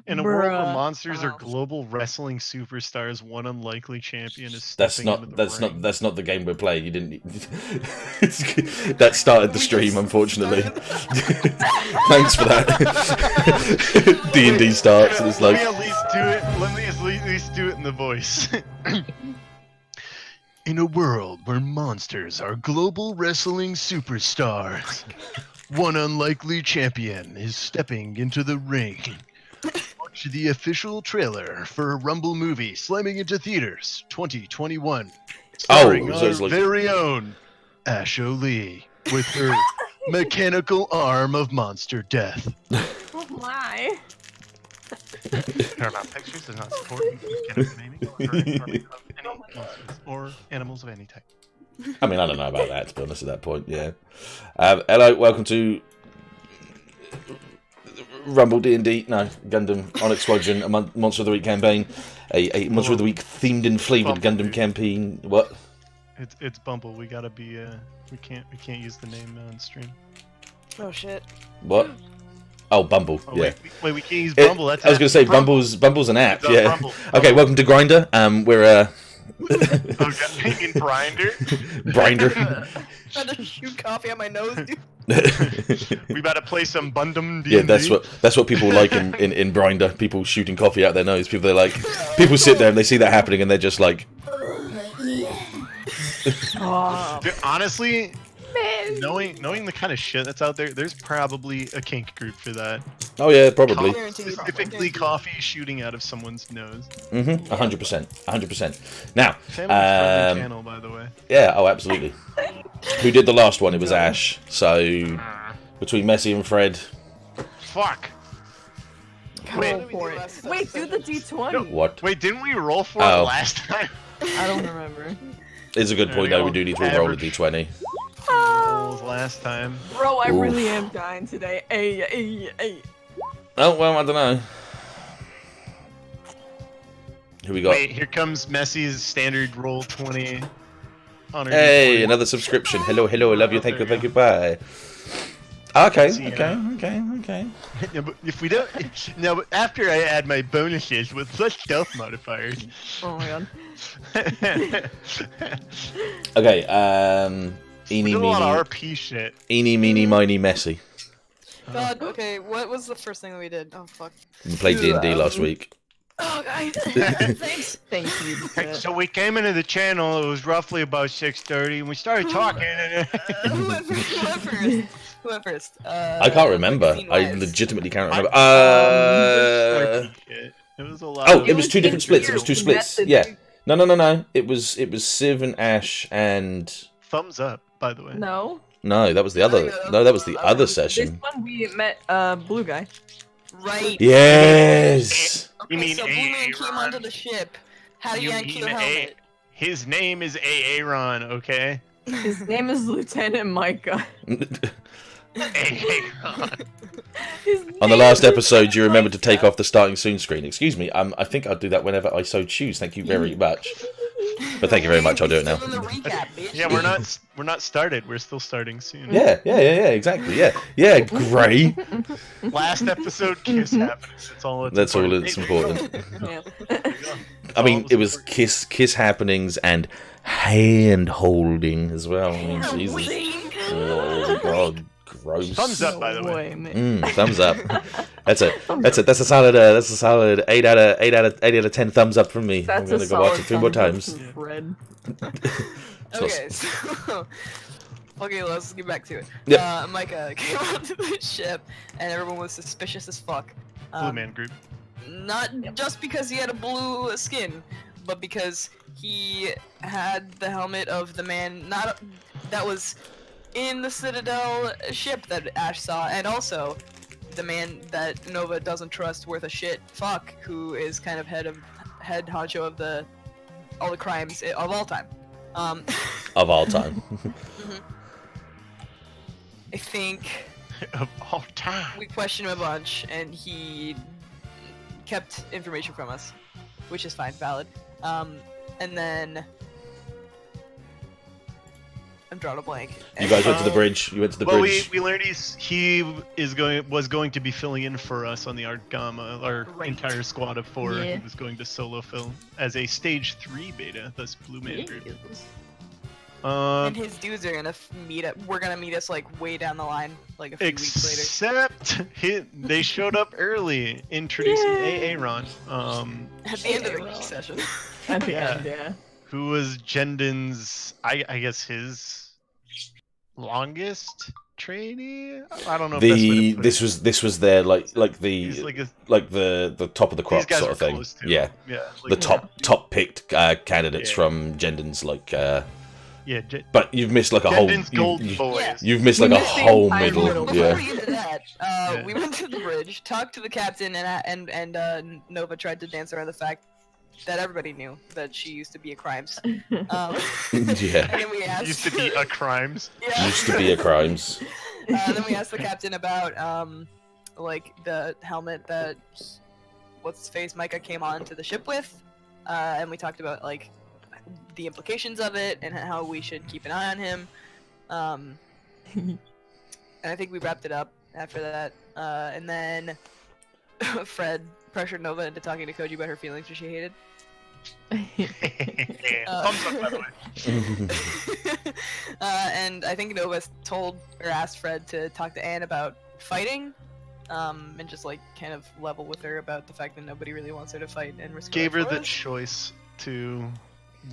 In a world where Bruh. monsters are Wow. global wrestling superstars, one unlikely champion is That's stepping into the ring. not the game we're playing. You didn't. That started the We stream, just unfortunately. started. Thanks for that. D&D starts and it's Let like, me at least do it. Let me at least do it in the voice. In a world where monsters are global wrestling superstars, one unlikely champion is stepping into the ring. Watch the official trailer for a Rumble movie slamming into theaters 2021, starring so our it's like- very own Ashe with her mechanical arm of monster death. Oh my. Paramount Pictures does not support naming or any monsters or animals of any type. I mean, I don't know about that, to be honest, at that point, yeah. Hello, welcome to Rumble D&D, no, Gundam Onyx Squadron, a Monster of the Week campaign, a Monster of the Week themed and flavoured Bumble, Gundam dude. campaign. What? It's Bumble. We gotta be we can't use the name on stream. Oh shit. What? Oh, Bumble, Oh, yeah. wait, we can't use Bumble. That's I was going to say, Bumble. Bumbles an app, It's yeah. Bumble. Okay, welcome to Grinder. We're, Okay, in Grinder. Grinder. Trying to shoot coffee at my nose, dude. We about to play some Gundam D&D. Yeah, that's what people like in Grinder. People shooting coffee out their nose. People people sit there and they see that happening and they're just like, Oh, Dude, honestly, man. knowing the kind of shit that's out there, there's probably a kink group for that. oh yeah, probably. Specifically, coffee shooting out of someone's nose. 100%, 100%. Now, Family-friendly channel, by the way. yeah, oh absolutely. Who did the last one? It was Ashe. So between Messi and Fred, Fuck. Roll Wait, for it. Wait, do the D20. what? Wait, didn't we roll for Oh. it last time? I don't remember. It's a good point though. We do need to roll a d20. Rolls last time. Bro, I Oof. really am dying today. Hey. Oh well, I don't know. Who we got? Wait, here comes Messi's standard roll 20. On her Hey, D20. another subscription. Hello, I love you. Thank you, bye. Okay, See, okay. Yeah, but if we don't, no, but after I add my bonuses with plus stealth modifiers. Oh my god. Okay, eeny, We do a lot meeny, of RP shit. eeny, meeny, miny, messy. God, okay, what was the first thing that we did? Oh fuck. We played D&D last week. Oh guys, thanks. Thank you. So we came into the channel. It was roughly about 6:30, and we started talking. And Who went first? Who went first? I can't remember. I magazine-wise. legitimately can't remember. it was a lot. Oh, of it was two different splits. It was two splits. Method. Yeah. No. It was Civ and Ashe and thumbs up, by the way. No. no, that was the other. No, that was the other This session. one we met blue guy. Right. Yes. Okay, You mean so Blue Man came Aaron? onto the ship. How do You you yank mean your helmet? His name is Aaron, okay? His name is Lieutenant Micah. Aaron. On the last episode, you remembered to take off the starting soon screen. Excuse me. I think I'll do that whenever I so choose. Thank you very much. But thank you very much. I'll do it now. Still in the recap, bitch. Yeah, we're not started. We're still starting soon. Yeah. Exactly. Yeah. Gray. Last episode, kiss happiness. That's all That's important. Yeah. I mean, it was kiss happenings and hand holding as well. I mean, Jesus. Oh God, gross. Thumbs up, by the way. Thumbs up. That's a solid 8 out of 10 thumbs up from me. That's I'm gonna go watch it 3 more times. Red. Okay, so okay, let's get back to it. Yep. Micah came onto the ship, and everyone was suspicious as fuck. Blue Man Group. Not just because he had a blue skin, but because he had the helmet of the man that was in the Citadel ship that Ashe saw, and also the man that Nova doesn't trust worth a shit. Fuck, who is kind of head honcho of all the crimes of all time. Of all time. I think Of all time. we questioned him a bunch, and he kept information from us, which is fine, valid. And then I'm drawing a blank. You guys went to the bridge. You went to the Well, bridge. we learned he was going to be filling in for us on the Argama, our Right. entire squad of 4. Yeah. He was going to solo fill as a stage 3 beta, thus Blue Man Group. And his dudes are gonna meet up. We're gonna meet us like way down the line, like a few weeks later. Except they showed up early, introducing Aaron, At the end of the session. At the Yeah. end, yeah. who was Jendon's, I guess his longest trainee. I don't know. If that's what The it this was their like He's like a, the top of the these crop guys sort were of thing. close to Yeah, yeah, the like, top picked candidates Yeah. from Jendon's like. yeah. But you've missed like a whole. Jendon's gold You've, boys. Yeah. you've missed You like a missed the whole entire middle. middle. Before Yeah. we get to that, Yeah. we went to the bridge, talked to the captain, and Nova tried to dance around the fact that everybody knew that she used to be a crimes. Yeah. And then we asked. Used to be a crimes. Yeah. Used to be a crimes. Then we asked the captain about like the helmet that what's his face Micah came on to the ship with, and we talked about like the implications of it and how we should keep an eye on him. And I think we wrapped it up after that. And then Fred pressured Nova into talking to Koji about her feelings, which she hated. Thumbs up, by the way. And I think Nova told or asked Fred to talk to Anne about fighting, and just like kind of level with her about the fact that nobody really wants her to fight and risk. Gave her life for the us. choice to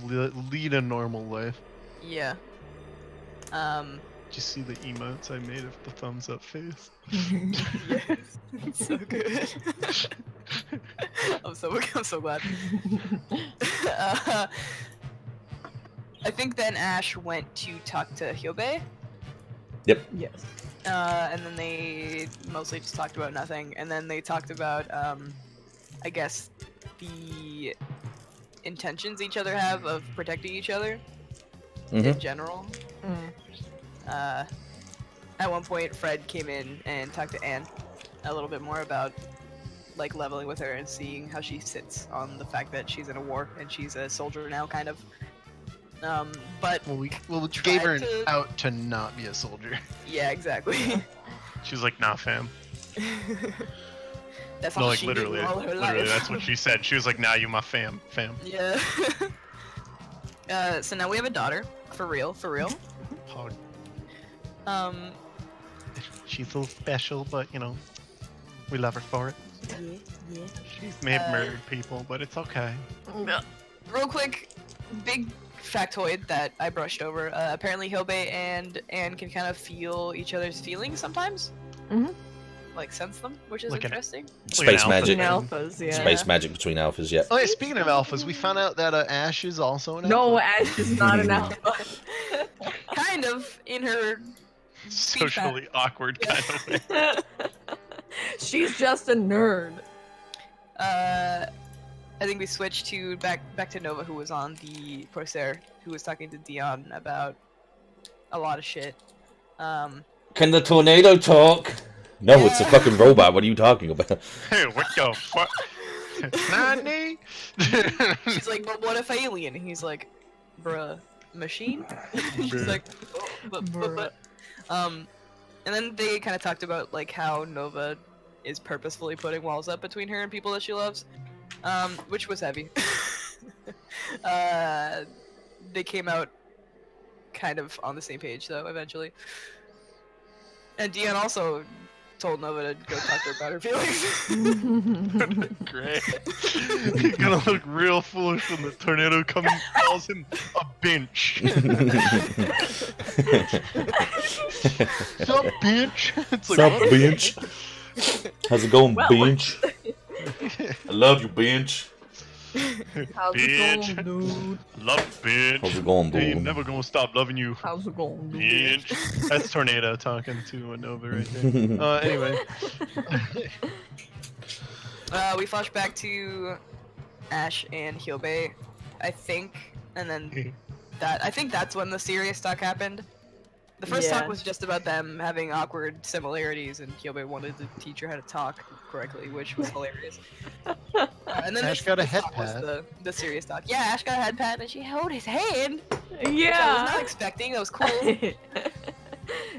lead a normal life. Yeah. Did you see the emotes I made of the thumbs up face? Yes. So good. I'm so glad. I think then Ashe went to talk to Hyobe, Yes. and then they mostly just talked about nothing. And then they talked about, I guess, the intentions each other have of protecting each other in general. At one point, Fred came in and talked to Anne a little bit more about like leveling with her and seeing how she sits on the fact that she's in a war and she's a soldier now, kind of. But Well, we Tried gave her an to- out to not be a soldier. yeah, exactly. She was like, "Nah, fam." That's No, all like she literally, did all her literally, life. that's what she said. She was like, "Nah, you my fam." Yeah. So now we have a daughter, for real, for real. Hog. Um, She's a little special, but you know, we love her for it. yeah. She's may have murdered people, but it's okay. Real quick, big factoid that I brushed over. Apparently, Hyobe and Anne can kind of feel each other's feelings sometimes. Mhm. Like sense them, which is Like an- interesting. Space alpha. magic. Between alphas, yeah. Space magic between alphas. Yeah. Oh, yeah, speaking of alphas, we found out that Ashe is also an No, alpha. Ashe is not an alpha. Kind of in her. Socially awkward kind of way. She's just a nerd. I think we switched to back to Nova, who was on the Corsair, who was talking to Deon about a lot of shit. Can the tornado talk? No, it's a fucking robot. What are you talking about? Hey, what the fuck? Nani? She's like, but what if alien? And he's like, bruh, machine? She's like, but. And then they kind of talked about like how Nova is purposefully putting walls up between her and people that she loves, which was heavy. They came out kind of on the same page though, eventually. And Deon also told Nova to go talk to her about her feelings. Great. He's gonna look real foolish when the tornado comes and calls him a bench. Sup, bench? It's like, Sup, what? bench? How's it going, Well, bench? I love you, bench. How's Bitch. it going, dude? Love bench. How's it going, I ain't dude? never gonna stop loving you. How's it going, dude? Bench. That's Tornado talking to a Nova right there. Anyway. We flash back to Ashe and Hyobe, I think, and then I think that's when the serious talk happened. The first Yeah. talk was just about them having awkward similarities, and Hyobe wanted to teach her how to talk correctly, which was hilarious. And then Ash this, got a this head talk was pat. the serious talk. Yeah, Ash got a head pat and she held his hand. Which I was not Yeah. expecting. That was cool.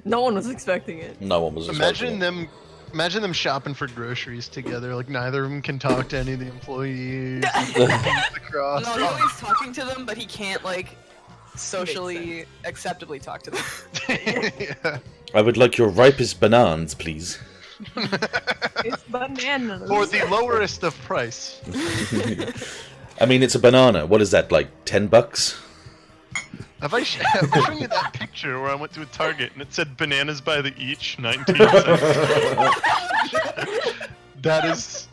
No one was expecting it. No one was expecting it. Imagine them shopping for groceries together. Like neither of them can talk to any of the employees. Across. No, he's always talking to them, but he can't like socially acceptably talk to them. Yeah. I would like your ripest bananas, please. It's bananas. For the lowest of price. I mean, it's a banana. What is that, like $10? Have I shown you that picture where I went to a Target and it said bananas by the each, 19 cents?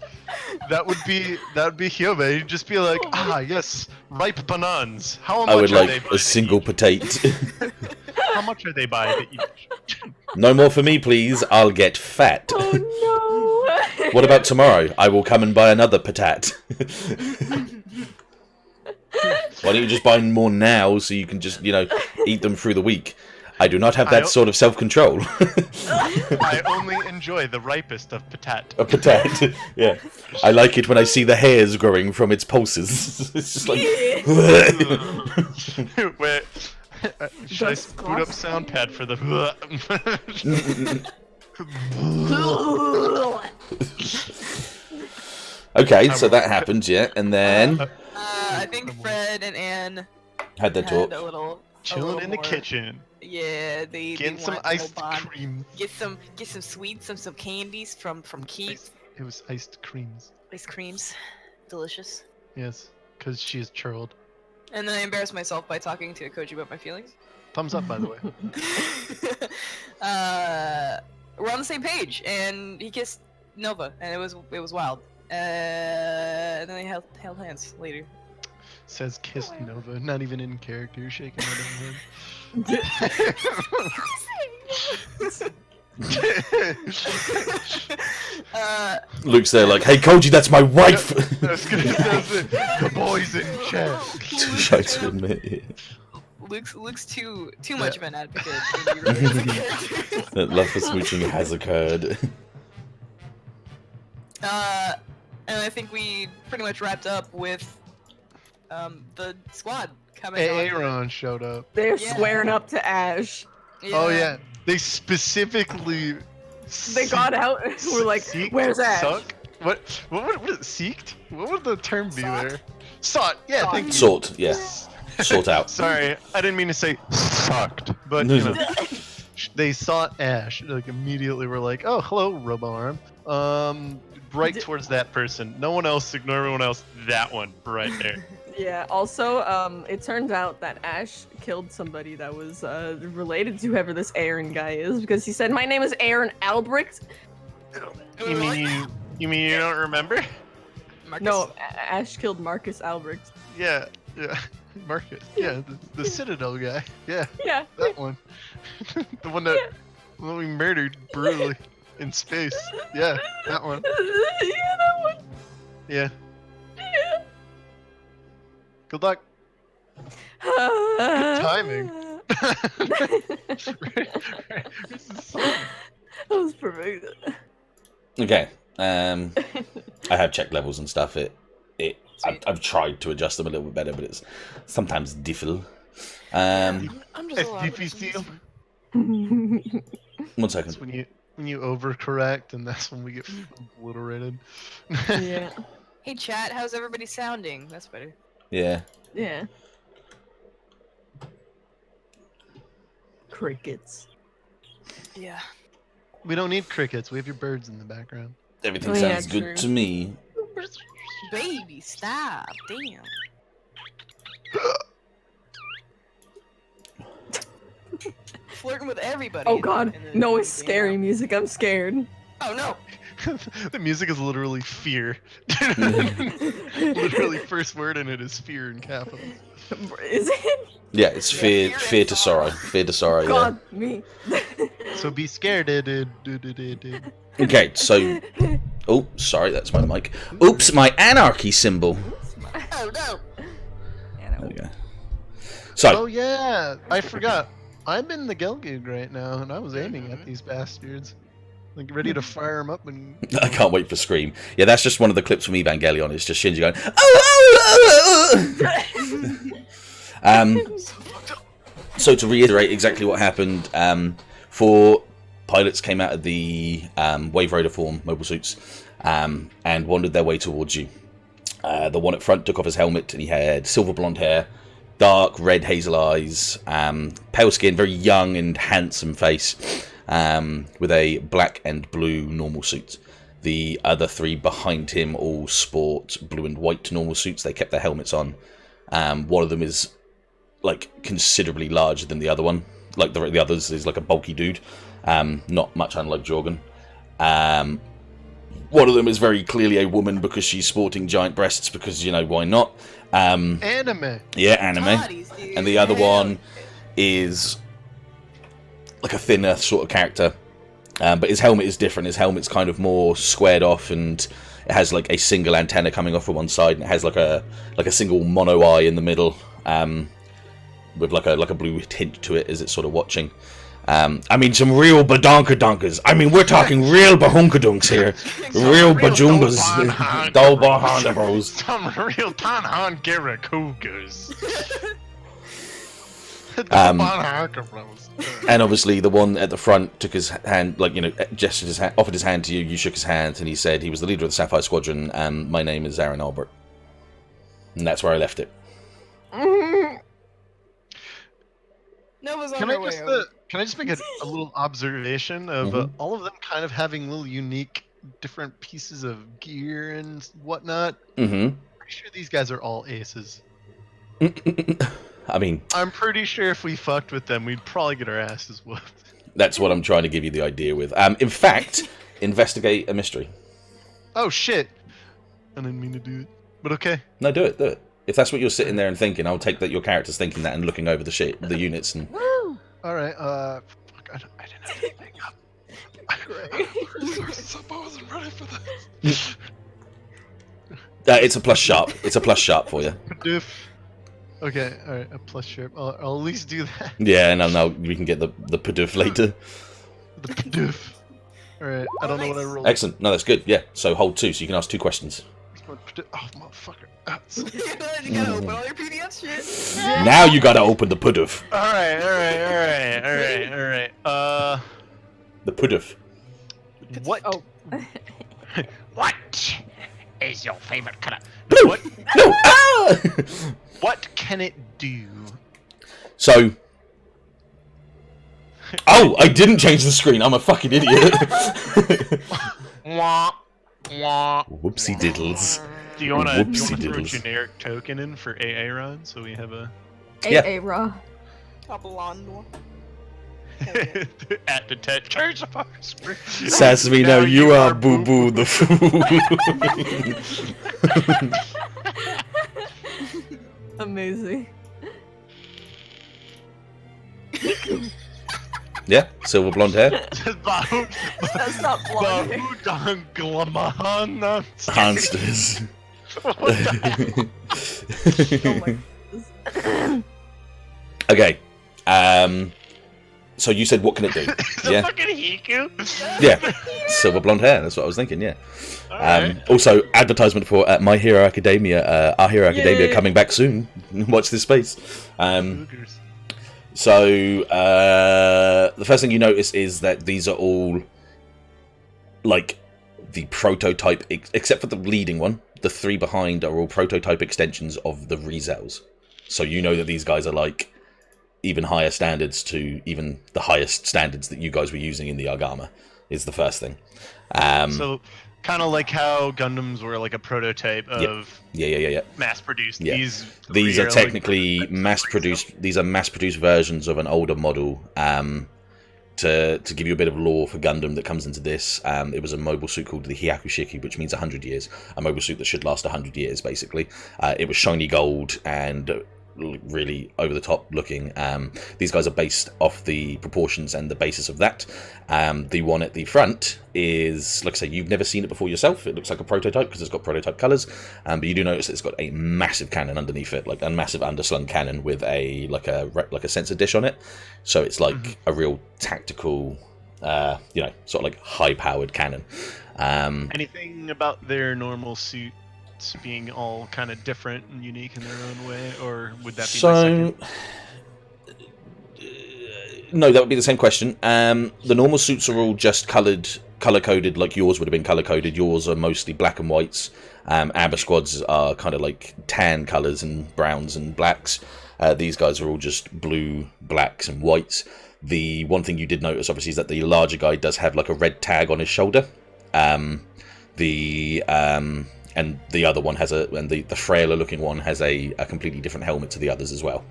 That would be Hyobe. He'd just be like, ah, yes, ripe bananas. How much I would are they like by a single the potato. each? How much are they by the each? No more for me, please. I'll get fat. Oh no! What about tomorrow? I will come and buy another patat. Why don't you just buy more now so you can just, eat them through the week? I do not have that sort of self-control. I only enjoy the ripest of patat. A patat, yeah. I like it when I see the hairs growing from its pulses. It's just like... Wait, should I boot up sound pad for the... Okay, so that happened, yeah, and then... I think Fred and Anne had their talk. a little Chilling in the more- kitchen. Yeah, they Getting some wanted a little iced bond. cream. Get some sweets, some candies from Keith. It was iced creams. Ice creams, delicious. Yes, because she is churled. And then I embarrassed myself by talking to Koji about my feelings. Thumbs up, by the way. We're on the same page, and he kissed Nova, and it was wild. And then they held hands later. Says kissed Nova, not even in character, shaking her head. Luke's there like, hey Koji, that's my wife! That's good. The boys in chat. Too shy to admit it. Luke's too much of an advocate. That love for smooching has occurred. And I think we pretty much wrapped up with the squad coming on. Aaron showed up. They're Yeah. squaring up to Ash. Oh yeah, they specifically. They got out and were like, "Where's Ash?" Suck? What was it? Seeked? What would the term be there? Sought. Yeah, thank you. Sort, yeah. Sort out. Sorry, I didn't mean to say sucked, but you know, they sought Ash. Like immediately, were like, "Oh, hello, Robo Arm." Right towards that person. No one else. Ignore everyone else. That one right there. Yeah. Also, it turns out that Ash killed somebody that was related to whoever this Aaron guy is, because he said, "My name is Aaron Albrecht." You mean you don't remember? Marcus? No, Ash killed Marcus Albrecht. Yeah, Marcus. Yeah, the Citadel guy. Yeah, Yeah. that one. the one that we murdered brutally in space. Yeah, that one. Yeah, that one. Yeah. Yeah. Good luck. Good timing. That was perfect. Okay. I have checked levels and stuff. I've tried to adjust them a little bit better, but it's sometimes difficult. I'm just It's a lot difficult. 1 second. That's when you overcorrect, and that's when we get obliterated. Yeah. Hey chat, how's everybody sounding? That's better. Yeah. Yeah. Crickets. Yeah. We don't need crickets. We have your birds in the background. Everything Oh, yeah, sounds good true. to me. Baby, stop. Damn. Flirting with everybody. Oh god, in the no, it's game scary now. music. I'm scared. Oh no. The music is literally fear. Literally, first word in it is fear in capitals. Is it? Yeah, it's fear fear to and sorrow. sorrow. Fear to sorrow, yeah. God, me. So be scared. Okay, so... Oh, sorry, that's my mic. Oops, my anarchy symbol. Oh no. There we go. Oh So, yeah, I forgot. I'm in the Gelgug right now, and I was aiming at these bastards. Like ready to fire him up and. I can't wait for Scream. Yeah, that's just one of the clips from Evangelion. It's just Shinji going, oh. So to reiterate exactly what happened, 4 pilots came out of the Wave Raider form mobile suits and wandered their way towards you. The one at front took off his helmet and he had silver blonde hair, dark red hazel eyes, pale skin, very young and handsome face, with a black and blue normal suit. The other 3 behind him all sport blue and white normal suits. They kept their helmets on. One of them is like considerably larger than the other one. Like the others is like a bulky dude, not much unlike Jorgen. One of them is very clearly a woman because she's sporting giant breasts because, you know, why not? Anime. Yeah, anime. Bodies, dude. And the other one is like a thinner sort of character. But his helmet is different. His helmet's kind of more squared off and it has like a single antenna coming off from one side and it has like a single mono eye in the middle, with like a blue tint to it as it's sort of watching. I mean, some real badonkadonkas. I mean, we're talking real bahunkadunks here. Real bajumbas. Dolbahandabros. Some real Tanhan Garakugas. And obviously the one at the front took his hand, like, you know, gestured his hand, offered his hand to you, you shook his hand, and he said he was the leader of the Sapphire Squadron, and my name is Aaron Albert. And that's where I left it. Nova's on Can her I way just over. can I just make a little observation of all of them kind of having little unique different pieces of gear and whatnot? Mm-hmm. Pretty sure these guys are all aces. I mean, I'm pretty sure if we fucked with them, we'd probably get our asses whooped. that's what I'm trying to give you the idea with. In fact, investigate a mystery. Oh shit! I didn't mean to do it, but okay. No, do it, do it. If that's what you're sitting there and thinking, I'll take that your character's thinking that and looking over the units and. All right. Fuck, I didn't have anything up. I wasn't ready for this. It's a plus sharp. It's a plus sharp for you. Diff. Okay, alright, a plus sharp. I'll at least do that. Yeah, no, we can get the Pidoof later. The diff. Alright, I don't know what I rolled. Excellent. No, that's good. Yeah, so hold 2, so you can ask 2 questions. Oh, motherfucker. You gotta open all your PDF shit. Now you gotta open the Pidoof. Alright. The Pidoof. What? Oh. What is your favorite color? No! What? No! Ah! What can it do? So. Oh, I didn't change the screen. I'm a fucking idiot. Wah, wah. Whoopsie diddles. Do you wanna Whoopsie throw a diddles. generic token in for AA run so we have a Yeah. AA raw. A blonde one. at the tet church of our spring. Says me now you are Boo Boo the fool. Amazing. Yeah, silver blonde hair. That's not blonde hair. Hansters. Oh my goodness. Okay. So you said what can it do? Yeah. Fucking Hiku. Yeah. Silver blonde hair. That's what I was thinking. Yeah. Alright. Also, advertisement for My Hero Academia. Our Hero Academia Yay. coming back soon. Watch this space. Cougars. So the first thing you notice is that these are all like the prototype, except for the leading one. The 3 behind are all prototype extensions of the Rizals. So you know that these guys are like even higher standards to even the highest standards that you guys were using in the Argama, is the first thing. So, kind of like how Gundams were like a prototype of Yeah. mass-produced. Yeah. These Are like technically prototypes of mass-produced. These are mass-produced versions of an older model. To give you a bit of lore for Gundam that comes into this, it was a mobile suit called the Hyakushiki, which means 100 years. A mobile suit that should last 100 years, basically. It was shiny gold and really over the top looking. These guys are based off the proportions and the basis of that. The one at the front is, like I say, you've never seen it before yourself. It looks like a prototype because it's got prototype colours, but you do notice that it's got a massive cannon underneath it, like a massive underslung cannon with a like a sensor dish on it. So it's like a real tactical you know, sort of like high-powered cannon. Anything about their normal suits being all kind of different and unique in their own way, or would that be my second? No, that would be the same question. The normal suits are all just color-coded, like yours would have been color-coded. Yours are mostly black and whites. Amber Squad's are kind of like tan colors and browns and blacks. These guys are all just blue, blacks, and whites. The one thing you did notice, obviously, is that the larger guy does have like a red tag on his shoulder. And the other one has the frailer looking one has a completely different helmet to the others as well.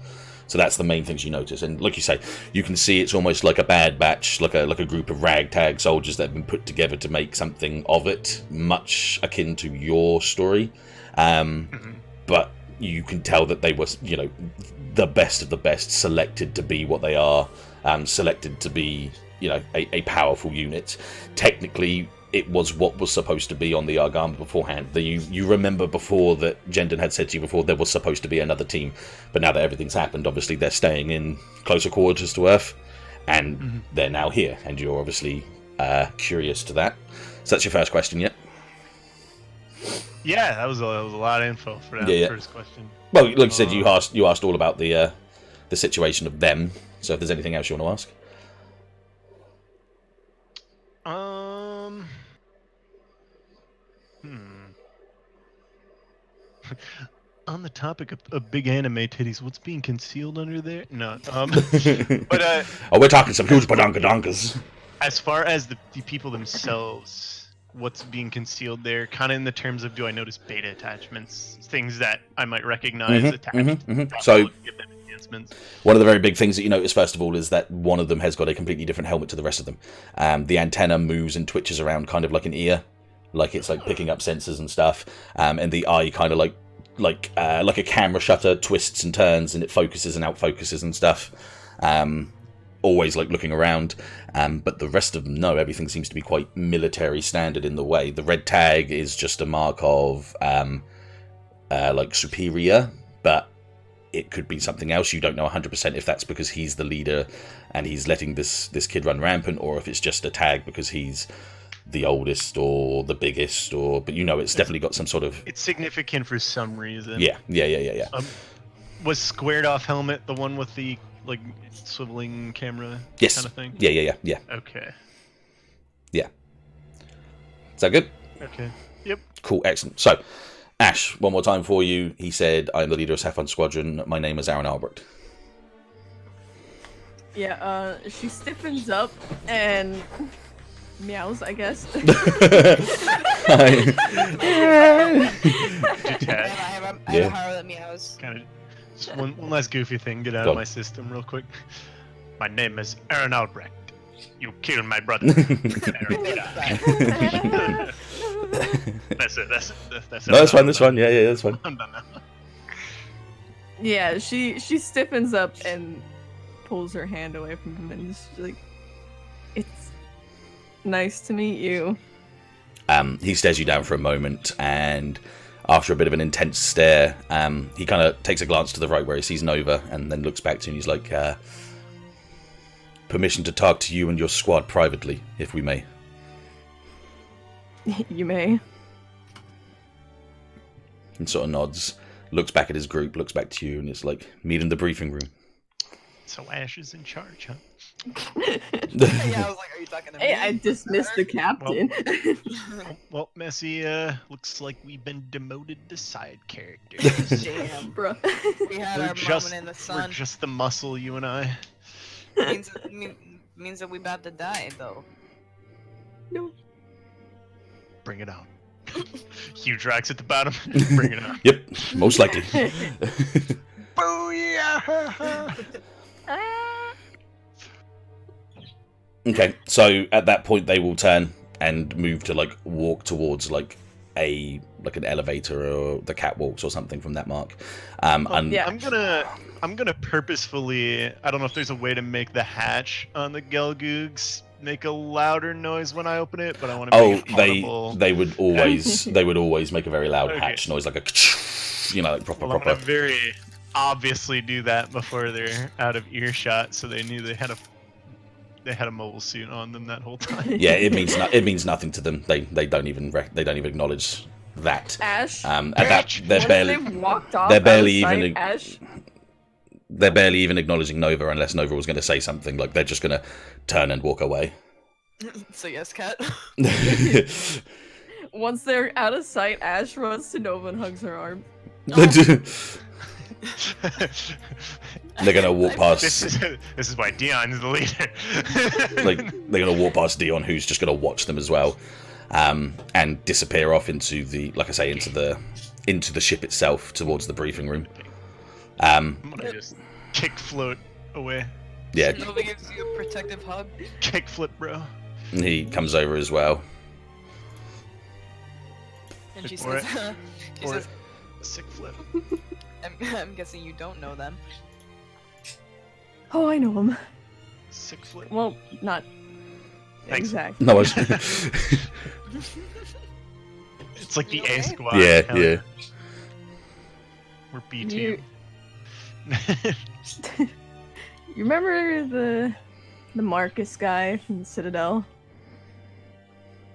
So that's the main things you notice. And like you say, you can see it's almost like a bad batch, like a group of ragtag soldiers that have been put together to make something of it, much akin to your story. But you can tell that they were, you know, the best of the best, selected to be what they are, selected to be, you know, a powerful unit. Technically, it was what was supposed to be on the Argama beforehand. You remember before that Jendon had said to you before there was supposed to be another team, but now that everything's happened, obviously they're staying in closer quarters to Earth, and they're now here, and you're obviously curious to that. So that's your first question, yeah? Yeah, that was a lot of info for that first question. Well, like you said, you asked all about the situation of them. So if there's anything else you want to ask. On the topic of big anime titties, what's being concealed under there? No. But we're talking some huge badonkadonkas. As far as the people themselves, what's being concealed there, kind of in the terms of, do I notice beta attachments, things that I might recognize attached? So give them enhancements. One of the very big things that you notice, first of all, is that one of them has got a completely different helmet to the rest of them. The antenna moves and twitches around kind of like an ear, like it's like picking up sensors and stuff, and the eye kind of like a camera shutter twists and turns, and it focuses and out focuses and stuff. Always like looking around, but the rest of them, no, everything seems to be quite military standard in the way. The red tag is just a mark of like superior, but it could be something else. You don't know 100% if that's because he's the leader and he's letting this kid run rampant, or if it's just a tag because he's the oldest or the biggest, but you know it's definitely got some sort of... It's significant for some reason. Yeah. Was squared off helmet the one with the like swiveling camera yes. kind of thing? Yeah. Okay. Yeah. Is that good? Okay. Yep. Cool, excellent. So, Ashe, one more time for you. He said, I'm the leader of s1e12 Squadron. My name is Aaron Albrecht. Yeah, she stiffens up and meows, I guess. Dettet. I have a heart that meows. Kind of. One last goofy thing, get out of my system real quick. My name is Aaron Albrecht. You killed my brother. Aaron, that's it. No, that's fine. Yeah, that's fine. I'm done now. Yeah, she stiffens up and pulls her hand away from him and is like, it's nice to meet you. He stares you down for a moment, and after a bit of an intense stare, he kind of takes a glance to the right where he sees Nova, and then looks back to you and he's like, permission to talk to you and your squad privately, if we may. You may. And sort of nods, looks back at his group, looks back to you, and it's like, meet in the briefing room. So Ashe is in charge, huh? Yeah, I was like, are you talking to me? Hey, I dismissed the captain. Well, Messi, looks like we've been demoted to side character. Damn, bro. We had our moment in the sun. We're just the muscle, you and I. Means that we about to die, though. No. Bring it on. Huge racks at the bottom. Bring it on. Yep, most likely. Booyah! Okay, so at that point they will turn and move to like walk towards like an elevator or the catwalks or something from that mark. I'm gonna purposefully, I don't know if there's a way to make the hatch on the Gelgoogs make a louder noise when I open it, but I want to make it audible. they would always make a very loud hatch noise, like a like proper. I want to very obviously do that before they're out of earshot, so they knew they had a they had a mobile suit on them that whole time. Yeah, it means nothing to them. They don't even acknowledge that. Ash. At that they're once barely they've walked off they're out of barely sight, even Ash. they're barely even acknowledging Nova unless Nova was going to say something. Like they're just going to turn and walk away. So yes, cat. Once they're out of sight, Ash runs to Nova and hugs her arm. They're gonna walk past. This is why Deon is the leader. Like they're gonna walk past Deon, who's just gonna watch them as well, and disappear off into the, like I say, into the ship itself towards the briefing room. I'm gonna just kick float away. Yeah, Nova gives you a protective hug. Kick flip, bro. he comes over as well. And she Or says, Or a sick flip. I'm guessing you don't know them. Oh, I know him. Sick flip. Well, not Thanks. exactly. No, It's like the You A okay? squad. yeah, Hell yeah. We're B You, team. you remember the Marcus guy from the Citadel,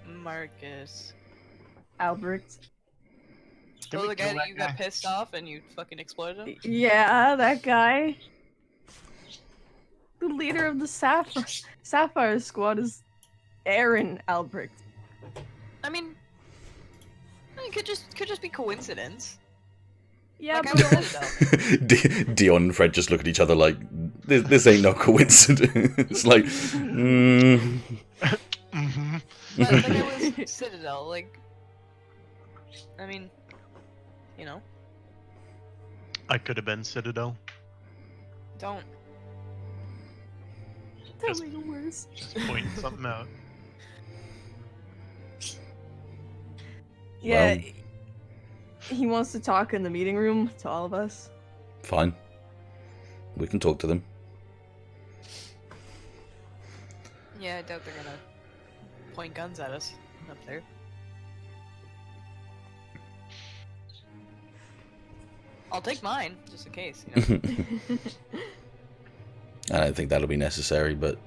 Marcus. Albrecht? Did Oh, we the guy kill that that you guy? got pissed off and you fucking exploded him? Yeah, that guy. The leader of the Sapphire Squad is Aaron Albrecht. I mean, it could just be coincidence. Yeah, Like, I but was Citadel. Dion and Fred just look at each other like, this ain't no coincidence. It's like, Mhm. But it was Citadel, like... I mean, you know, I could have been Citadel. don't. that Just- made it worse. Just pointing something out. Yeah, Well- he wants to talk in the meeting room to all of us. fine. We can talk to them. Yeah, I doubt they're gonna point guns at us up there. I'll take mine, just in case, you know? I don't think that'll be necessary, but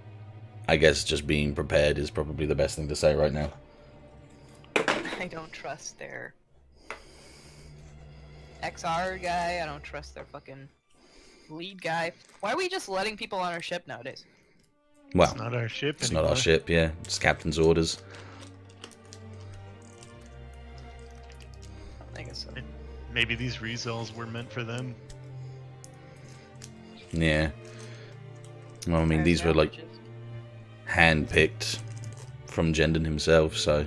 I guess just being prepared is probably the best thing to say right now. I don't trust their XR guy, I don't trust their fucking lead guy. Why are we just letting people on our ship nowadays? Well, It's not our ship it's anymore. not our ship, yeah. It's captain's orders. I guess so. Maybe these results were meant for them. Yeah. Well, I mean, these were like hand-picked from Jendon himself, so...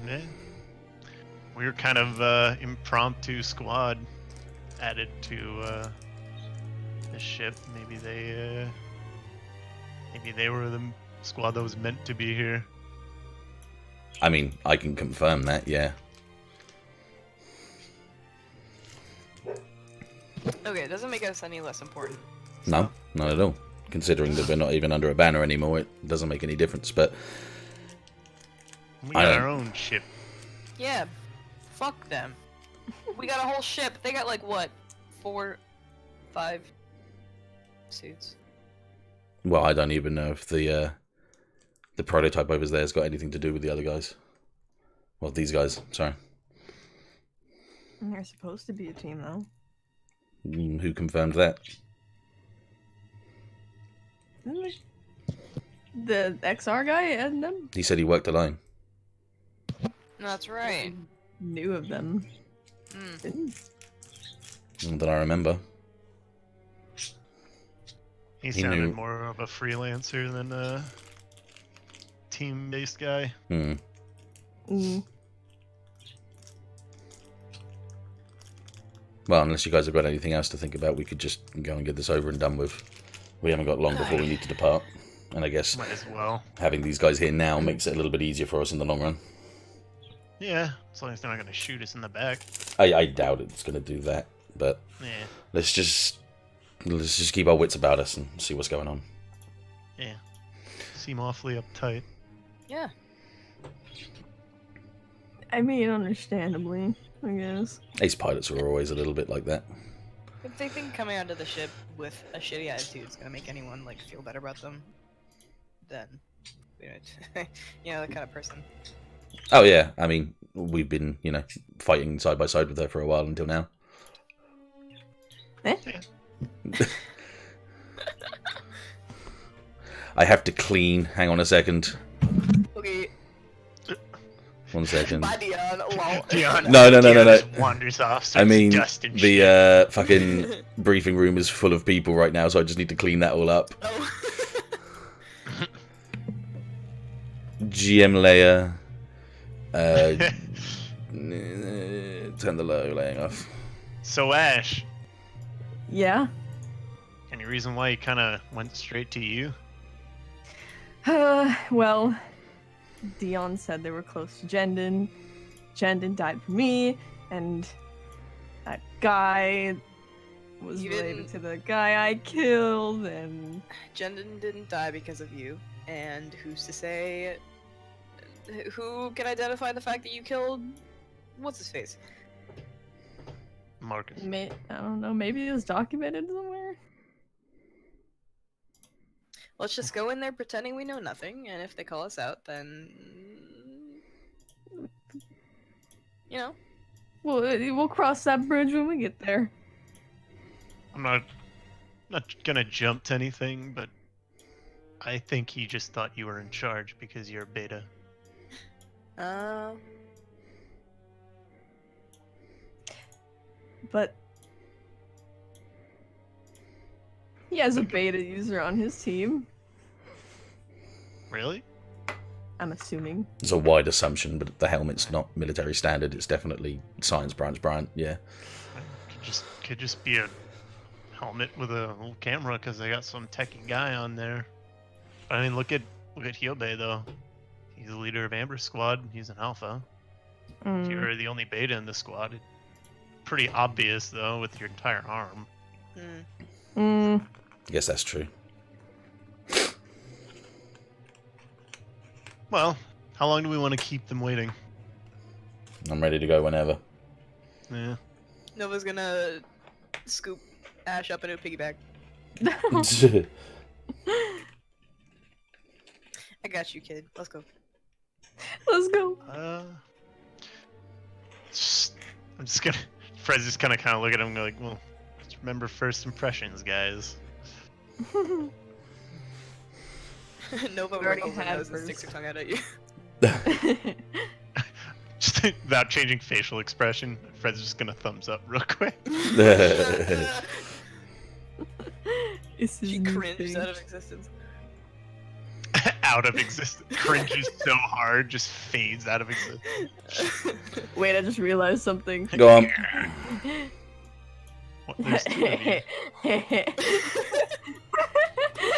Yeah. We were kind of impromptu squad added to the ship. Maybe they were the squad that was meant to be here. I mean, I can confirm that, yeah. Okay, it doesn't make us any less important. No, not at all. Considering that we're not even under a banner anymore, it doesn't make any difference, but... We I got don't- our own ship. Yeah, fuck them. We got a whole ship. They got like what, 4, 5 suits. Well, I don't even know if the prototype over there has got anything to do with the other guys. Well, these guys, sorry. They're supposed to be a team, though. Who confirmed that? The XR guy and them He said he worked alone. That's right. knew of them. Mm. Didn't- Not that I remember. He He sounded knew- more of a freelancer than a team-based guy. Hmm. Mm. Well, unless you guys have got anything else to think about, we could just go and get this over and done with. We haven't got long before we need to depart. And I guess Might as well. having these guys here now makes it a little bit easier for us in the long run. Yeah, as long as they're not going to shoot us in the back. I doubt it's going to do that, but Yeah, let's just keep our wits about us and see what's going on. yeah. Seem awfully uptight. Yeah. I mean, understandably, I guess. Ace pilots are always a little bit like that. If they think coming onto the ship with a shitty attitude is gonna make anyone like feel better about them, then you know, that kind of person. Oh yeah, I mean, we've been, fighting side by side with her for a while until now. Eh? I have to clean. Hang on a second. Okay. 1 second. Bye, Deon. Lol. Deon, No. just wanders off, I starts mean, dusting shit. the fucking briefing room is full of people right now, so I just need to clean that all up. Oh. GM layer. Turn the low laying off. So Ashe, Yeah. any reason why he kind of went straight to you? Well, Deon said they were close to Jendon. Jendon died for me, and that guy was You related didn't- to the guy I killed, and Jendon didn't die because of you, and who's to say? Who can identify the fact that you killed? What's his face? Marcus. I don't know, maybe it was documented somewhere? Let's just go in there pretending we know nothing, and if they call us out, then you know. We'll cross that bridge when we get there. I'm not gonna jump to anything, but I think he just thought you were in charge because you're beta. But he has a beta user on his team, Really? I'm assuming. It's a wide assumption, but the helmet's not military standard. It's definitely science branch, yeah. Could just be a helmet with a little camera because they got some techie guy on there. I mean, look at Hyobei though. He's the leader of Amber Squad. He's an alpha. Mm. You're the only beta in the squad. It's pretty obvious though with your entire arm. Mm. I guess that's true. Well, how long do we want to keep them waiting? I'm ready to go whenever. Yeah. Nova's gonna scoop Ashe up in a piggyback. I got you, kid. Let's go. Let's go. I'm just gonna. Fred's just kind of look at him and go like, well, just remember first impressions, guys. Nova We already wrinkles her had nose and sticks her tongue out at you. Just without changing facial expression, Fred's just gonna thumbs up real quick. It's his She new cringed thing. out of existence. Out of existence. Cringes so hard, just fades out of existence. Wait, I just realized something. Go on. What, there's two of you.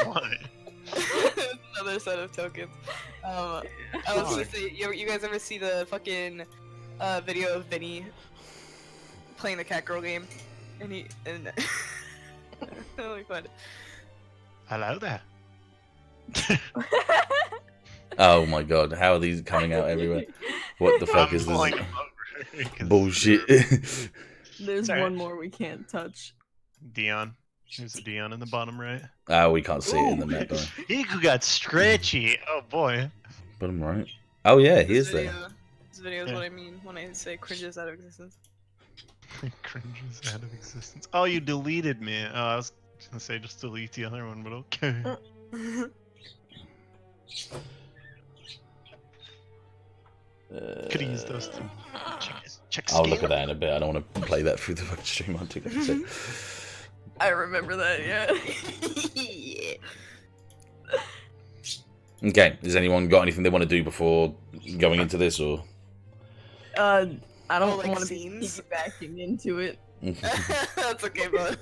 Why? Another set of tokens. I was gonna say, you guys ever see the fucking video of Vinny playing the cat girl game? And let me find it. Hello there. Oh my god, how are these coming out everywhere? What the fuck is pulling this? them over 'cause Bullshit. There's Sorry. one more we can't touch. Dion. There's a Dion in the bottom right. Oh, we can't see it in the map, though. Iku got stretchy. Oh boy. Bottom right. Oh yeah, he is there. This video is Yeah. what I mean when I say cringes out of existence. Cringes out of existence. Oh, you deleted me. Oh, I was gonna say just delete the other one, but okay. Could have used those two. Check I'll scale. look at that in a bit. I don't want to play that through the fucking stream. I'll take that. So. I remember that, yeah. Okay, has anyone got anything they want to do before going into this, or? I don't like want to be scenes? piggybacking into it. That's okay, bud.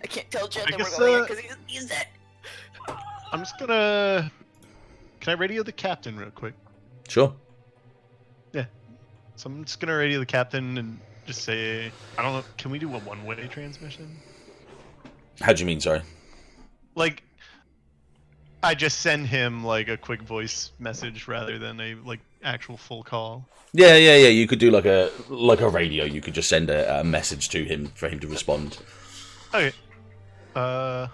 I can't tell Jen I that we're guess, going in because he's dead. I'm just gonna. Can I radio the captain real quick? Sure. So I'm just gonna radio the captain and just say, I don't know. Can we do a one-way transmission? How do you mean? Sorry. Like, I just send him like a quick voice message rather than a like actual full call. Yeah. You could do like a radio. You could just send a message to him for him to respond. Okay. Give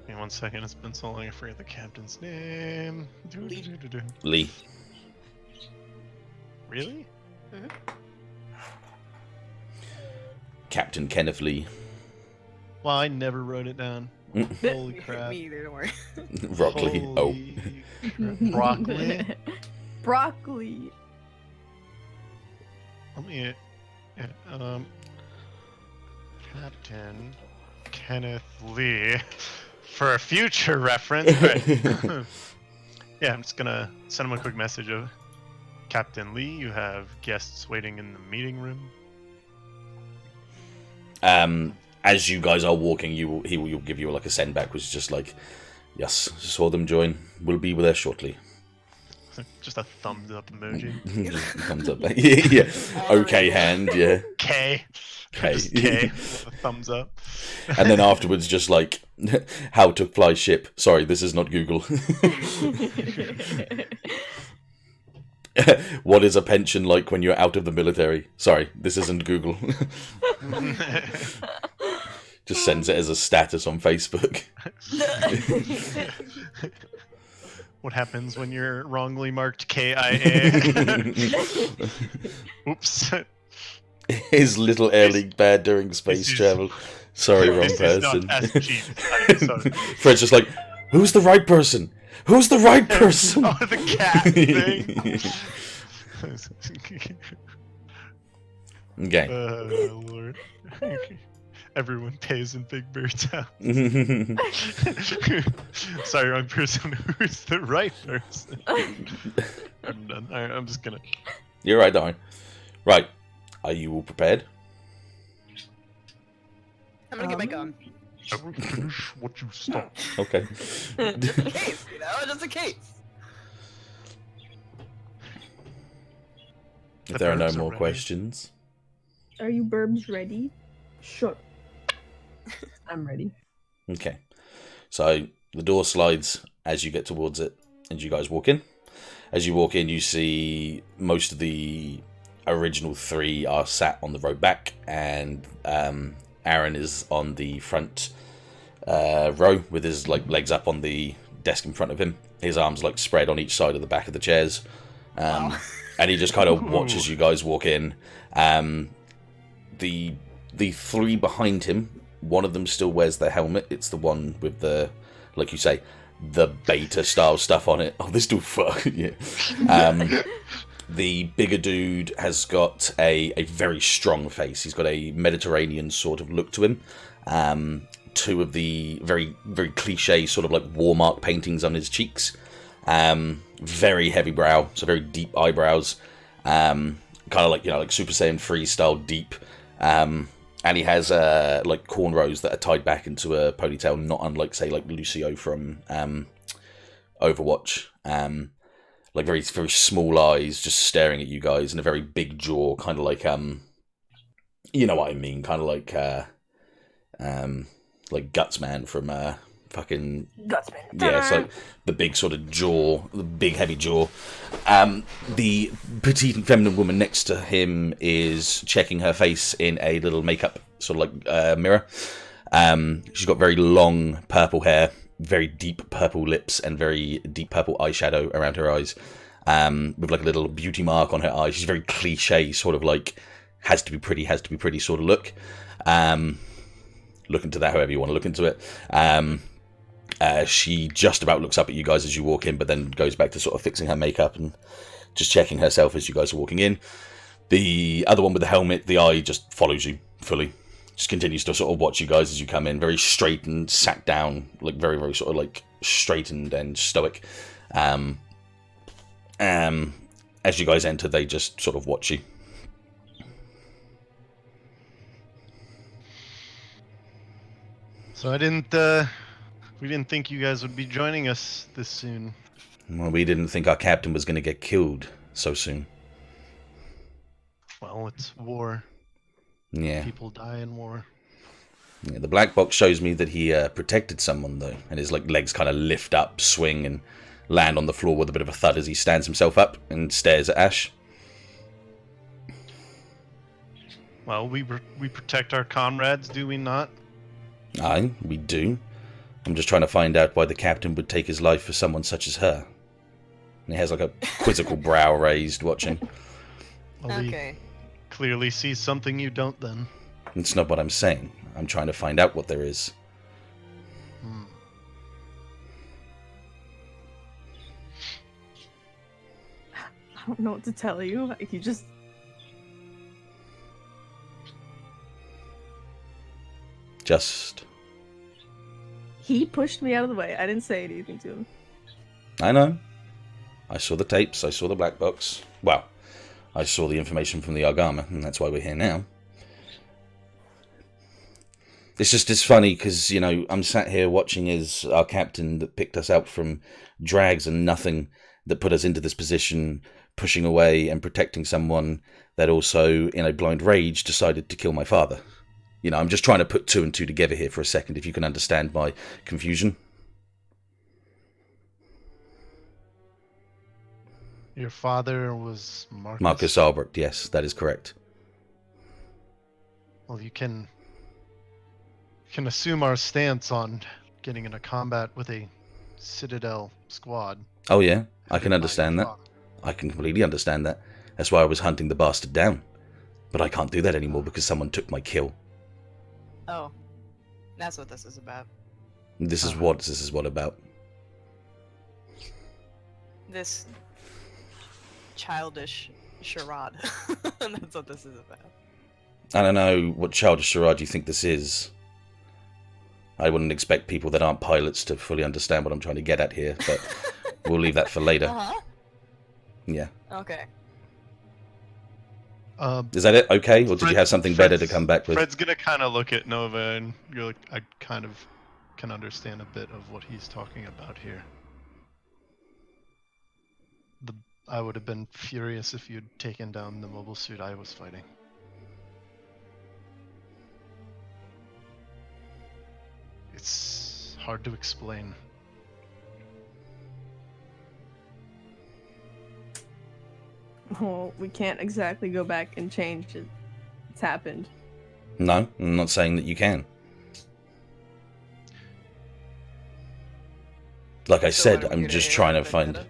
me 1 second. It's been so long. I forget the captain's name. Lee. Really? Captain Kenneth Lee. Well, I never wrote it down. Holy crap. Me either, don't worry. Broccoli. Holy crap. Broccoli? Broccoli. Let me. Captain Kenneth Lee. For a future reference. Right. Yeah, I'm just gonna send him a quick message of Captain Lee, you have guests waiting in the meeting room. As you guys are walking, he will give you like a send back, which is just like, yes, saw them join. We'll be there shortly. Just a thumbs up emoji. Thumbs up. Yeah. Okay, hand. Yeah. K. K. Just K. A thumbs up. And then afterwards, just like, how to fly ship. Sorry, this is not Google. What is a pension like when you're out of the military? Sorry, this isn't Google. Just sends it as a status on Facebook. What happens when you're wrongly marked KIA? Oops. His little air league bad during space travel. Sorry, wrong person. Sorry. Fred's just like, who's the right person? Who's the right person? Oh, the cat thing. Okay. Lord. Everyone pays in Big Bear Town. Sorry, wrong person. Who's the right person? I'm done. Alright, I'm just gonna. You're right, darn. Right. Are you all prepared? I'm gonna get my gun. I will finish what you start. Okay. Just in case, you know, just in case. If there are no more questions. Are you burbs ready? Sure. I'm ready. Okay. So the door slides as you get towards it, and you guys walk in. As you walk in, you see most of the original three are sat on the road back, and Aaron is on the front row with his like legs up on the desk in front of him. His arms like spread on each side of the back of the chairs. Wow. And he just kind of watches you guys walk in. The three behind him, one of them still wears the helmet. It's the one with the, like you say, the beta style stuff on it. Oh, this dude fuck. Yeah. The bigger dude has got a very strong face. He's got a Mediterranean sort of look to him. Two of the very, very cliche sort of like war mark paintings on his cheeks. Very heavy brow, so very deep eyebrows. Kind of like, you know, like Super Saiyan 3 style deep. And he has like cornrows that are tied back into a ponytail, not unlike, say, like Lucio from Overwatch. Like very, very small eyes, just staring at you guys, and a very big jaw, kind of like you know what I mean, kind of like Gutsman from fucking Gutsman. yeah, it's like the big sort of jaw, the big heavy jaw. The petite and feminine woman next to him is checking her face in a little makeup sort of like mirror. She's got very long purple hair, very deep purple lips, and very deep purple eyeshadow around her eyes, with like a little beauty mark on her eye. She's very cliche, sort of like has to be pretty sort of look. Look into that however you want to look into it. She just about looks up at you guys as you walk in, but then goes back to sort of fixing her makeup and just checking herself as you guys are walking in. The other one with the helmet, the eye just follows you fully. Just continues to sort of watch you guys as you come in, very straight and sat down, like very, very sort of like straightened and stoic. As you guys enter, they just sort of watch you. So we didn't think you guys would be joining us this soon. Well, we didn't think our captain was going to get killed so soon. Well, it's war. Yeah. People die in war. Yeah, the black box shows me that he protected someone, though, and his legs kind of lift up, swing, and land on the floor with a bit of a thud as he stands himself up and stares at Ashe. Well, we protect our comrades, do we not? Aye, we do. I'm just trying to find out why the captain would take his life for someone such as her. And he has a quizzical brow raised, watching. Well, Okay. he clearly sees something you don't, then. It's not what I'm saying. I'm trying to find out what there is. I don't know what to tell you. He just... He pushed me out of the way. I didn't say anything to him. I know. I saw the tapes. I saw the black box. Well, I saw the information from the Argama, and that's why we're here now. It's funny because, I'm sat here watching as our captain that picked us out from drags and nothing that put us into this position, pushing away and protecting someone that also, in a blind rage, decided to kill my father. I'm just trying to put two and two together here for a second, if you can understand my confusion. Your father was Marcus? Marcus Albrecht, yes, that is correct. Well, you can assume our stance on getting into combat with a Citadel squad. Oh yeah, I can understand that. I can completely understand that. That's why I was hunting the bastard down. But I can't do that anymore because someone took my kill. Oh, that's what this is about. This is what about. This childish charade. That's what this is about. I don't know what childish charade you think this is. I wouldn't expect people that aren't pilots to fully understand what I'm trying to get at here, but we'll leave that for later. Uh-huh. Yeah. Okay. Is that it? Okay? Or did you have something better to come back with? Fred's gonna kind of look at Nova and you're like, I kind of can understand a bit of what he's talking about here. I would have been furious if you'd taken down the mobile suit I was fighting. It's hard to explain. Well, we can't exactly go back and change it. It's happened. No, I'm not saying that you can. Like I So said, what, are we I'm here to just air trying out to a find... vendetta?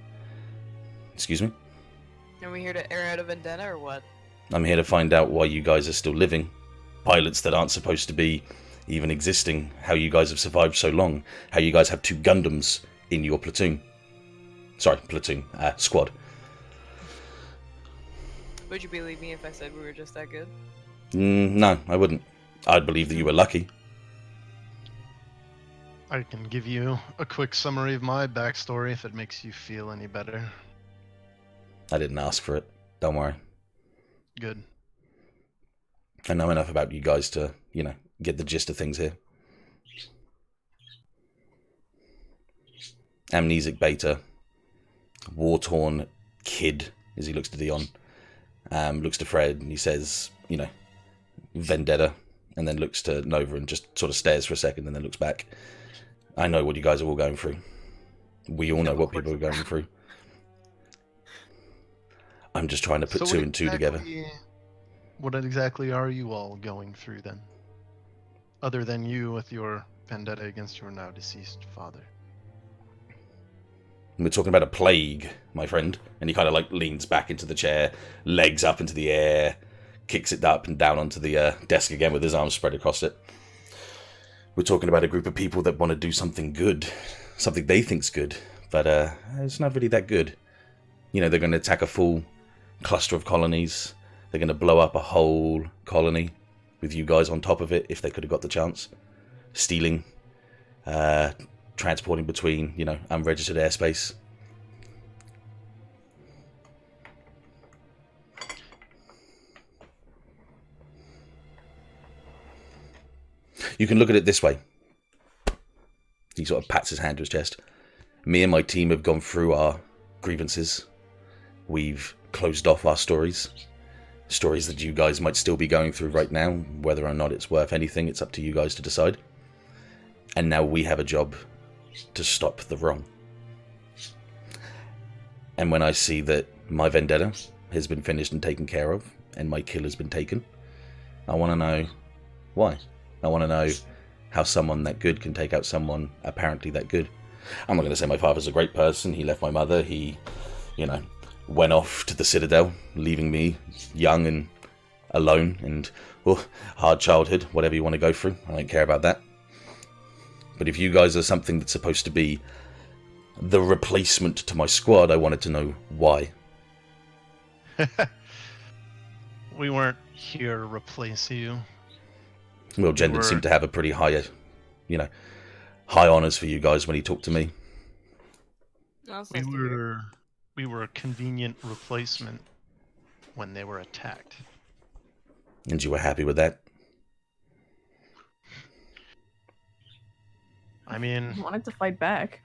Excuse me? Are we here to air out a vendetta or what? I'm here to find out why you guys are still living. Pilots that aren't supposed to be even existing. How you guys have survived so long. How you guys have 2 Gundams in your platoon. Sorry, platoon. Squad. Would you believe me if I said we were just that good? No, I wouldn't. I'd believe that you were lucky. I can give you a quick summary of my backstory if it makes you feel any better. I didn't ask for it. Don't worry. Good. I know enough about you guys to, get the gist of things here. Amnesic beta. War-torn kid, as he looks to Deon. Looks to Fred and he says, vendetta. And then looks to Nova and just sort of stares for a second and then looks back. I know what you guys are all going through. We all know what people are going through. I'm just trying to put 2 and 2 together. What exactly are you all going through then? Other than you with your vendetta against your now deceased father. We're talking about a plague, my friend. And he kind of leans back into the chair, legs up into the air, kicks it up and down onto the desk again with his arms spread across it. We're talking about a group of people that want to do something good. Something they think's good. But it's not really that good. They're going to attack a full cluster of colonies. They're going to blow up a whole colony with you guys on top of it if they could have got the chance. Stealing. Transporting between, unregistered airspace. You can look at it this way. He sort of pats his hand to his chest. Me and my team have gone through our grievances. We've closed off our stories. stories that you guys might still be going through right now. Whether or not it's worth anything, it's up to you guys to decide. And now we have a job to stop the wrong. And when I see that my vendetta has been finished and taken care of, and my kill has been taken, I want to know why. I want to know how someone that good can take out someone apparently that good. I'm not going to say my father's a great person. He left my mother. He, went off to the Citadel, leaving me young and alone and hard childhood, whatever you want to go through. I don't care about that. But if you guys are something that's supposed to be the replacement to my squad, I wanted to know why. We weren't here to replace you. Well, Jendon seemed to have a pretty high, high honours for you guys when he talked to me. No, it's nice to hear. We were a convenient replacement when they were attacked. And you were happy with that? I mean, I wanted to fight back.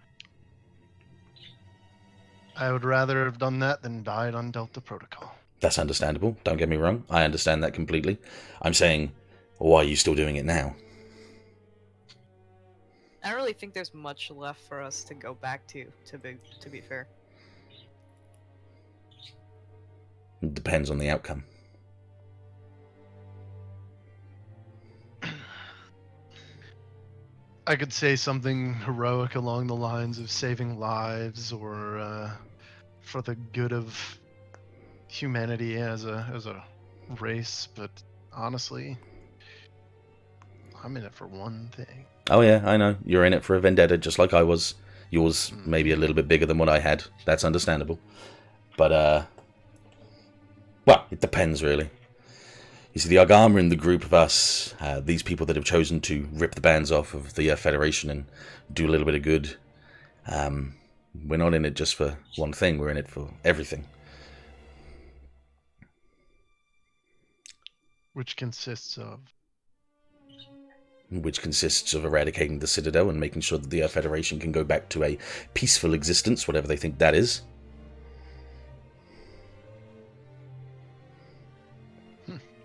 I would rather have done that than died on Delta Protocol. That's understandable. Don't get me wrong. I understand that completely. I'm saying, why are you still doing it now? I don't really think there's much left for us to go back to be fair. It depends on the outcome. I could say something heroic along the lines of saving lives or for the good of humanity as a race, but honestly, I'm in it for one thing. Oh yeah, I know. You're in it for a vendetta just like I was. Yours maybe a little bit bigger than what I had. That's understandable. But, well, it depends really. You see, the Argama in the group of us, these people that have chosen to rip the bands off of the Federation and do a little bit of good, we're not in it just for one thing, we're in it for everything. Which consists of? Which consists of eradicating the Citadel and making sure that the Federation can go back to a peaceful existence, whatever they think that is.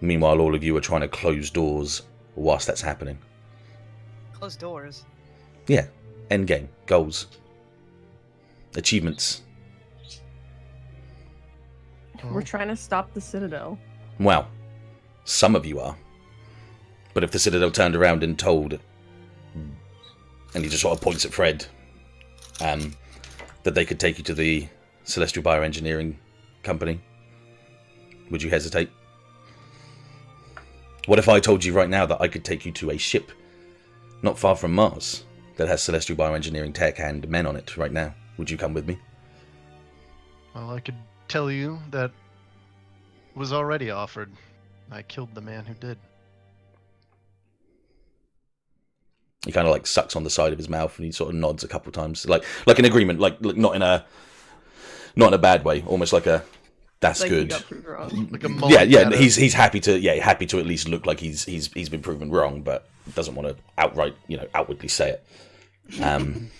Meanwhile, all of you are trying to close doors whilst that's happening. Close doors? Yeah. Endgame. Goals. Achievements. We're trying to stop the Citadel. Well, some of you are. But if the Citadel turned around and told, and he just sort of points at Fred, that they could take you to the Celestial Bioengineering Company, would you hesitate? What if I told you right now that I could take you to a ship not far from Mars that has Celestial Bioengineering tech and men on it right now? Would you come with me? Well, I could tell you that was already offered. I killed the man who did. He kind of like sucks on the side of his mouth and he sort of nods a couple of times, like an agreement, like not in a bad way, almost like a that's Like good. you got proved wrong. Like a Yeah. He's happy to at least look like he's been proven wrong, but doesn't want to outwardly say it.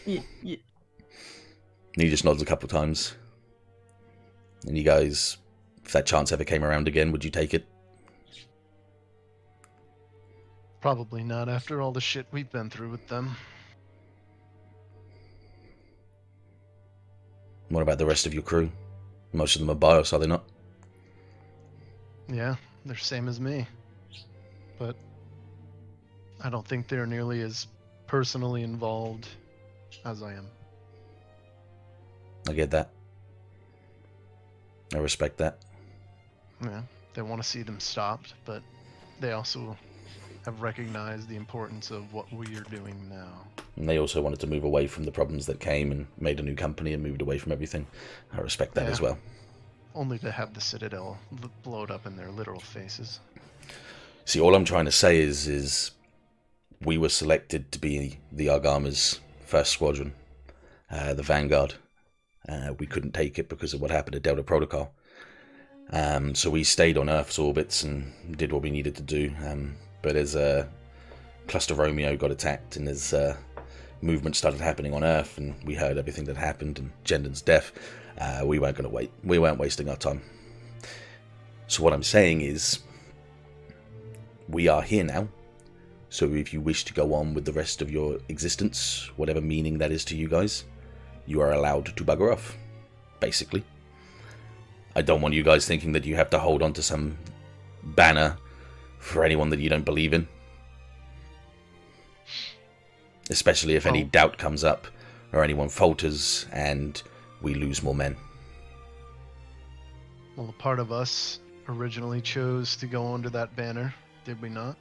Yeah. He just nods a couple of times. And you guys, if that chance ever came around again, would you take it? Probably not after all the shit we've been through with them. What about the rest of your crew? Most of them are BIOS, are they not? Yeah, they're same as me. But I don't think they're nearly as personally involved as I am. I get that. I respect that. Yeah, they want to see them stopped, but they also have recognized the importance of what we are doing now. And they also wanted to move away from the problems that came and made a new company and moved away from everything. I respect that as well. Only to have the Citadel blowed up in their literal faces. See, all I'm trying to say is we were selected to be the Argama's first squadron, the Vanguard. We couldn't take it because of what happened at Delta Protocol. So we stayed on Earth's orbits and did what we needed to do. But as Cluster Romeo got attacked and as movement started happening on Earth and we heard everything that happened and Jendon's death, we weren't going to wait. We weren't wasting our time. So what I'm saying is, we are here now. So if you wish to go on with the rest of your existence, whatever meaning that is to you guys, you are allowed to bugger off, basically. I don't want you guys thinking that you have to hold on to some banner for anyone that you don't believe in. Especially if any doubt comes up, or anyone falters, and we lose more men. Well, a part of us originally chose to go under that banner, did we not?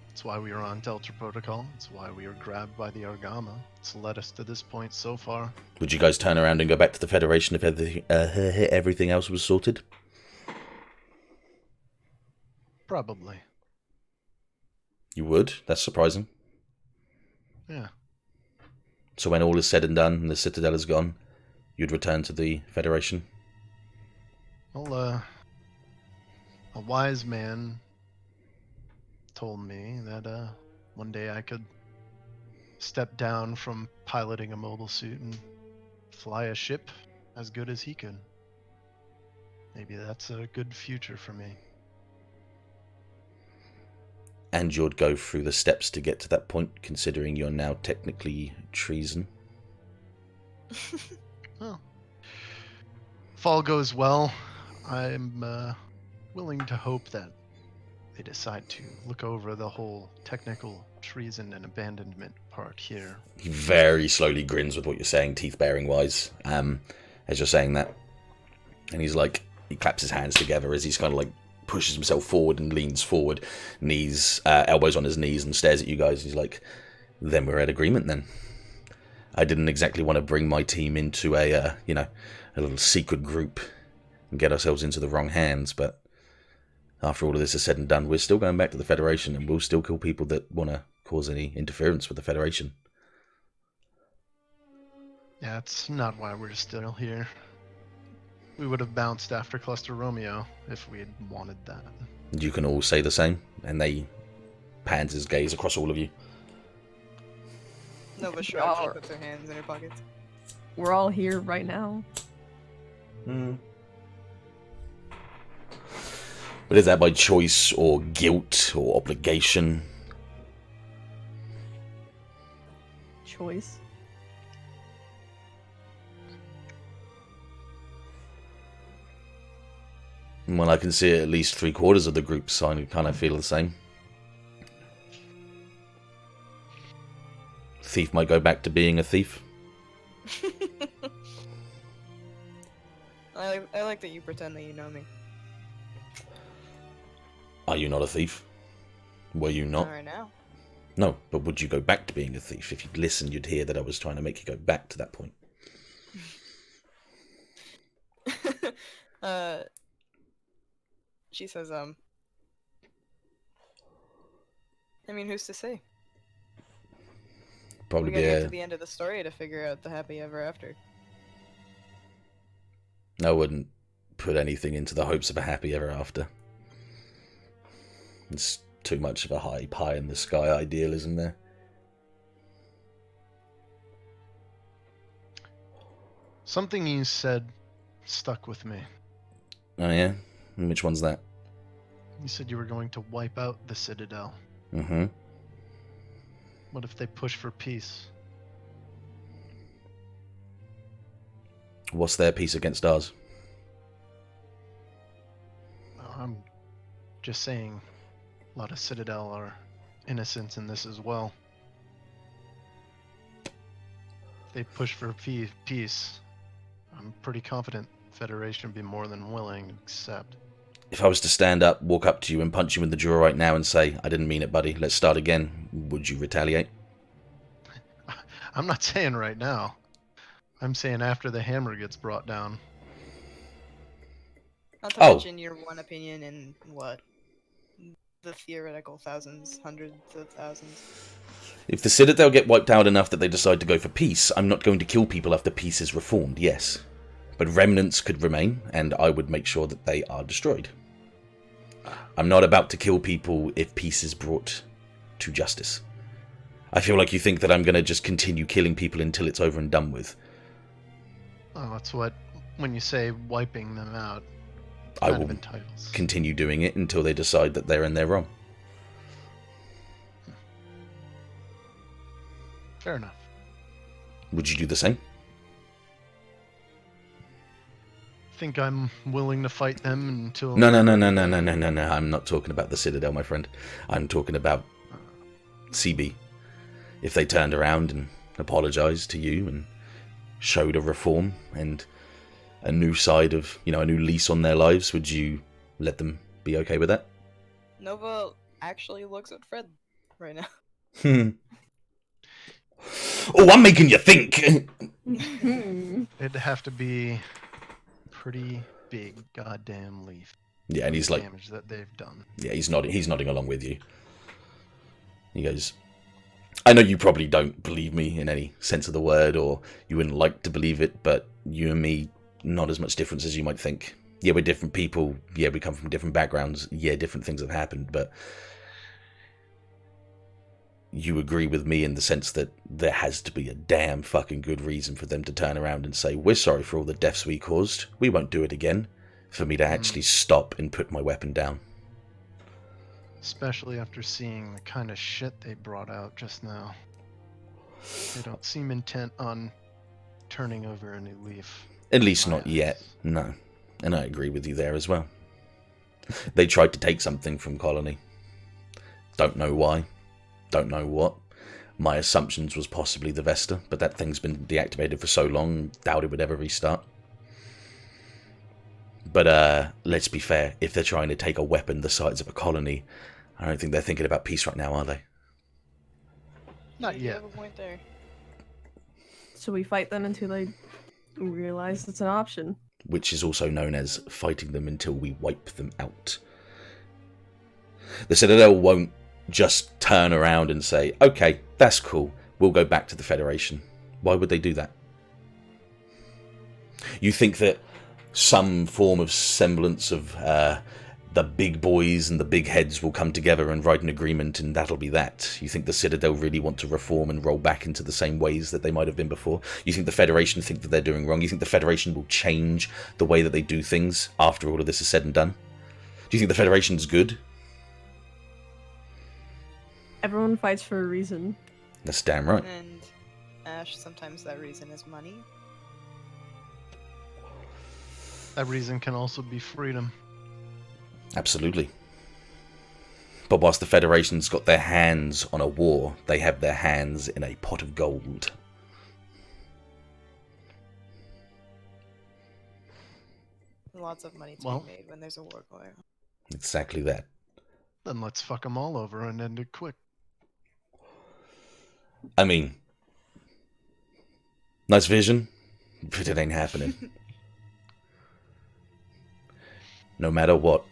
That's why we were on Delta Protocol. That's why we were grabbed by the Argama. It's led us to this point so far. Would you guys turn around and go back to the Federation if everything else was sorted? Probably. You would? That's surprising. Yeah. So when all is said and done and the Citadel is gone, you'd return to the Federation? Well, a wise man told me that one day I could step down from piloting a mobile suit and fly a ship as good as he could. Maybe that's a good future for me. And you'd go through the steps to get to that point, considering you're now technically treason? Well, if all goes well, I'm willing to hope that they decide to look over the whole technical treason and abandonment part here. He very slowly grins with what you're saying, teeth-baring wise, as you're saying that. And he's like, he claps his hands together as he's kind of like pushes himself forward and leans forward, knees, elbows on his knees, and stares at you guys. He's like, then we're at agreement then. I didn't exactly want to bring my team into a little secret group and get ourselves into the wrong hands, but after all of this is said and done, we're still going back to the Federation, and we'll still kill people that want to cause any interference with the Federation. Yeah, it's not why we're still here. We would have bounced after Cluster Romeo if we had wanted that. You can all say the same, and they pans his gaze across all of you. Nova shrugs and puts her hands in her pockets. We're all here right now. But is that by choice or guilt or obligation? Choice. Well, I can see at least 3/4 of the group sign kind of feel the same. Thief might go back to being a thief. I like that you pretend that you know me. Are you not a thief? Were you not? Not right now. No, but would you go back to being a thief? If you'd listen, you'd hear that I was trying to make you go back to that point. She says, I mean, who's to say? Probably We gotta get to the end of the story to figure out the happy ever after. I wouldn't put anything into the hopes of a happy ever after. It's too much of a high pie in the sky idealism there. Something you said stuck with me. Oh yeah? And which one's that? You said you were going to wipe out the Citadel. Mm-hmm. What if they push for peace? What's their piece against ours? I'm just saying, a lot of Citadel are innocent in this as well. If they push for peace, I'm pretty confident Federation would be more than willing to accept. If I was to stand up, walk up to you and punch you in the jaw right now and say, I didn't mean it, buddy, let's start again, would you retaliate? I'm not saying right now. I'm saying after the hammer gets brought down. Not to mention your one opinion in what? The theoretical thousands, hundreds of thousands. If the Citadel get wiped out enough that they decide to go for peace, I'm not going to kill people after peace is reformed, yes. But remnants could remain, and I would make sure that they are destroyed. I'm not about to kill people if peace is brought to justice. I feel like you think that I'm going to just continue killing people until it's over and done with. Oh, that's what, when you say wiping them out, I Kind will of entitles. continue doing it until they decide that they're in their wrong. Fair enough. Would you do the same? Think I'm willing to fight them until... No. I'm not talking about the Citadel, my friend. I'm talking about CB. If they turned around and apologised to you and showed a reform and a new side of, a new lease on their lives, would you let them be okay with that? Nova actually looks at Fred right now. Oh, I'm making you think! It'd have to be pretty big goddamn leaf. Yeah, and he's like, damage that they've done. yeah, he's nodding along with you. He goes, I know you probably don't believe me in any sense of the word, or you wouldn't like to believe it, but you and me, not as much difference as you might think. Yeah, we're different people. Yeah, we come from different backgrounds. Yeah, different things have happened, but you agree with me in the sense that there has to be a damn fucking good reason for them to turn around and say, we're sorry for all the deaths we caused. We won't do it again. For me to actually stop and put my weapon down. Especially after seeing the kind of shit they brought out just now. They don't seem intent on turning over a new leaf. At least not yet, no. And I agree with you there as well. They tried to take something from Colony. Don't know why. Don't know what. My assumptions was possibly the Vesta, but that thing's been deactivated for so long, doubt it would ever restart. But let's be fair, if they're trying to take a weapon the size of a colony, I don't think they're thinking about peace right now, are they? Not You yet. have a point there. So we fight them until they realize it's an option. Which is also known as fighting them until we wipe them out. The Citadel won't just turn around and say, okay, that's cool, we'll go back to the Federation. Why would they do that? You think that some form of semblance of the big boys and the big heads will come together and write an agreement and that'll be that? You think the Citadel really want to reform and roll back into the same ways that they might have been before? You think the Federation think that they're doing wrong? You think the Federation will change the way that they do things after all of this is said and done? Do you think the Federation's good? Everyone fights for a reason. That's damn right. And Ashe, sometimes that reason is money. That reason can also be freedom. Absolutely. But whilst the Federation's got their hands on a war, they have their hands in a pot of gold. Lots of money to Well- be made when there's a war going on. Exactly that. Then let's fuck them all over and end it quick. I mean, nice vision, but it ain't happening. No matter what,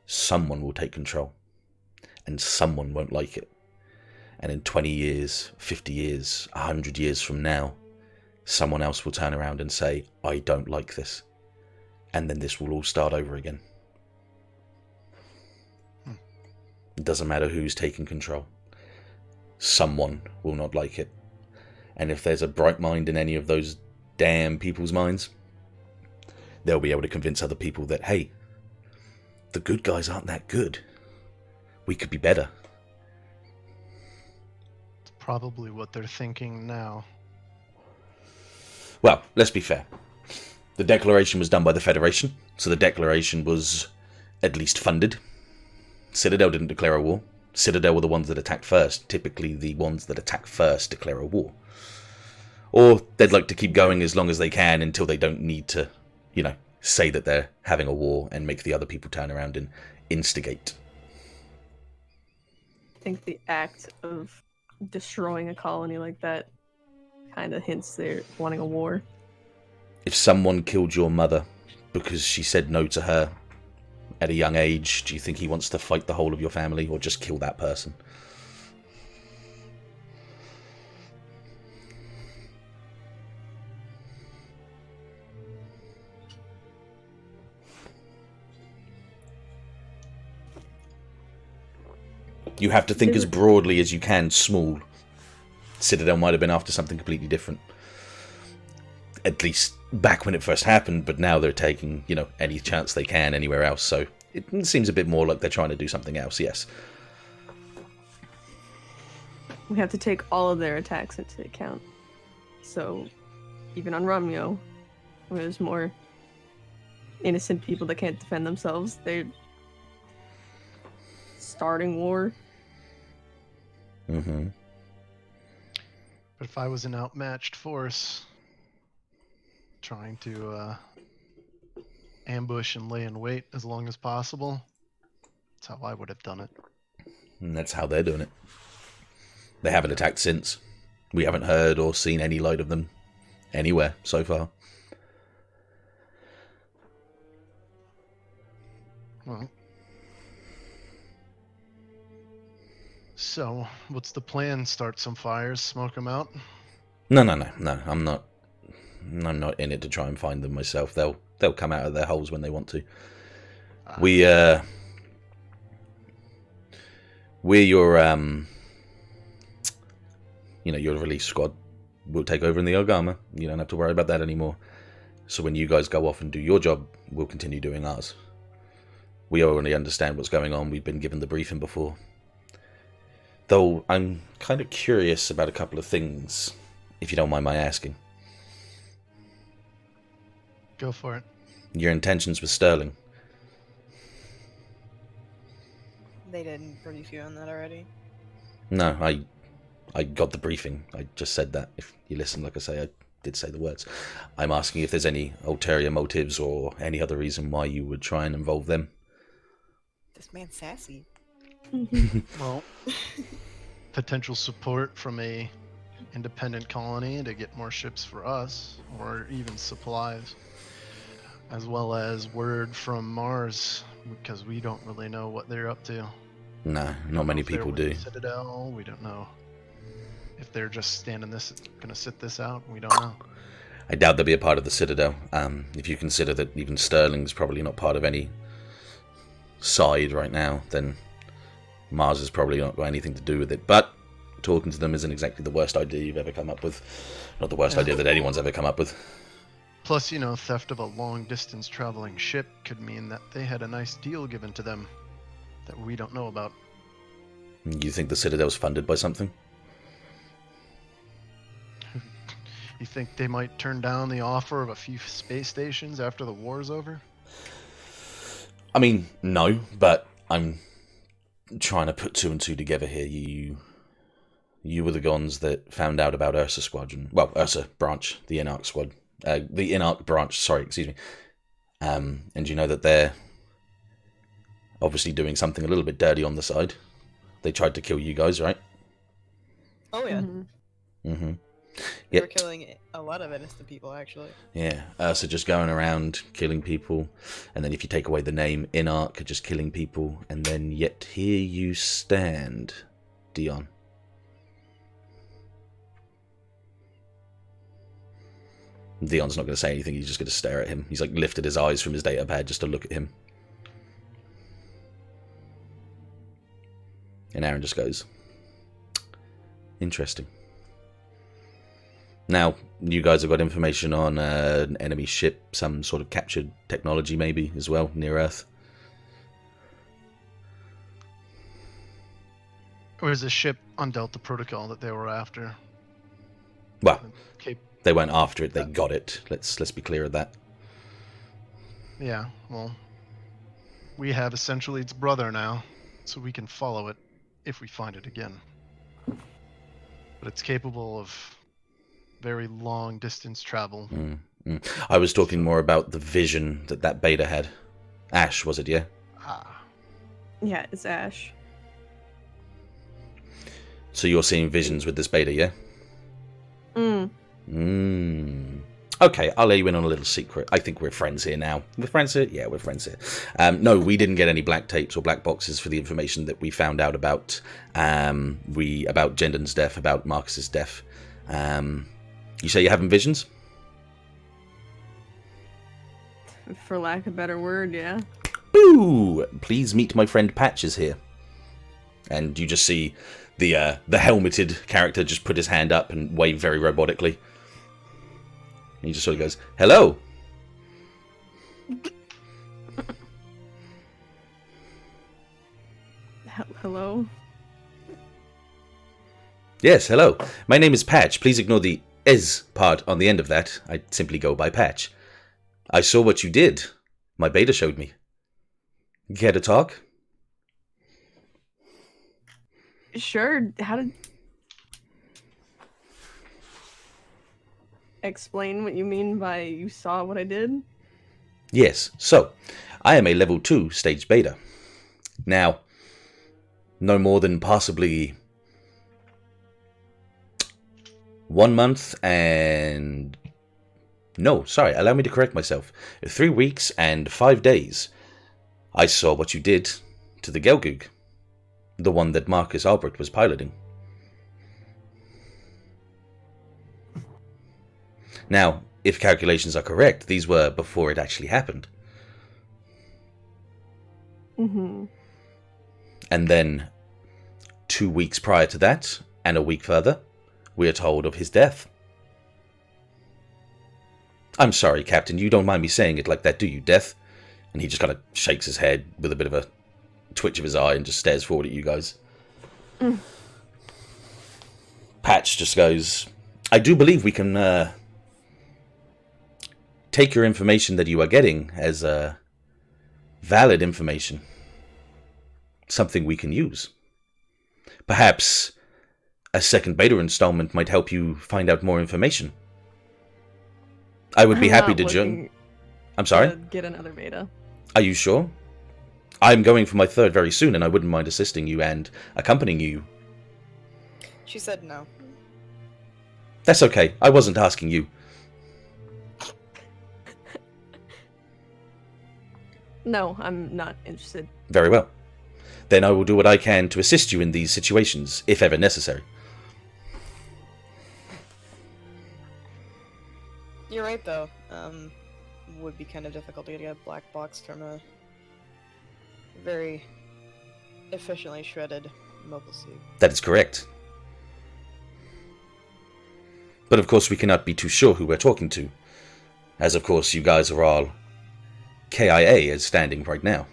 someone will take control. And someone won't like it. And in 20 years, 50 years, 100 years from now, someone else will turn around and say, I don't like this. And then this will all start over again. It doesn't matter who's taking control. Someone will not like it. And if there's a bright mind in any of those damn people's minds, they'll be able to convince other people that, hey, the good guys aren't that good. We could be better. It's probably what they're thinking now. Well, let's be fair. The declaration was done by the Federation, so the declaration was at least funded. Citadel didn't declare a war. Citadel were the ones that attacked first. Typically, the ones that attack first declare a war. Or they'd like to keep going as long as they can until they don't need to, say that they're having a war and make the other people turn around and instigate. I think the act of destroying a colony like that kind of hints they're wanting a war. If someone killed your mother because she said no to her at a young age, do you think he wants to fight the whole of your family or just kill that person? You have to think as broadly as you can, small. Citadel might have been after something completely different. at least back when it first happened, but now they're taking, any chance they can anywhere else. So it seems a bit more like they're trying to do something else, yes. We have to take all of their attacks into account. So even on Romeo, where there's more innocent people that can't defend themselves, they're starting war. Mm-hmm. But if I was an outmatched force, trying to ambush and lay in wait as long as possible, that's how I would have done it. And that's how they're doing it. They haven't attacked since. We haven't heard or seen any light of them anywhere so far. Well, so what's the plan? Start some fires, smoke them out? No. I'm not in it to try and find them myself. They'll come out of their holes when they want to. We're your your release squad. We'll take over in the Ogama. You don't have to worry about that anymore. So when you guys go off and do your job, we'll continue doing ours. We already understand what's going on. We've been given the briefing before. Though I'm kind of curious about a couple of things, if you don't mind my asking. Go for it. Your intentions with Sterling. They didn't brief you on that already. No, I got the briefing. I just said that. If you listen, like I say, I did say the words. I'm asking if there's any ulterior motives or any other reason why you would try and involve them. This man's sassy. Well, potential support from a independent colony to get more ships for us, or even supplies, as well as word from Mars, because we don't really know what they're up to. No, not many people do. Citadel, we don't know if they're just gonna sit this out. We don't know. I doubt they'll be a part of the Citadel. If you consider that even Sterling's probably not part of any side right now, then Mars has probably not got anything to do with it. But talking to them isn't exactly the worst idea you've ever come up with. Not the worst idea that anyone's ever come up with. Plus, theft of a long-distance traveling ship could mean that they had a nice deal given to them that we don't know about. You think the Citadel's funded by something? You think they might turn down the offer of a few space stations after the war's over? I mean, no, but I'm trying to put two and two together here. You were the ones that found out about Ursa Squadron. Well, Ursa branch, the Inarch squad. The Inarch branch, sorry, excuse me. And you know that they're obviously doing something a little bit dirty on the side. They tried to kill you guys, right? Oh yeah. Mm-hmm. They were killing a lot of innocent people, actually. Yeah, Ursa just going around killing people, and then if you take away the name, Inarch just killing people, and then yet here you stand, Deon. Deon's not going to say anything, he's just going to stare at him. He's like lifted his eyes from his data pad just to look at him. And Aaron just goes, interesting. Now, you guys have got information on an enemy ship, some sort of captured technology maybe as well, near Earth. Or is a ship on Delta Protocol that they were after? Well, Cape. they weren't after it, they got it. Let's be clear of that. Yeah, well, we have essentially its brother now, so we can follow it if we find it again. But it's capable of very long distance travel. I was talking more about the vision that beta had. Ashe, was it, yeah? Yeah, it's Ashe. So you're seeing visions with this beta, yeah? Okay, I'll let you in on a little secret. I think we're friends here now. We're friends here? Yeah, we're friends here. No, we didn't get any black tapes or black boxes for the information that we found out about about Jendon's death, about Marcus's death. You say you're having visions? For lack of a better word, yeah. Boo! Please meet my friend Patches here. And you just see the helmeted character just put his hand up and wave very robotically. he just sort of goes, "Hello." Hello? Yes, hello. My name is Patch. Please ignore the "is" part on the end of that. I simply go by Patch. I saw what you did. My beta showed me. Care to talk? Sure, how did... Explain what you mean by you saw what I did? Yes, so, I am a level 2 stage beta. Now, no more than possibly 1 month and... No, sorry, allow me to correct myself. 3 weeks and 5 days. I saw what you did to the Gelgug. The one that Marcus Albrecht was piloting. Now, if calculations are correct, these were before it actually happened. Mm-hmm. And then, 2 weeks prior to that, and a week further, we are told of his death. I'm sorry, Captain, you don't mind me saying it like that, do you, Death? And he just kind of shakes his head with a bit of a twitch of his eye and just stares forward at you guys. Patch just goes, I do believe we can take your information that you are getting as valid information. Something we can use. Perhaps a second beta installment might help you find out more information. I would be happy to join. I'm sorry? Get another beta. Are you sure? I'm going for my 3rd very soon, and I wouldn't mind assisting you and accompanying you. She said no. That's okay. I wasn't asking you. No, I'm not interested. Very well. Then I will do what I can to assist you in these situations, if ever necessary. You're right, though. Would be kind of difficult to get a black box from a very efficiently shredded mobile suit. That is correct. But of course we cannot be too sure who we're talking to, as of course you guys are all KIA as standing right now.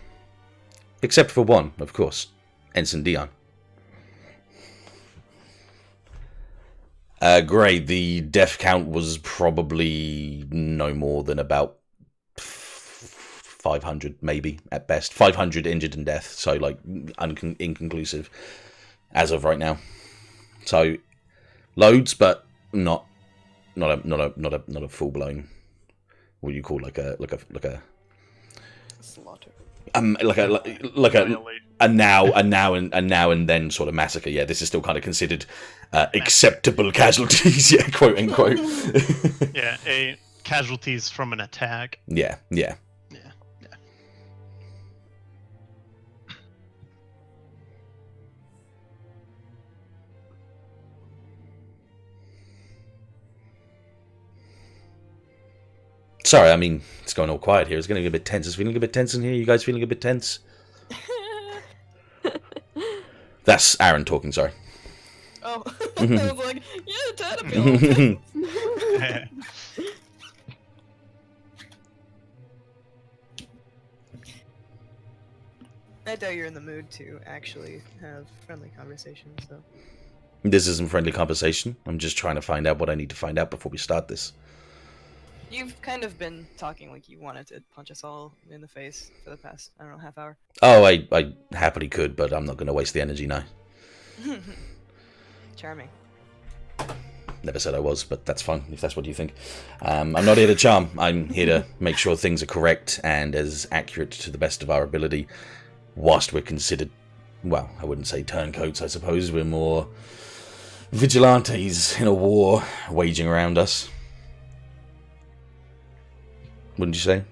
Except for one, of course, Ensign Deon. Great, the death count was probably no more than about 500, maybe, at best. 500 injured and death, so, like, inconclusive as of right now. So, loads, but not a full-blown, what do you call, like a Slaughter. a now and then sort of massacre. Yeah, this is still kind of considered acceptable casualties. Yeah, quote unquote. Yeah, a casualties from an attack. Yeah. Yeah. Sorry, I mean, it's going all quiet here. It's getting a bit tense. It's feeling a bit tense in here. You guys feeling a bit tense? That's Aaron talking, sorry. Oh, I was like, yeah, Tatterfield. I doubt you're in the mood to actually have friendly conversations, so. This isn't friendly conversation. I'm just trying to find out what I need to find out before we start this. You've kind of been talking like you wanted to punch us all in the face for the past, I don't know, half hour. Oh, I happily could, but I'm not going to waste the energy now. Charming. Never said I was, but that's fine, if that's what you think. I'm not here to charm. I'm here to make sure things are correct and as accurate to the best of our ability, whilst we're considered, well, I wouldn't say turncoats, I suppose. We're more vigilantes in a war waging around us. Wouldn't you say?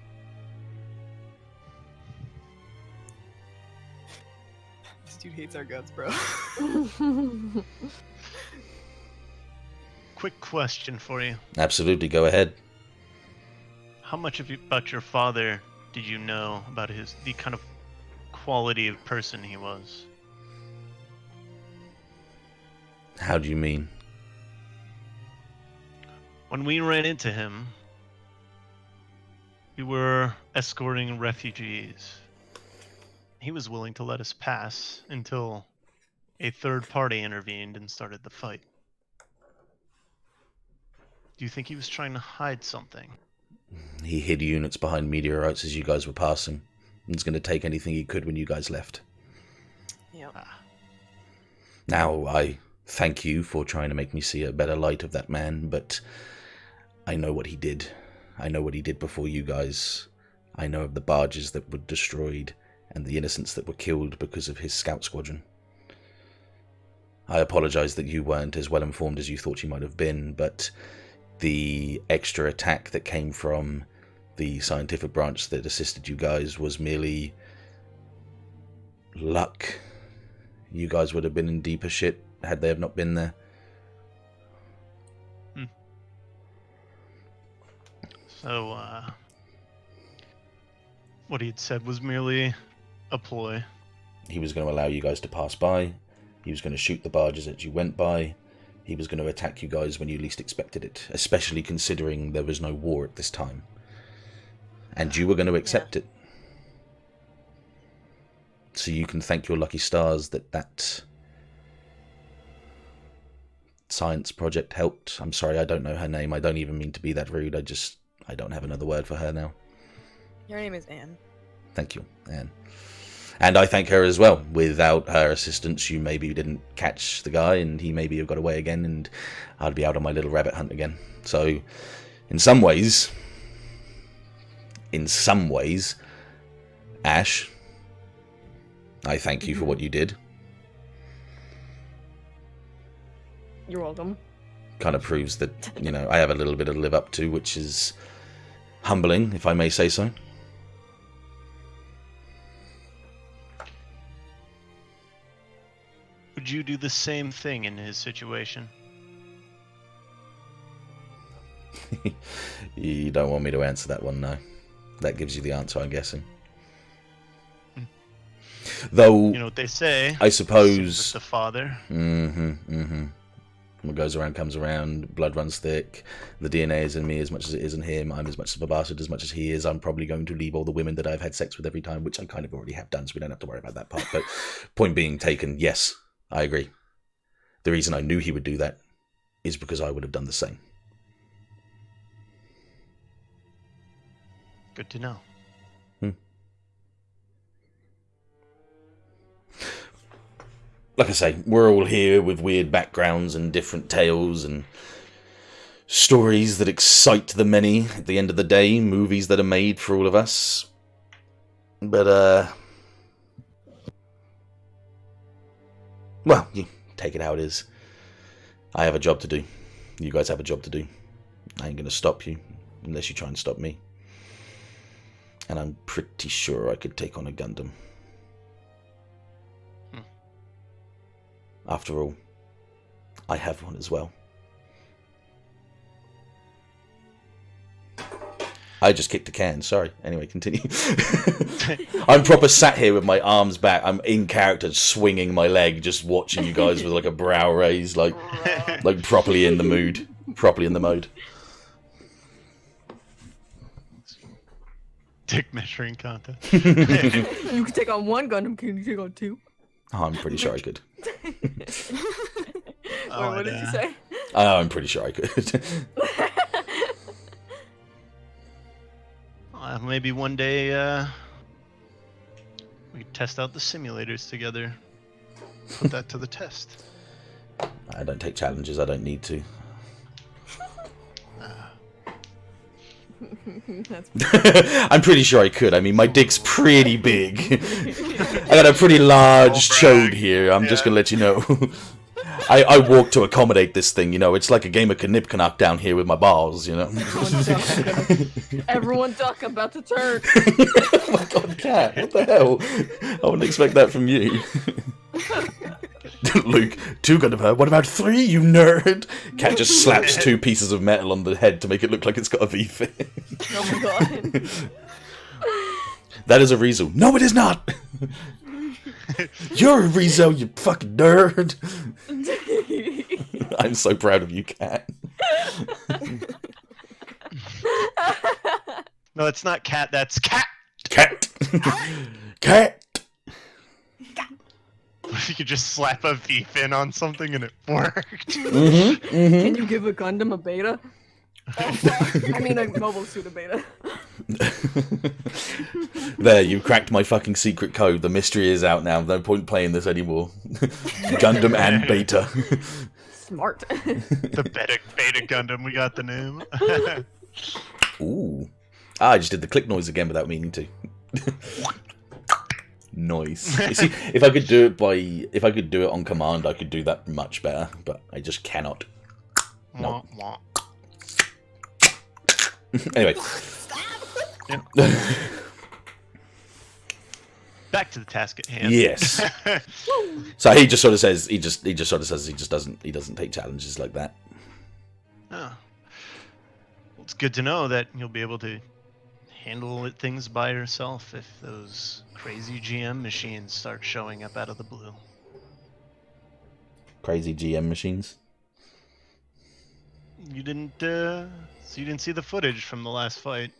This dude hates our guts, bro. Quick question for you. Absolutely, go ahead. How much about your father did you know about the kind of quality of person he was? How do you mean? When we ran into him, We were escorting refugees. He was willing to let us pass until a third party intervened and started the fight. Do you think he was trying to hide something? He hid units behind meteorites as you guys were passing. He's going to take anything he could when you guys left. Yep. Now, I thank you for trying to make me see a better light of that man, but I know what he did. I know what he did before you guys. I know of the barges that were destroyed and the innocents that were killed because of his scout squadron. I apologize that you weren't as well informed as you thought you might have been, but the extra attack that came from the scientific branch that assisted you guys was merely luck. You guys would have been in deeper shit had they have not been there. So, what he had said was merely a ploy. He was going to allow you guys to pass by. He was going to shoot the barges as you went by. He was going to attack you guys when you least expected it, especially considering there was no war at this time. And you were going to accept it. So you can thank your lucky stars that that science project helped. I'm sorry, I don't know her name. I don't even mean to be that rude. I don't have another word for her now. Your name is Anne. Thank you, Anne. And I thank her as well. Without her assistance, you maybe didn't catch the guy, and he maybe have got away again, and I'd be out on my little rabbit hunt again. So, in some ways, Ashe, I thank you for what you did. You're welcome. Kind of proves that, you know, I have a little bit to live up to, which is humbling, if I may say so. Would you do the same thing in his situation? You don't want me to answer that one, no. That gives you the answer, I'm guessing. Though, You know what they say? I Sins suppose... with the father. What goes around comes around, blood runs thick, the DNA is in me as much as it is in him, I'm as much of a bastard as much as he is, I'm probably going to leave all the women that I've had sex with every time, which I kind of already have done, so we don't have to worry about that part. But point being taken, yes, I agree. The reason I knew he would do that is because I would have done the same. Good to know. Like I say, we're all here with weird backgrounds and different tales and stories that excite the many at the end of the day, movies that are made for all of us. But, well, you take it how it is. I have a job to do. You guys have a job to do. I ain't gonna stop you unless you try and stop me. And I'm pretty sure I could take on a Gundam. After all, I have one as well. I just kicked a can, sorry. Anyway, continue. I'm proper sat here with my arms back. I'm in character, swinging my leg, just watching you guys with like a brow raised, like properly in the mood. Properly in the mode. Dick measuring contest. You can take on one Gundam, can you take on two? Oh, I'm pretty sure I could. Wait, what did you say? Oh, I'm pretty sure I could. Maybe one day we could test out the simulators together. Put that to the test. I don't take challenges, I don't need to. I'm pretty sure I could. I mean, my dick's pretty big. I got a pretty large chode here, I'm just gonna let you know. I walk to accommodate this thing, you know. It's like a game of Knip-Knock down here with my balls, you know. Everyone duck, I'm about to turn. Oh my god, Cat, what the hell? I wouldn't expect that from you. Luke, 2 Gundam her. What about 3, you nerd? Cat just slaps 2 pieces of metal on the head to make it look like it's got a V-fin. Oh my god. That is a Rizzo. No, it is not! You're a Rizzo, you fucking nerd! I'm so proud of you, Cat. No, it's not cat. That's cat. Cat. Cat. You could just slap a V fin on something and it worked. Can you give a Gundam a beta? I mean, a mobile suit a beta. There, you cracked my fucking secret code. The mystery is out now. No point playing this anymore. Gundam and Beta. Smart. The beta Gundam. We got the name. Ooh. Ah, I just did the click noise again without meaning to. Noise. You see, if I could do it on command, I could do that much better, but I just cannot. No. Wah, wah. Anyway. Yep. Back to the task at hand. Yes. So he just sort of says he doesn't take challenges like that. Oh. Well, it's good to know that you'll be able to handle things by yourself if those crazy GM machines start showing up out of the blue. Crazy GM machines. You didn't see the footage from the last fight.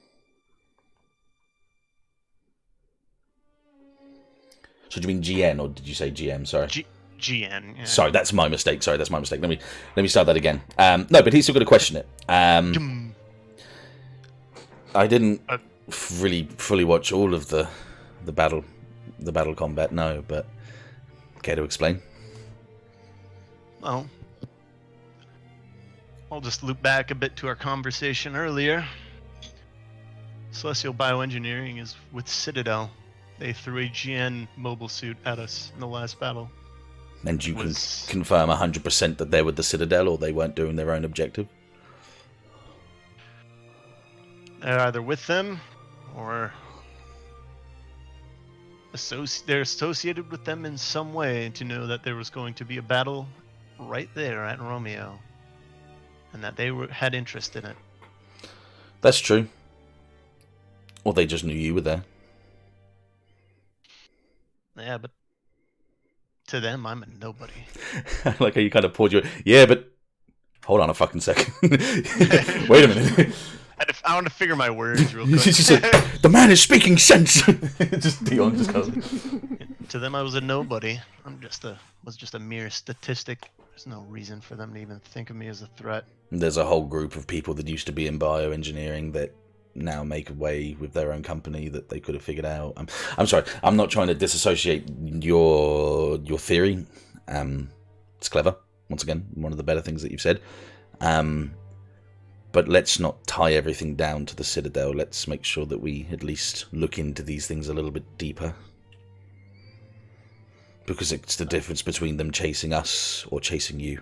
So do you mean GN or did you say GM? Sorry. GN. Yeah. Sorry, that's my mistake. Let me start that again. No, but he's still got to question it. I didn't really fully watch all of the battle combat. No, but care to explain? Well, I'll just loop back a bit to our conversation earlier. Celestial Bioengineering is with Citadel. They threw a GN mobile suit at us in the last battle. And you can confirm 100% that they were the Citadel or they weren't doing their own objective? They're either with them or they're associated with them in some way to know that there was going to be a battle right there at Romeo and that they had interest in it. That's true. Or they just knew you were there. Yeah, but to them, I'm a nobody. I like how you kind of poured your... Yeah, but... Hold on a fucking second. Wait a minute. I want to figure my words real quick. She said, the man is speaking sense. Just Deon just goes... To them, I was a nobody. Was just a mere statistic. There's no reason for them to even think of me as a threat. There's a whole group of people that used to be in bioengineering that now make a way with their own company that they could have figured out. I'm sorry, I'm not trying to disassociate your theory. It's clever. Once again, one of the better things that you've said. But let's not tie everything down to the Citadel. Let's make sure that we at least look into these things a little bit deeper. Because it's the difference between them chasing us or chasing you.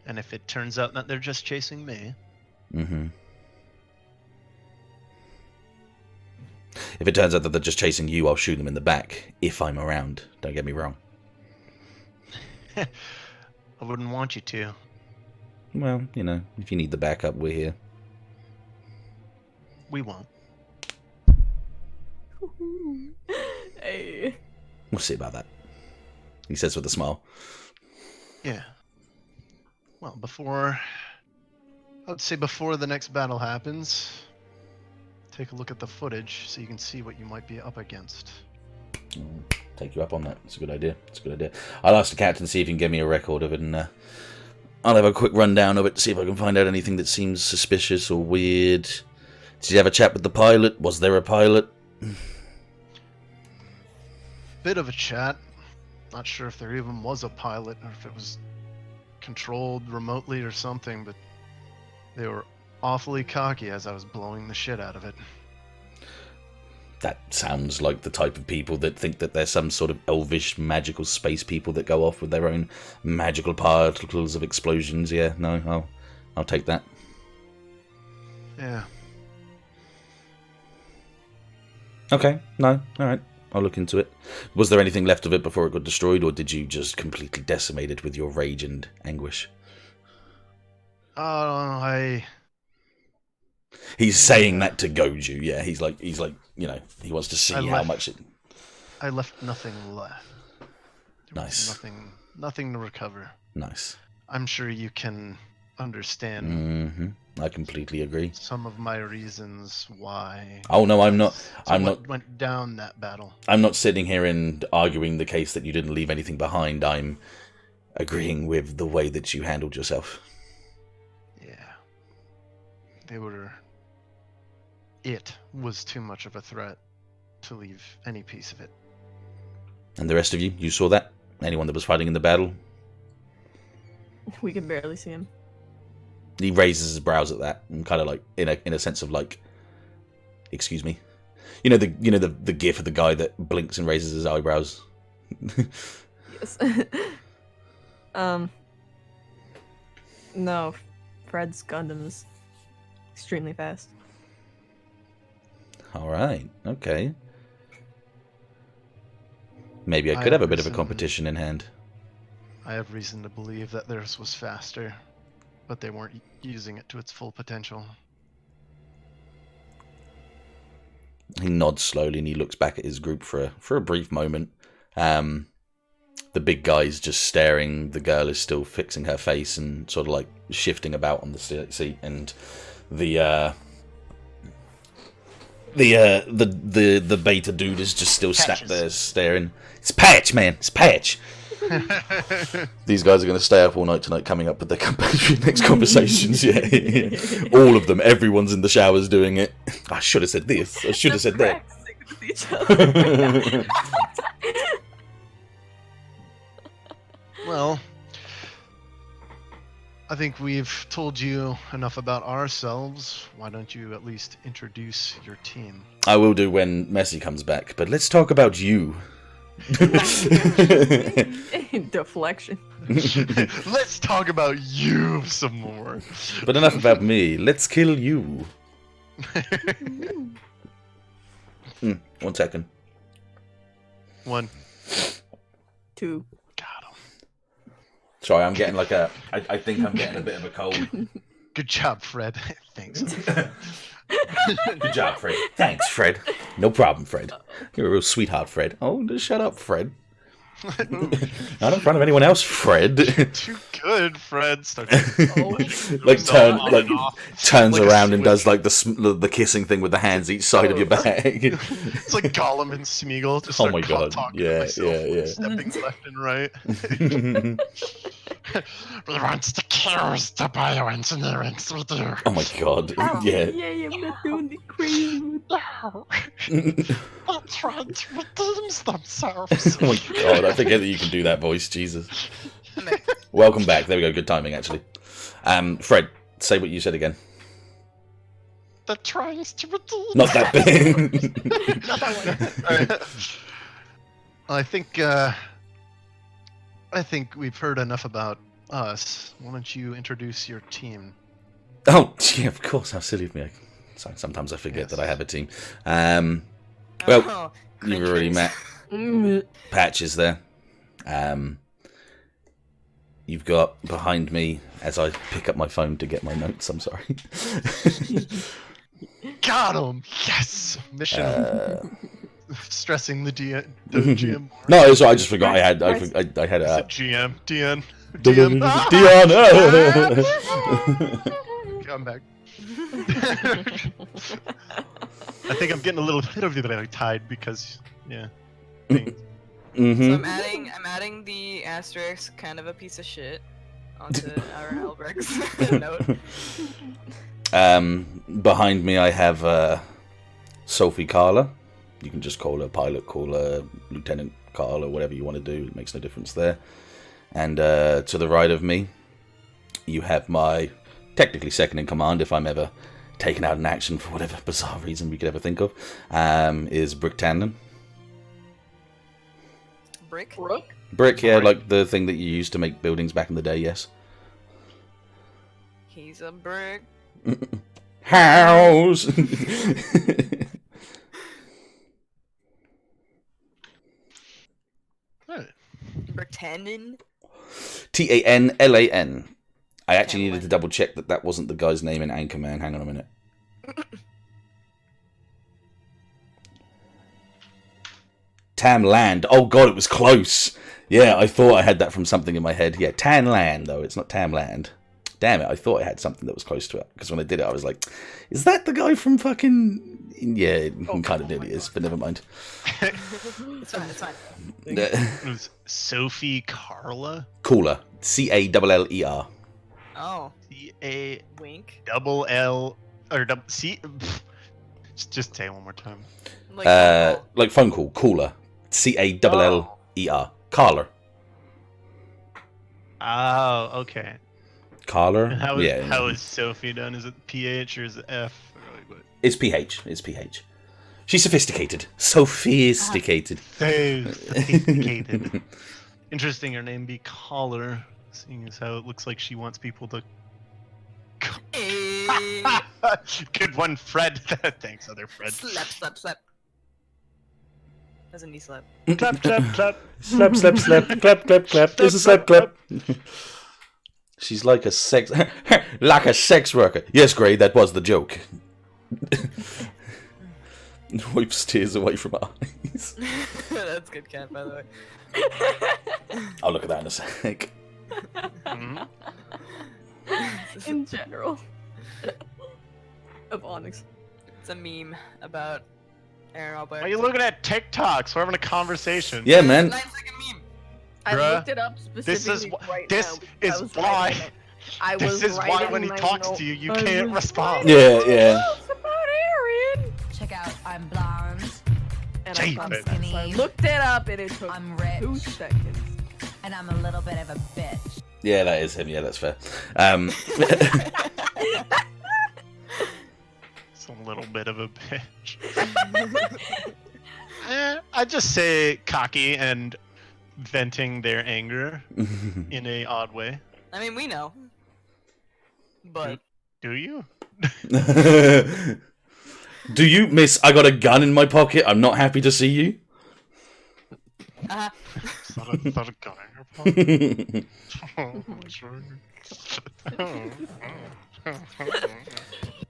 And if it turns out that they're just chasing me... Mm-hmm. If it turns out that they're just chasing you, I'll shoot them in the back, if I'm around. Don't get me wrong. I wouldn't want you to. Well, you know, if you need the backup, we're here. We won't. Hey. We'll see about that. He says with a smile. Yeah. Well, before the next battle happens, take a look at the footage so you can see what you might be up against. Take you up on that. It's a good idea. I'll ask the captain to see if he can give me a record of it, and I'll have a quick rundown of it to see if I can find out anything that seems suspicious or weird. Did you have a chat with the pilot? Was there a pilot? Bit of a chat. Not sure if there even was a pilot or if it was controlled remotely or something, but they were awfully cocky as I was blowing the shit out of it. That sounds like the type of people that think that they're some sort of elvish magical space people that go off with their own magical particles of explosions. Yeah, no, I'll take that. Yeah. Okay, no, alright. I'll look into it. Was there anything left of it before it got destroyed, or did you just completely decimate it with your rage and anguish? He's saying that to goad you, yeah. He's like, you know, he wants to see how much it... I left nothing left. There Nice. was nothing to recover. Nice. I'm sure you can understand I completely agree. some of my reasons why. Oh no, I'm not. So I'm what not. went down that battle. I'm not sitting here and arguing the case that you didn't leave anything behind. I'm agreeing with the way that you handled yourself. Yeah. They were. It was too much of a threat to leave any piece of it. And the rest of you, you saw that? Anyone that was fighting in the battle? We can barely see him. He raises his brows at that, and kind of like in a sense of like, excuse me, the gif of the guy that blinks and raises his eyebrows. Yes. No, Fred's Gundam is extremely fast. All right, okay. Maybe I I could have a have bit of a reason- competition in hand. I have reason to believe that theirs was faster, but they weren't using it to its full potential. He nods slowly and he looks back at his group for a brief moment. The big guy's just staring. The girl is still fixing her face and sort of like shifting about on the seat, and the beta dude is just still sat there staring. It's Patch, man. It's Patch. These guys are going to stay up all night tonight, coming up with their next conversations. Yeah, all of them. Everyone's in the showers doing it. I should have said this. I should have said that. Practicing with each other. Well, I think we've told you enough about ourselves. Why don't you at least introduce your team? I will do when Messi comes back, but let's talk about you. Deflection. Let's talk about you some more. But enough about me. Let's kill you. 1 second. 1. 2. Got him. Sorry, I'm getting like a. I think I'm getting a bit of a cold. Good job, Fred. Thanks. Good job, Fred. Thanks, Fred. No problem, Fred. You're a real sweetheart, Fred. Oh, just shut up, Fred. Not in front of anyone else, Fred. Too good, Fred. Start Like turns like a around and switch. does like the kissing thing with the hands each side of your back. It's like Gollum and Smeagol. Just Oh start my God. talking Yeah, to myself, yeah, yeah. stepping left and right. We want to cures the bioengineering we do. Oh my God. Yeah. Yeah, I'm not doing the crazy. They're trying to redeem themselves. Oh my God. I forget that you can do that voice. Jesus. Welcome back. There we go. Good timing, actually. Fred, say what you said again. They're trying to redeem. Not that big. Not that one. I think we've heard enough about us. Why don't you introduce your team? Oh, yeah, of course. How silly of me. Sometimes I forget that I have a team. Well, Oh, you've already met Patches there. You've got behind me, as I pick up my phone to get my notes, I'm sorry. Got him! Yes! Mission. Stressing the GM. No, it's all right, I just forgot I had it Is up. it GM? Deon. Dion. Come back. I think I'm getting a little bit of the tied because, yeah. things. So Mm-hmm. I'm adding the asterisk, kind of a piece of shit, onto our Albrecht's note. Behind me, I have Sophie Carla. You can just call her pilot, call her Lieutenant Carla, whatever you want to do. It makes no difference there. And to the right of me, you have my technically second in command, if I'm ever taken out in action for whatever bizarre reason we could ever think of, is Brick Tandon. Brick? Brick, yeah, like the thing that you used to make buildings back in the day, yes. He's a brick. House! Alright. Bricktanen? Tanlan. I actually Tanlan. needed to double check that wasn't the guy's name in Anchorman. Hang on a minute. Tamland. Oh god, it was close. Yeah, I thought I had that from something in my head. Yeah, Tanland, though. It's not Tamland. damn it, I thought I had something that was close to it. Because when I did it, I was like, is that the guy from fucking... Yeah, it kind of nearly is, but never mind. It's fine, it's fine. It was Sophie Carla? Cooler. Caller. Oh, C-A wink. double L... Or double... C... Just say it one more time. Like, Like phone call. Cooler. Caller. Caller. Oh, okay. Caller? And how is, Yeah. how is Sophie done? Is it PH or is it F? Or like what? It's PH. It's PH. She's sophisticated. Sophisticated. So sophisticated. Interesting her name be Collar, seeing as how it looks like she wants people to... Hey. Good one, Fred. Thanks, other Fred. Slap, slap, slap. That's a knee slap. Clap, clap, clap. Slap, slap, slap. Clap, clap, clap. There's a slap, clap. She's like a sex... like a sex worker. Yes, Gray, that was the joke. Wipes tears away from her eyes. That's good, Cat, by the way. I'll look at that in a sec. Mhm. In general. Of Onyx. It's a meme about Aaron Albert. Why are you looking at TikToks? We're having a conversation. Yeah, man. 9-second meme. I Bruh, looked it up specifically right this now. is I was why- writing it. I This was is why writing when he my talks note. to you, you I can't was respond. writing Yeah, my yeah. notes about Aaron. Check out, I'm blonde, And Jeez. I, I'm so I skinny, looked it up and it took I'm 2 rich, seconds. and I'm a little bit of a bitch. Yeah, that is him. Yeah, that's fair. It's a little bit of a bitch. I'd just say cocky and venting their anger in a odd way. I mean, we know. But Do you? Do you, miss? I got a gun in my pocket. I'm not happy to see you. It's not a gun in your pocket.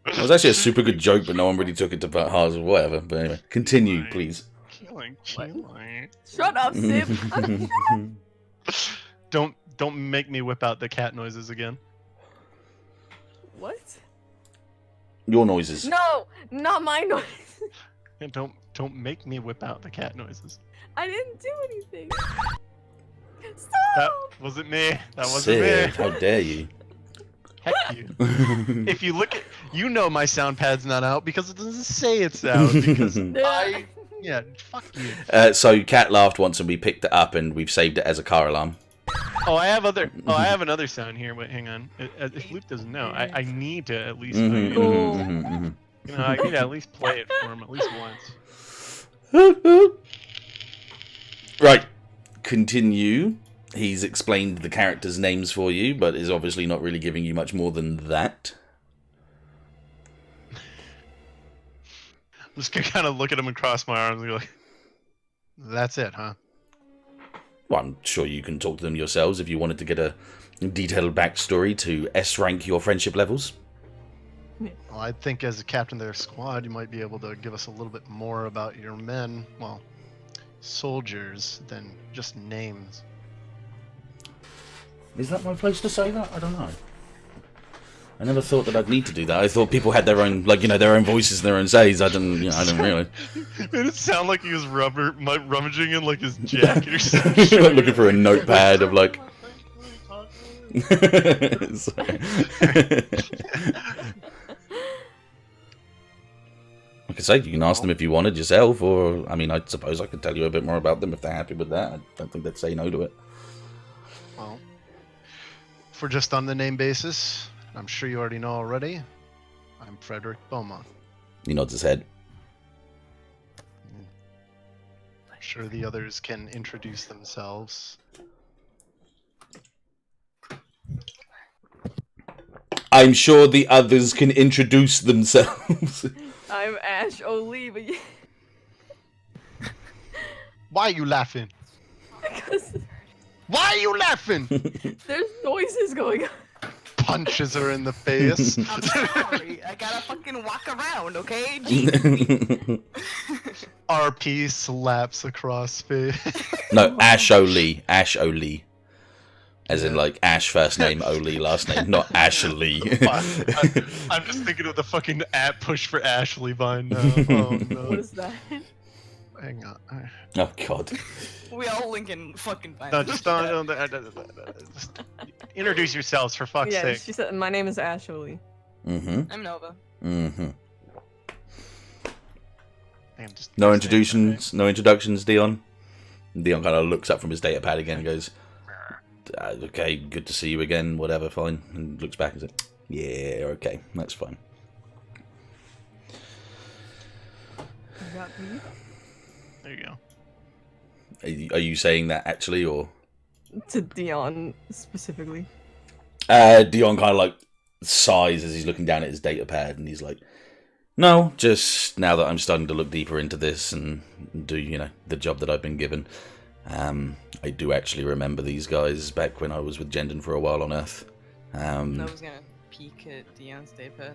It was actually a super good joke, but no one really took it to heart or whatever. But anyway, continue, please. Killing. Shut up, Sip. Don't make me whip out the cat noises again. What? Your noises. No, not my noise. And don't make me whip out the cat noises. I didn't do anything. That Stop. wasn't me. That wasn't Sid, me. how dare you? Heck you. If you look at, you know my sound pad's not out because it doesn't say it's out. Because yeah, fuck you. So Cat laughed once and we picked it up and we've saved it as a car alarm. I have another sound here. Wait, hang on. If Luke doesn't know, I need to at least, Mhm, you know, mhm, mhm, I need to at least play it for him at least once. mhm. Right, continue. He's explained the characters' names for you, but is obviously not really giving you much more than that. I'm just gonna kind of look at him and cross my arms and go like, "That's it, huh?" Well, I'm sure you can talk to them yourselves if you wanted to get a detailed backstory to S-rank your friendship levels. Well, I think as a captain of their squad, you might be able to give us a little bit more about your men, well, soldiers, than just names. Is that my place to say that? I don't know. I never thought that I'd need to do that. I thought people had their own, like, you know, their own voices and their own says. I didn't really. Made it sound like he was rummaging in like his jacket or something. Like looking for a notepad of like. Sorry. Like I say, you can ask them if you wanted yourself, or I mean, I suppose I could tell you a bit more about them if they're happy with that. I don't think they'd say no to it. Well, if we're just on the name basis, I'm sure you already know already. I'm Frederick Beaumont. He nods his head. I'm sure the others can introduce themselves. I'm sure the others can introduce themselves. I'm Ashe O'Lee, but Why are you laughing? because Why are you laughing? there's noises going on. Punches her in the face. I'm sorry. I gotta fucking walk around, okay? RP slaps across face. No, Ashe O'Lee. Ashe O'Lee. As in, like, Ash first name, Oli last name, not Ashley. I'm just thinking of the fucking app push for Ashley vine now. Oh no. What is that? Hang on. Oh, God. We all link in fucking fine. No, just don't. Just introduce yourselves for fuck's Yeah, sake. she said, my name is Ashley. Mm-hmm. I'm Nova. Mm-hmm. Damn, just No introductions, Deon. Deon kind of looks up from his data pad again and goes, okay, good to see you again, whatever, fine. And looks back and says, yeah, okay, that's fine. You got beef? There you go. Are you saying that actually, or? To Dion specifically. Deon kind of like sighs as he's looking down at his data pad and he's like, no, just now that I'm starting to look deeper into this and do, you know, the job that I've been given. I do actually remember these guys back when I was with Jendon for a while on Earth. Nova's gonna peek at Dion's daypad.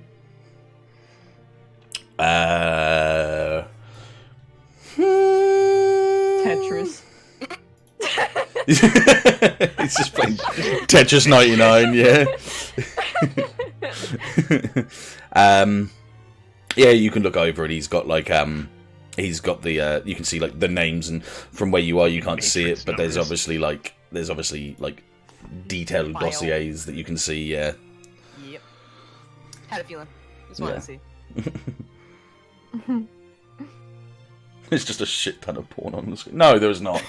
Tetris. He's just playing Tetris 99, yeah. Yeah, you can look over it. He's got like he's got the you can see like the names, and from where you are you can't see it, but there's obviously like detailed File. dossiers that you can see. Yeah. Yep. Had a feeling. Just wanted Yeah. to see. There's just a shit ton of porn on the screen. No, there's not.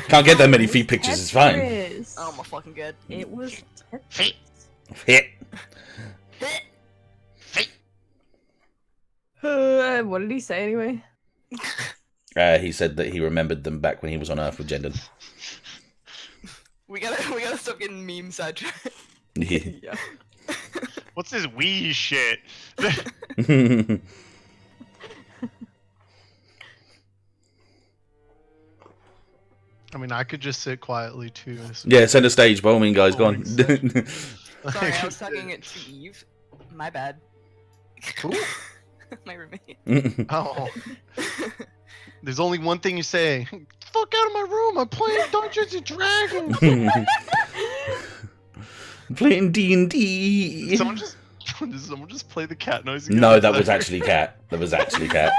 Can't get that many feet pictures. It's fine. Tetris. Oh my fucking god. It was Tetris. Hit. What did he say anyway? He said that he remembered them back when he was on Earth with Jendon. We gotta stop getting meme sidetracked. Yeah. What's this wee shit? I mean, I could just sit quietly too. Yeah, send a stage, by all means, guys. Go on. Sorry, I was talking it to Eve. My bad. Ooh. My roommate. Oh. There's only one thing you say. Fuck out of my room! I'm playing Dungeons and Dragons. Playing D&D. Did someone just play the cat noise again? No, that was actually Cat. That was actually Cat.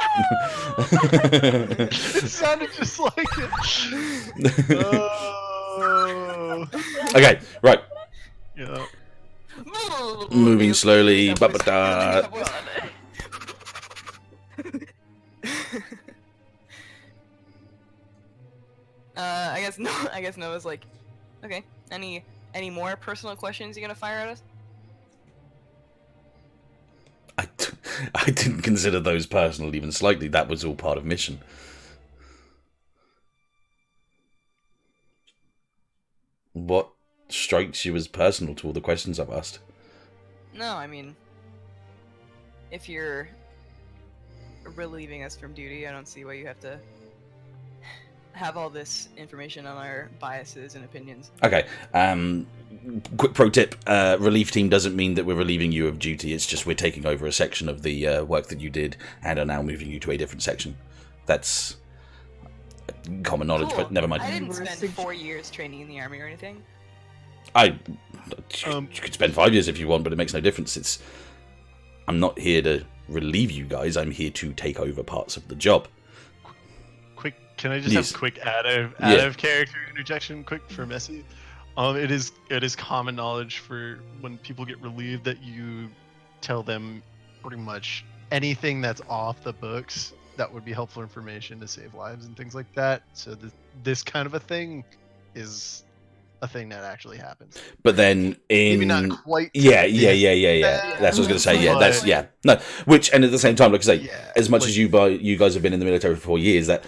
It sounded just like it. Oh. Okay, right. Yeah. Moving slowly. Ba-ba-da. I guess Noah's like, okay. Any more personal questions you gonna fire at us? I didn't consider those personal even slightly. That was all part of mission. What strikes you as personal to all the questions I've asked? No, I mean, if you're relieving us from duty, I don't see why you have to have all this information on our biases and opinions. Okay. Quick pro tip: relief team doesn't mean that we're relieving you of duty. It's just we're taking over a section of the work that you did and are now moving you to a different section. That's common knowledge, Cool. but never mind. I didn't spend 4 years training in the army or anything. You could spend 5 years if you want, but it makes no difference. I'm not here to relieve you guys. I'm here to take over parts of the job. Quick, can I just Yes. have a quick out of character interjection, quick for Messi? It is common knowledge for when people get relieved that you tell them pretty much anything that's off the books that would be helpful information to save lives and things like that. So this kind of a thing is a thing that actually happens. But then Maybe not quite. Yeah. That's what I was going to say. Yeah, that's no. Which, and at the same time, like I say, Yeah, as much like- as you guys have been in the military for 4 years, that's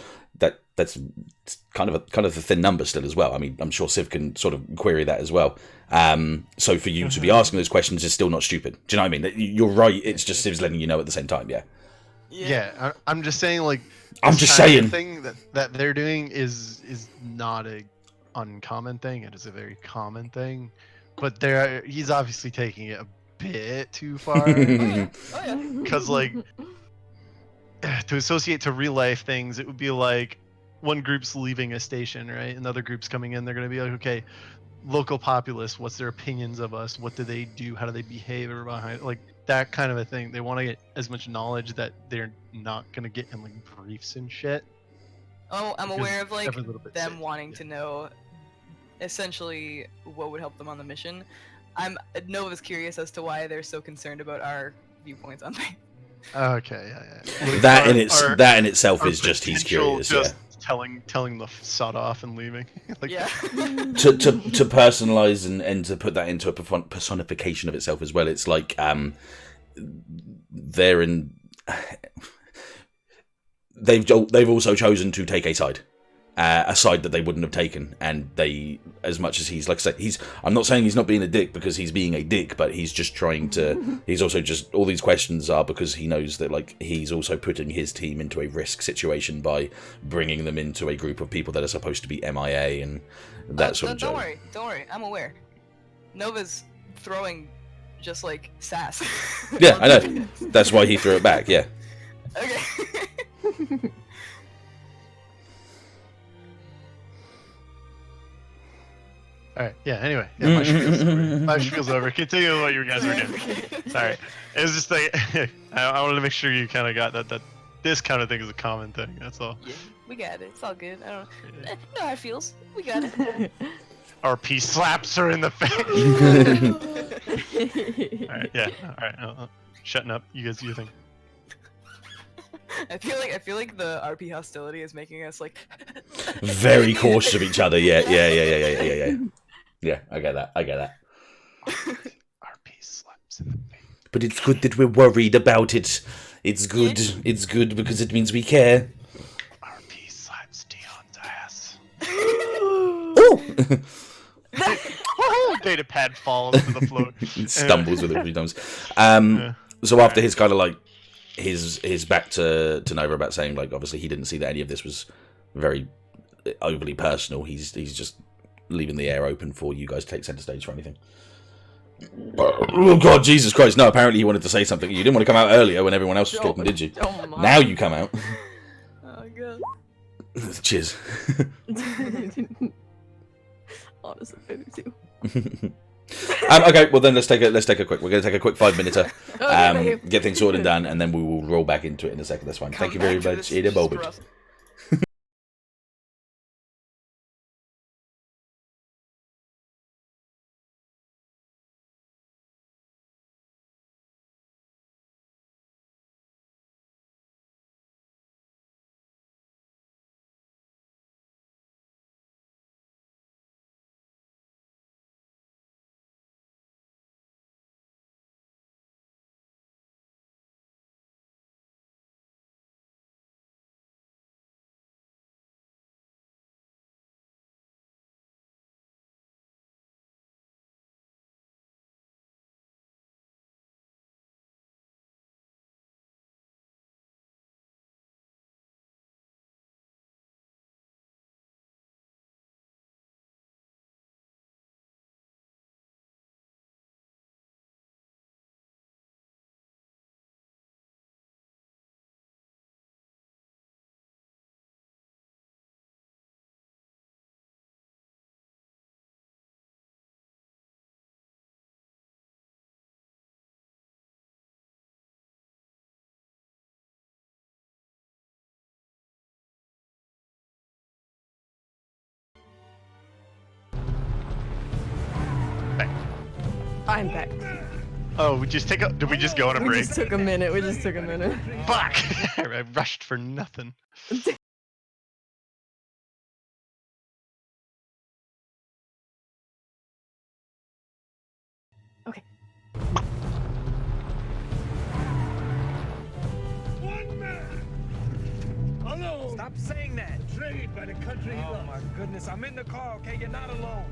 kind of a thin number still as well. I mean, I'm sure Civ can sort of query that as well. So for you to be asking those questions is still not stupid. Do you know what I mean? You're right. It's just Civ's letting you know at the same time. Yeah. Yeah, I'm just saying, like, I'm this just kind saying. of thing that they're doing is not a uncommon thing. It is a very common thing, but he's obviously taking it a bit too far. Because, like, to associate to real life things, it would be like one group's leaving a station, right? Another group's coming in. They're going to be like, okay, local populace, what's their opinions of us? What do they do? How do they behave? Or behind like that kind of a thing. They want to get as much knowledge that they're not going to get in like briefs and shit. Oh, I'm Because aware of like every little bit them safe, wanting yeah. to know essentially what would help them on the mission. Nova's curious as to why they're so concerned about our viewpoints on things. Okay, yeah. Like, That our- that in itself our is just he's potential curious. just telling the sod off and leaving. Like, Yeah. To personalize and to put that into a personification of itself as well. It's like they're in. They've also chosen to take a side. A side that they wouldn't have taken, and they, as much as he's like I said, I'm not saying he's not being a dick because he's being a dick, but he's just trying to. He's also just all these questions are because he knows that like he's also putting his team into a risk situation by bringing them into a group of people that are supposed to be MIA and that sort of. Don't worry, I'm aware. Nova's throwing just like sass. Yeah, I know. That's why he threw it back. Yeah. Okay. all right. Yeah. Anyway, yeah, my spiel's over. My spiel's over. Continue with what you guys were doing. Sorry. It was just like I wanted to make sure you kind of got that this kind of thing is a common thing. That's all. Yeah, we got it. It's all good. I don't know how it feels. We got it. RP slaps her in the face. All right. Yeah. All right. Shutting up. You guys do your thing. I feel like the RP hostility is making us like Very cautious of each other. Yeah. Yeah, I get that. RP slaps in the face. But it's good that we're worried about it. It's good. It's good because it means we care. RP slaps Deon's ass. Oh! Data pad falls to the floor. Stumbles with it a few times. Yeah. So after his kind of like his back to Nova about saying like obviously he didn't see that any of this was very overly personal. He's just leaving the air open for you guys to take center stage for anything. Oh God, Jesus Christ! No, apparently you wanted to say something. You didn't want to come out earlier when everyone else was talking, did you? Oh my. Now you come out. Oh god. Cheers. Honestly, I do too. Okay, well then let's take a quick. We're going to take a quick 5-minute. Okay. Get things sorted and done, and then we will roll back into it in a second. That's fine. Thank you very much, Ada Bulbage. I'm back. Oh, did we just go on a We break? just took a minute. Fuck! I rushed for nothing. Okay. One man alone. Stop saying that. Betrayed by the country he Oh loves. my goodness, I'm in the car, okay? You're not alone.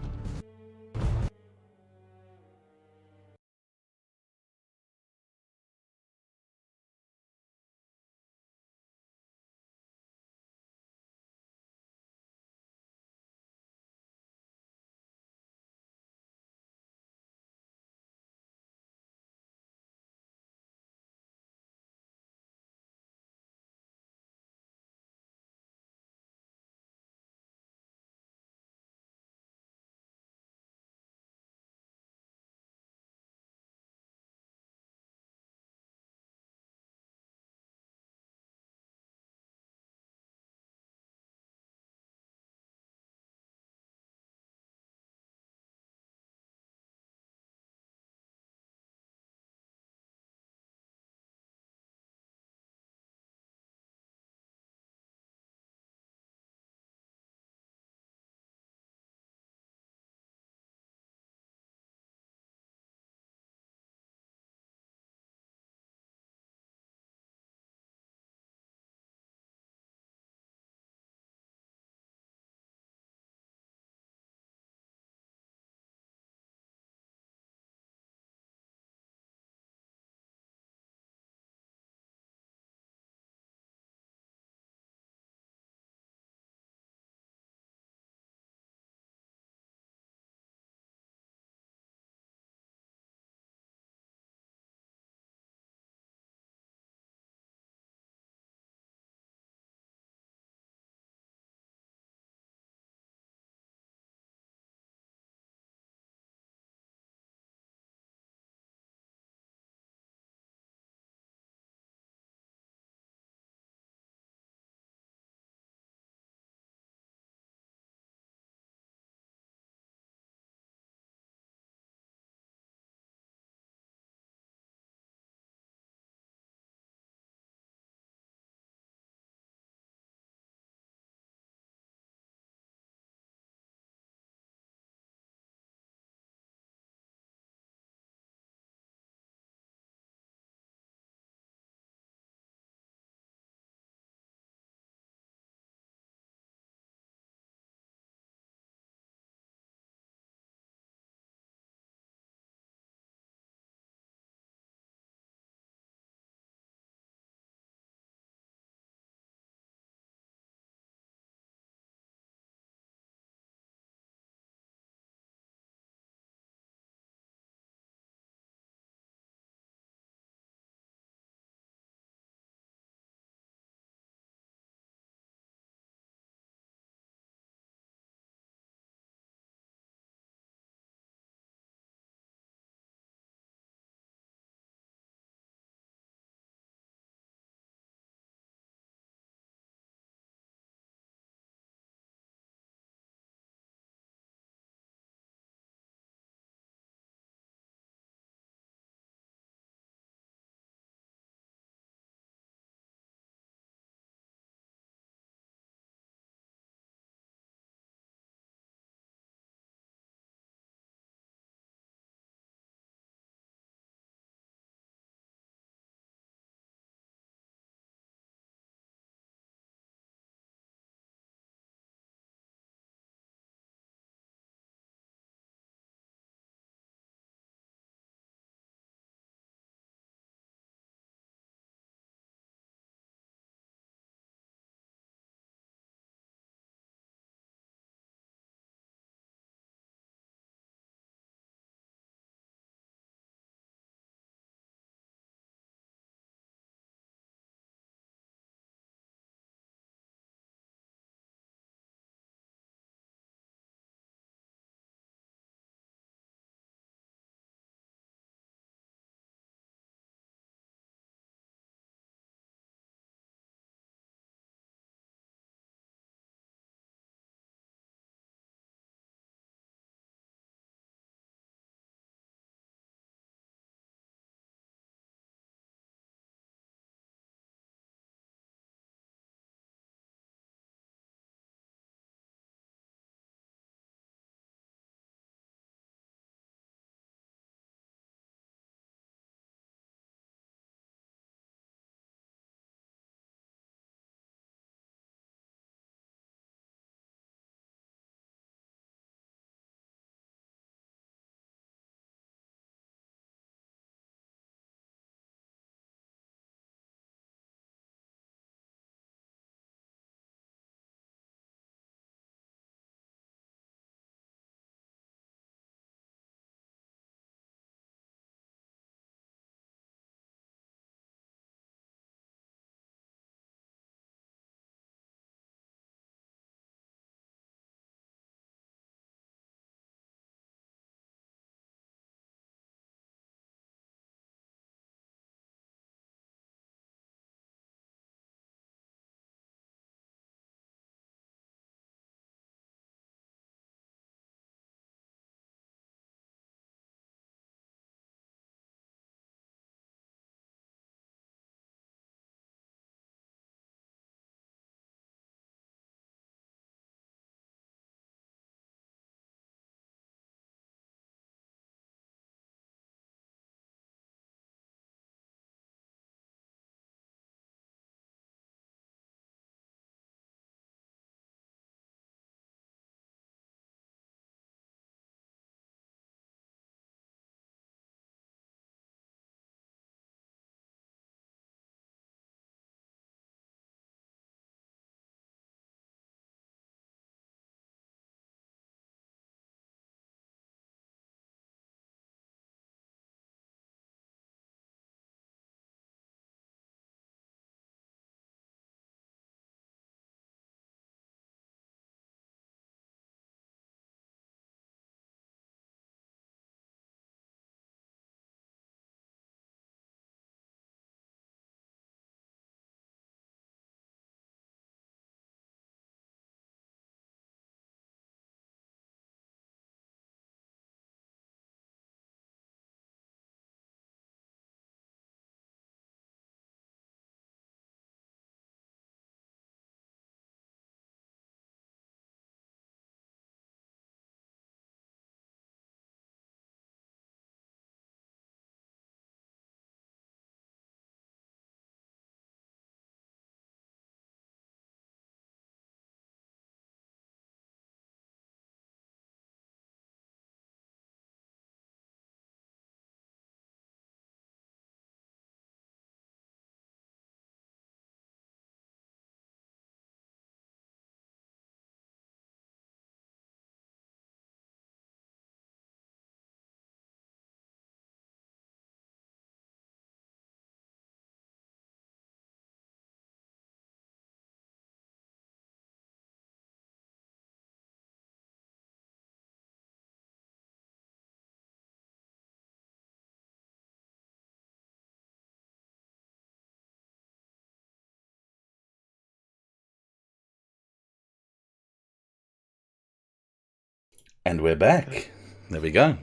And we're back. There we go.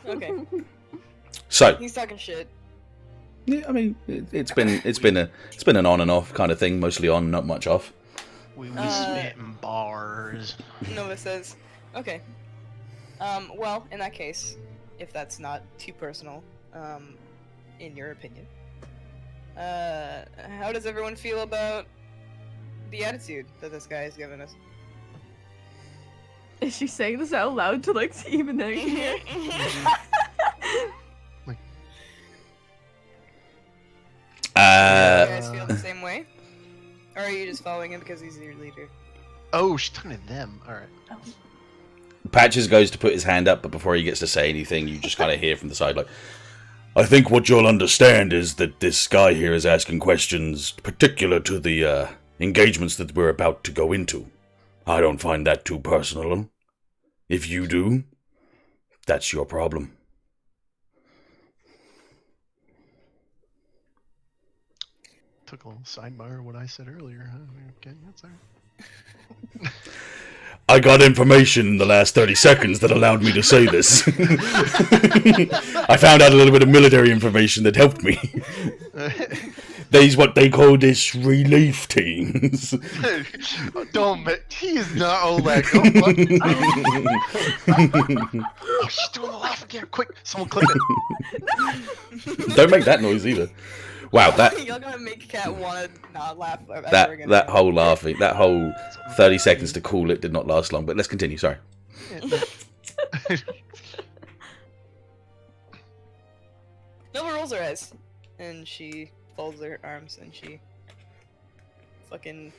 Okay. So, He's talking shit. yeah, I mean, it's been an on and off kind of thing, mostly on, not much off. We spitting bars. Nova says, okay. Well, in that case, if that's not too personal, in your opinion, how does everyone feel about the attitude that this guy has given us? Is she saying this out loud to like see even though you can hear? Do you guys feel the same way? Or are you just following him because he's your leader? Oh, she's talking to them. All right. Patches goes to put his hand up, but before he gets to say anything, you just kind of hear from the side, like, I think what you'll understand is that this guy here is asking questions particular to the engagements that we're about to go into. I don't find that too personal. If you do, that's your problem. Took a little sidebar of what I said earlier. Huh? Okay, that's all right. I got information in the last 30 seconds that allowed me to say this. I found out a little bit of military information that helped me. There's what they call this relief teams. Don't. He is not Oleg. Oh, she's doing the laugh again. Quick, someone clip it. Don't make that noise either. Wow, that You're gonna make Cat wanna not laugh ever again. that whole laughing, that whole 30 seconds to cool it did not last long. But let's continue. Sorry. Nova rolls her eyes, and she folds her arms, and she fucking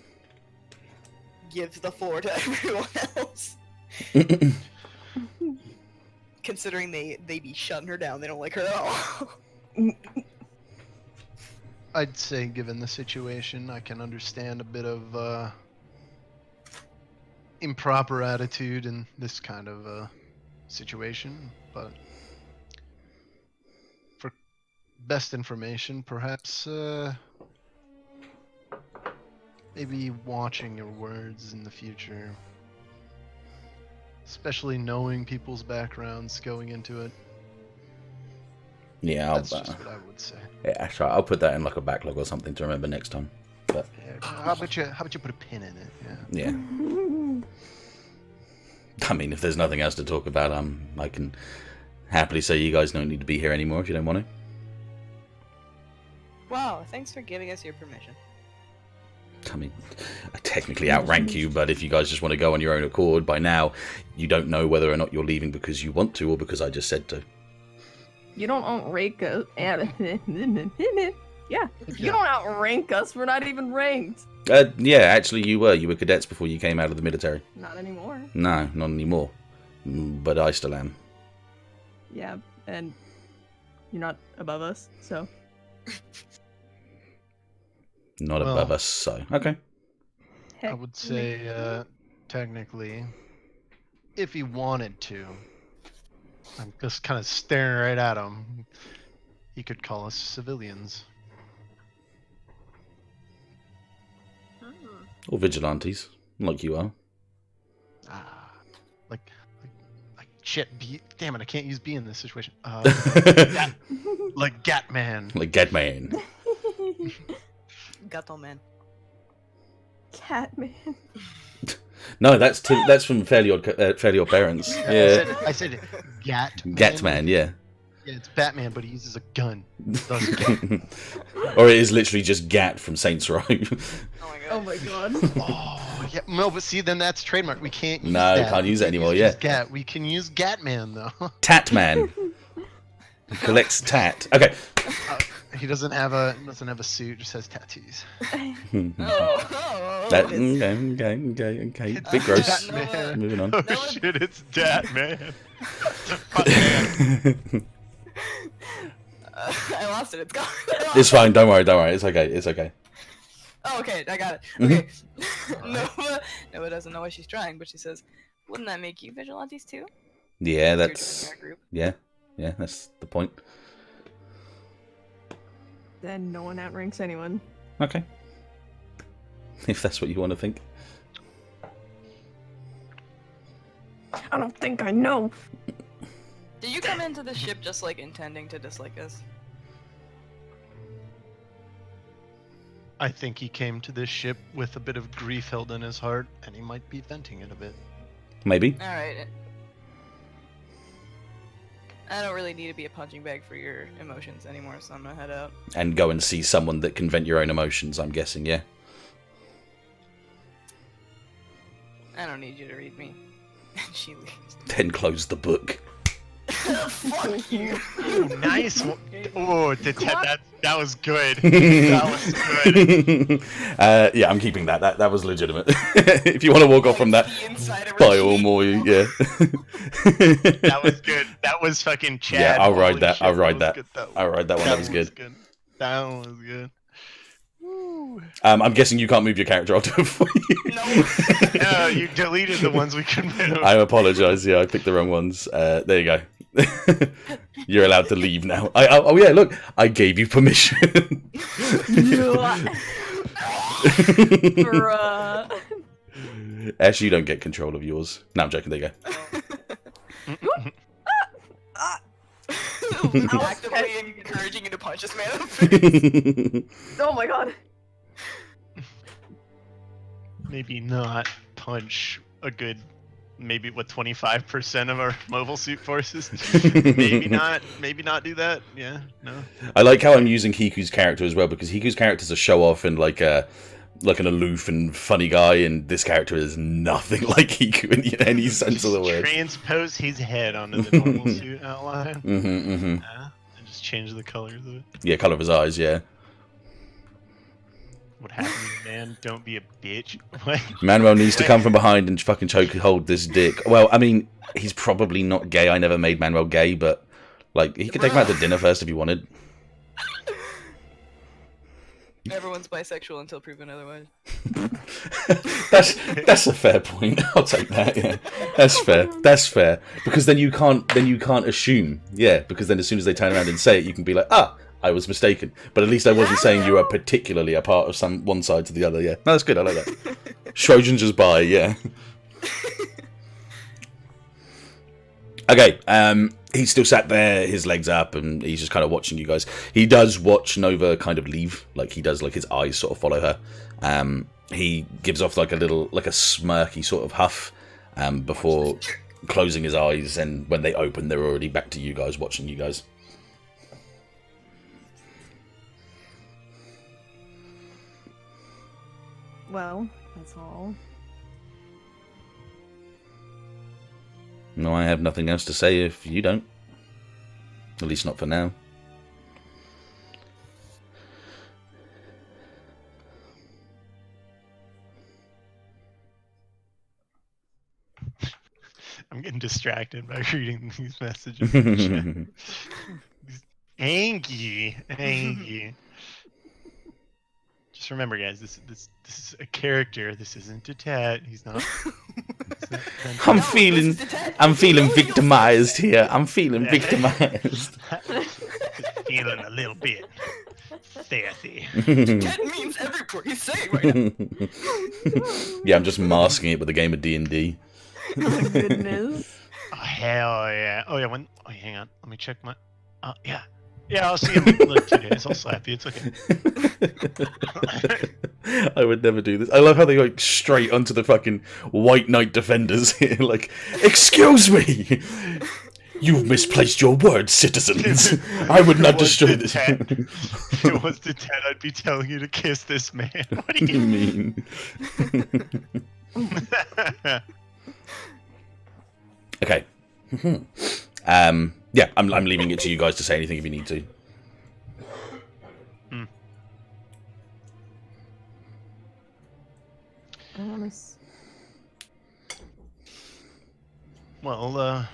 gives the floor to everyone else. Considering they be shutting her down, they don't like her at all. I'd say, given the situation, I can understand a bit of improper attitude in this kind of situation, but for best information, perhaps maybe watching your words in the future, especially knowing people's backgrounds going into it. Yeah, That's just what I would say. yeah, sure. I'll put that in like a backlog or something to remember next time. But Yeah, how about you put a pin in it? Yeah. yeah. I mean, if there's nothing else to talk about, I can happily say you guys don't need to be here anymore if you don't want to. Wow, thanks for giving us your permission. I mean, I technically outrank you, but if you guys just want to go on your own accord, by now, you don't know whether or not you're leaving because you want to or because I just said to. You don't outrank us. Yeah, you don't outrank us. We're not even ranked. Yeah, actually you were. You were cadets before you came out of the military. Not anymore. No, not anymore. But I still am. Yeah, and you're not above us, so. Not Well, above us, so. Okay. Heck, I would say, technically, if he wanted to, I'm just kind of staring right at him, he could call us civilians. Or vigilantes, like you are. Like shit, damn it, I can't use B in this situation. Like Gatman. Like Gatman. Gato man. Catman. No, that's from Fairly Odd Parents. Yeah. I said Gatman. Gatman, yeah. Yeah, it's Batman, but he uses a gun. Or it is literally just Gat from Saints Row. Oh my god. Oh my god. Oh, yeah, no, but see, then that's trademark. We can't use No, that. can't use it We can anymore, use yeah. just Gat. We can use Gatman, though. Tatman. He collects tat. Okay. He doesn't have a suit, just has tattoos. That, okay. Bit gross. Batman. Moving on. Oh shit, it's Datman. I lost it. It's gone. It's fine. Don't worry. It's okay. Oh, okay, I got it. Okay. Nova doesn't know why she's trying, but she says, "Wouldn't that make you vigilantes too?" Yeah, If you're that's joining our group. yeah. That's the point. Then no one outranks anyone. Okay. If that's what you want to think. I don't think I know. Did you come into the ship just like intending to dislike us? I think he came to this ship with a bit of grief held in his heart, and he might be venting it a bit. Maybe. Alright. I don't really need to be a punching bag for your emotions anymore, so I'm gonna head out. And go and see someone that can vent your own emotions, I'm guessing, yeah? I don't need you to read me. And she leaves. Then close the book. Fuck you! Ooh, nice one. Oh, that was good. That was good. Yeah, I'm keeping that. That was legitimate. If you want to walk off from that, The inside of her by all cheek. more, yeah. That was good. That was fucking Chad. Yeah, I'll ride Holy that. shit, I'll ride was that. good. I'll ride that one. That was good. That one was good. Woo. I'm guessing you can't move your character. I'll do it for you. No. No, you deleted the ones we could move. I apologise. Yeah, I picked the wrong ones. There you go. You're allowed to leave now. Oh yeah, look, I gave you permission. Bruh. Ashe, you don't get control of yours. No, I'm joking. There you go. Actively encouraging you to punch this man in the face. Oh my god. Maybe not punch a good, maybe what 25% of our mobile suit forces. Maybe not do that. Yeah, no. I like how I'm using Hiku's character as well, because Hiku's character is a show off and like an aloof and funny guy, and this character is nothing like Hiku in any sense of the word. Transpose his head onto the normal suit outline. And just change the colors of it. yeah, color of his eyes. Yeah. What happened, man? Don't be a bitch. What? Manuel needs to come from behind and fucking hold this dick. Well, I mean, he's probably not gay. I never made Manuel gay, but like he could take him out to dinner first if he wanted. Everyone's bisexual until proven otherwise. That's a fair point. I'll take that. Yeah, that's fair. That's fair, because then you can't assume. Yeah, because then as soon as they turn around and say it, you can be like, I was mistaken. But at least I wasn't saying you were particularly a part of one side to the other. Yeah, no, that's good. I like that. Trojan's just by. Yeah. Okay. He's still sat there, his legs up, and he's just kind of watching you guys. He does watch Nova kind of leave, like he does, like his eyes sort of follow her. He gives off like a smirky sort of huff before closing his eyes, and when they open, they're already back to you guys, watching you guys. Well, that's all. No, I have nothing else to say if you don't. At least not for now. I'm getting distracted by reading these messages. Angie. Just remember, guys, this is a character. This isn't Dettet. He's not. I'm feeling victimized here. I'm feeling victimized. Feeling a little bit sassy. That means every word he's saying right now. Yeah, I'm just masking it with a game of D&D. Oh my goodness. Oh, hell yeah. Oh, yeah. Hang on. Let me check my. Yeah. Yeah, I'll see you in like 2 days. I'll slap you. It's okay. I would never do this. I love how they go straight onto the fucking White Knight defenders here. Like, excuse me! You've misplaced your words, citizens. I would not destroy this. If it was Dettet, I'd be telling you to kiss this man. What do you mean? Okay. Yeah, I'm leaving it to you guys to say anything if you need to. Well,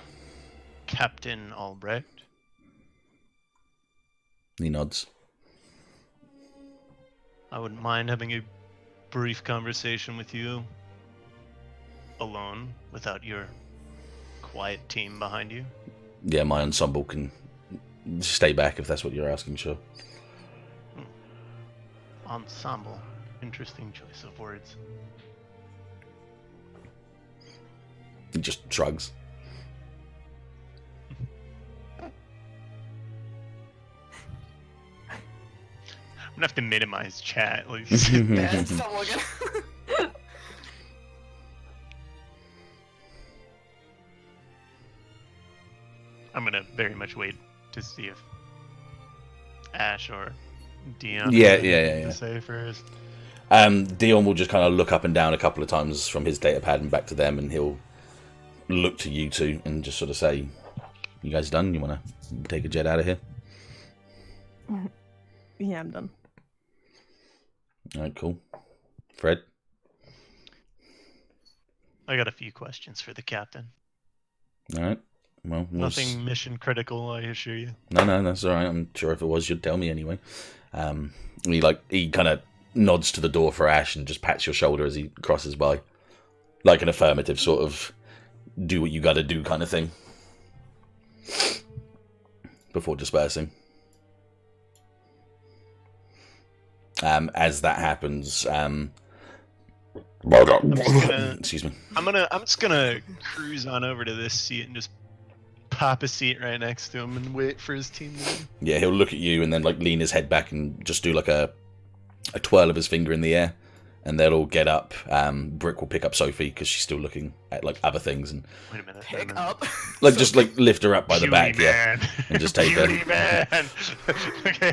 Captain Albrecht. He nods. I wouldn't mind having a brief conversation with you alone, without your quiet team behind you. Yeah, my ensemble can stay back if that's what you're asking, sure. He just shrugs. I'm gonna have to minimize chat. Like, Yeah, stop looking. I'm gonna very much wait to see if Ashe or Deon Yeah, have yeah, anything yeah. to say first. Deon will just kind of look up and down a couple of times from his data pad and back to them, and he'll look to you two and just sort of say, "You guys done? You want to take a jet out of here?" Yeah, I'm done. All right, cool. Fred? I got a few questions for the captain. All right. Well, Nothing mission critical, I assure you. No, that's all right. I'm sure if it was, you'd tell me anyway. He kind of nods to the door for Ashe and just pats your shoulder as he crosses by, like an affirmative sort of do what you got to do kind of thing. Before dispersing. As that happens, excuse me. I'm just gonna cruise on over to this seat and just pop a seat right next to him and wait for his team to leave. Yeah, he'll look at you and then like lean his head back and just do like a twirl of his finger in the air, and they'll all get up. Brick will pick up Sophie because she's still looking at like other things and Wait a minute. Pick up. like just like lift her up by the back, man. and just take her. Beauty man. Okay,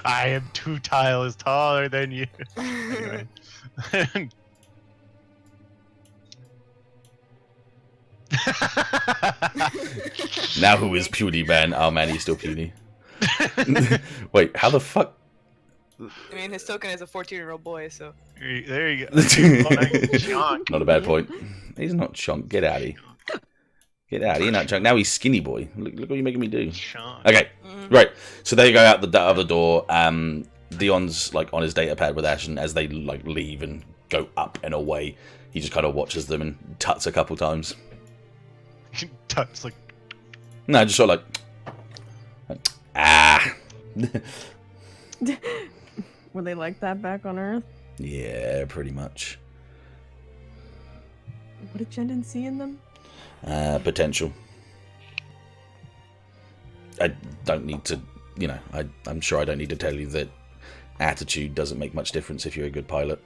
I am 2 tiles taller than you. Anyway. Now who is puny man? Oh man, he's still puny. Wait, how the fuck? I mean, his token is a 14-year-old boy, so. There you go. Chunk. Not a bad point. He's not chunk. Get out of here. Get out of here, not chunk. Now he's skinny boy. Look what you're making me do. Chunk. Okay, right. So they go out the other door. Deon's like on his data pad with Ashe, and as they like leave and go up and away, he just kind of watches them and tuts a couple times. Tuts like. No, just sort of like ah. Were they like that back on Earth? Yeah, pretty much. What did Jendon see in them? Potential. I don't need to, I'm sure I don't need to tell you that attitude doesn't make much difference if you're a good pilot.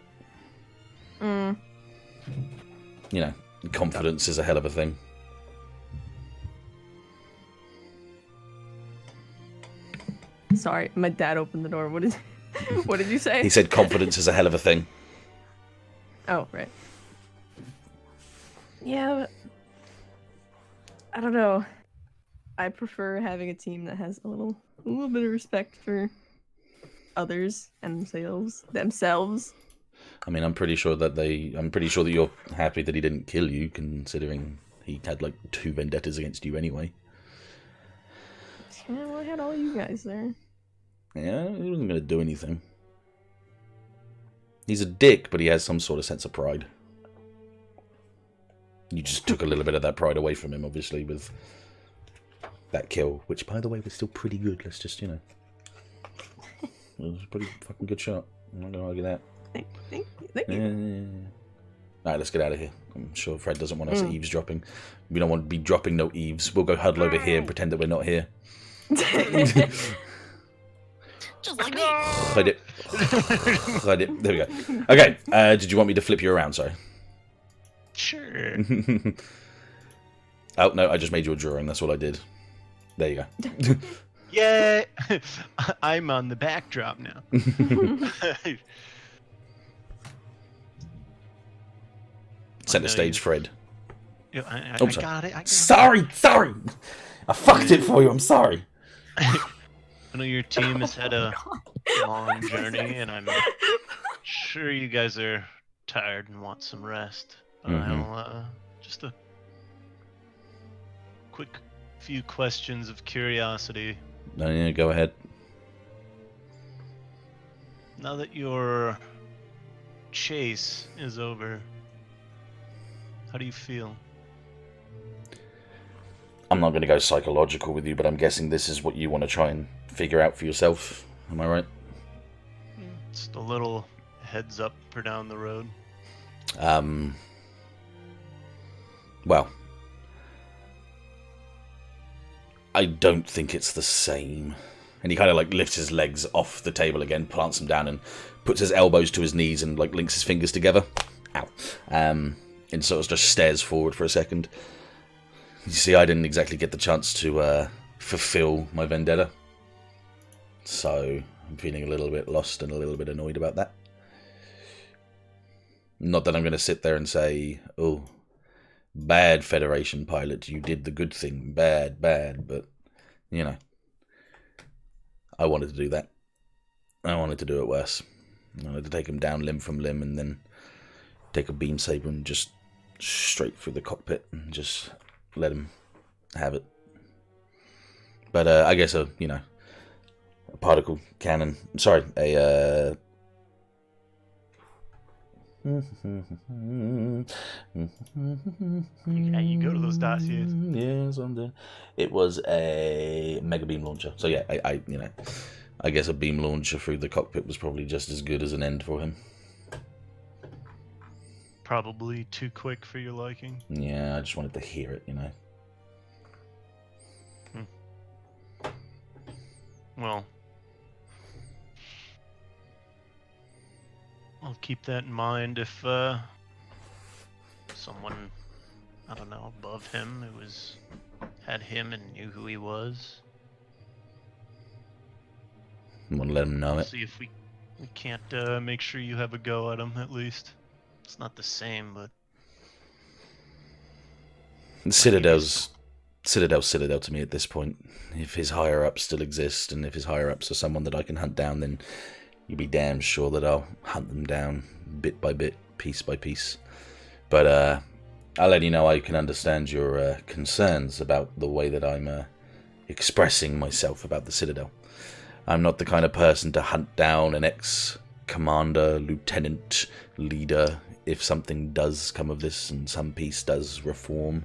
Confidence is a hell of a thing. Sorry, my dad opened the door. What did you say? He said confidence is a hell of a thing. Oh, right. Yeah, but I don't know. I prefer having a team that has a little bit of respect for others and themselves. I mean, I'm pretty sure that you're happy that he didn't kill you, considering he had like 2 vendettas against you anyway. Yeah, well, I had all you guys there. Yeah, he wasn't going to do anything. He's a dick, but he has some sort of sense of pride. You just took a little bit of that pride away from him, obviously, with that kill, which, by the way, was still pretty good. Let's just, it was a pretty fucking good shot. I'm not going to argue that. Thank you. Yeah. Alright, let's get out of here. I'm sure Fred doesn't want us eavesdropping. We don't want to be dropping no eaves. We'll go huddle over here and pretend that we're not here. Just like me. Hide it. Hide it. There we go. Okay, did you want me to flip you around, sorry? Sure. Oh, no, I just made you a drawing. That's what I did. There you go. Yeah, I'm on the backdrop now. Center stage, Fred. Yeah, I sorry. got it. Sorry. I fucked it for you. I'm sorry. I know your team has had a long journey, and I'm sure you guys are tired and want some rest. But I'll just a quick few questions of curiosity. No, yeah, go ahead. Now that your chase is over, how do you feel? I'm not going to go psychological with you, but I'm guessing this is what you want to try and figure out for yourself. Am I right? Just a little heads up for down the road. well, I don't think it's the same. And he kind of like lifts his legs off the table again, plants them down, and puts his elbows to his knees and like links his fingers together. Ow. And sort of just stares forward for a second. You see, I didn't exactly get the chance to fulfill my vendetta. So I'm feeling a little bit lost and a little bit annoyed about that. Not that I'm going to sit there and say, oh, bad Federation pilot, you did the good thing. Bad, but, you know, I wanted to do that. I wanted to do it worse. I wanted to take him down limb from limb and then take a beam saber and just straight through the cockpit and just let him have it. But I guess a particle cannon. Sorry, a Yeah, you go to those dossiers. Yes, I'm there. It was a mega beam launcher. So yeah, I guess a beam launcher through the cockpit was probably just as good as an end for him. Probably too quick for your liking. Yeah, I just wanted to hear it, Well, I'll keep that in mind if someone, I don't know, above him who had him and knew who he was. I want to let him know it. See if we can't make sure you have a go at him at least. It's not the same, but Citadel's Citadel to me at this point. If his higher ups still exist, and if his higher ups are someone that I can hunt down, then you'd be damn sure that I'll hunt them down bit by bit, piece by piece. But I'll let you know I can understand your concerns about the way that I'm expressing myself about the Citadel. I'm not the kind of person to hunt down an ex-commander, lieutenant, leader, if something does come of this and some piece does reform.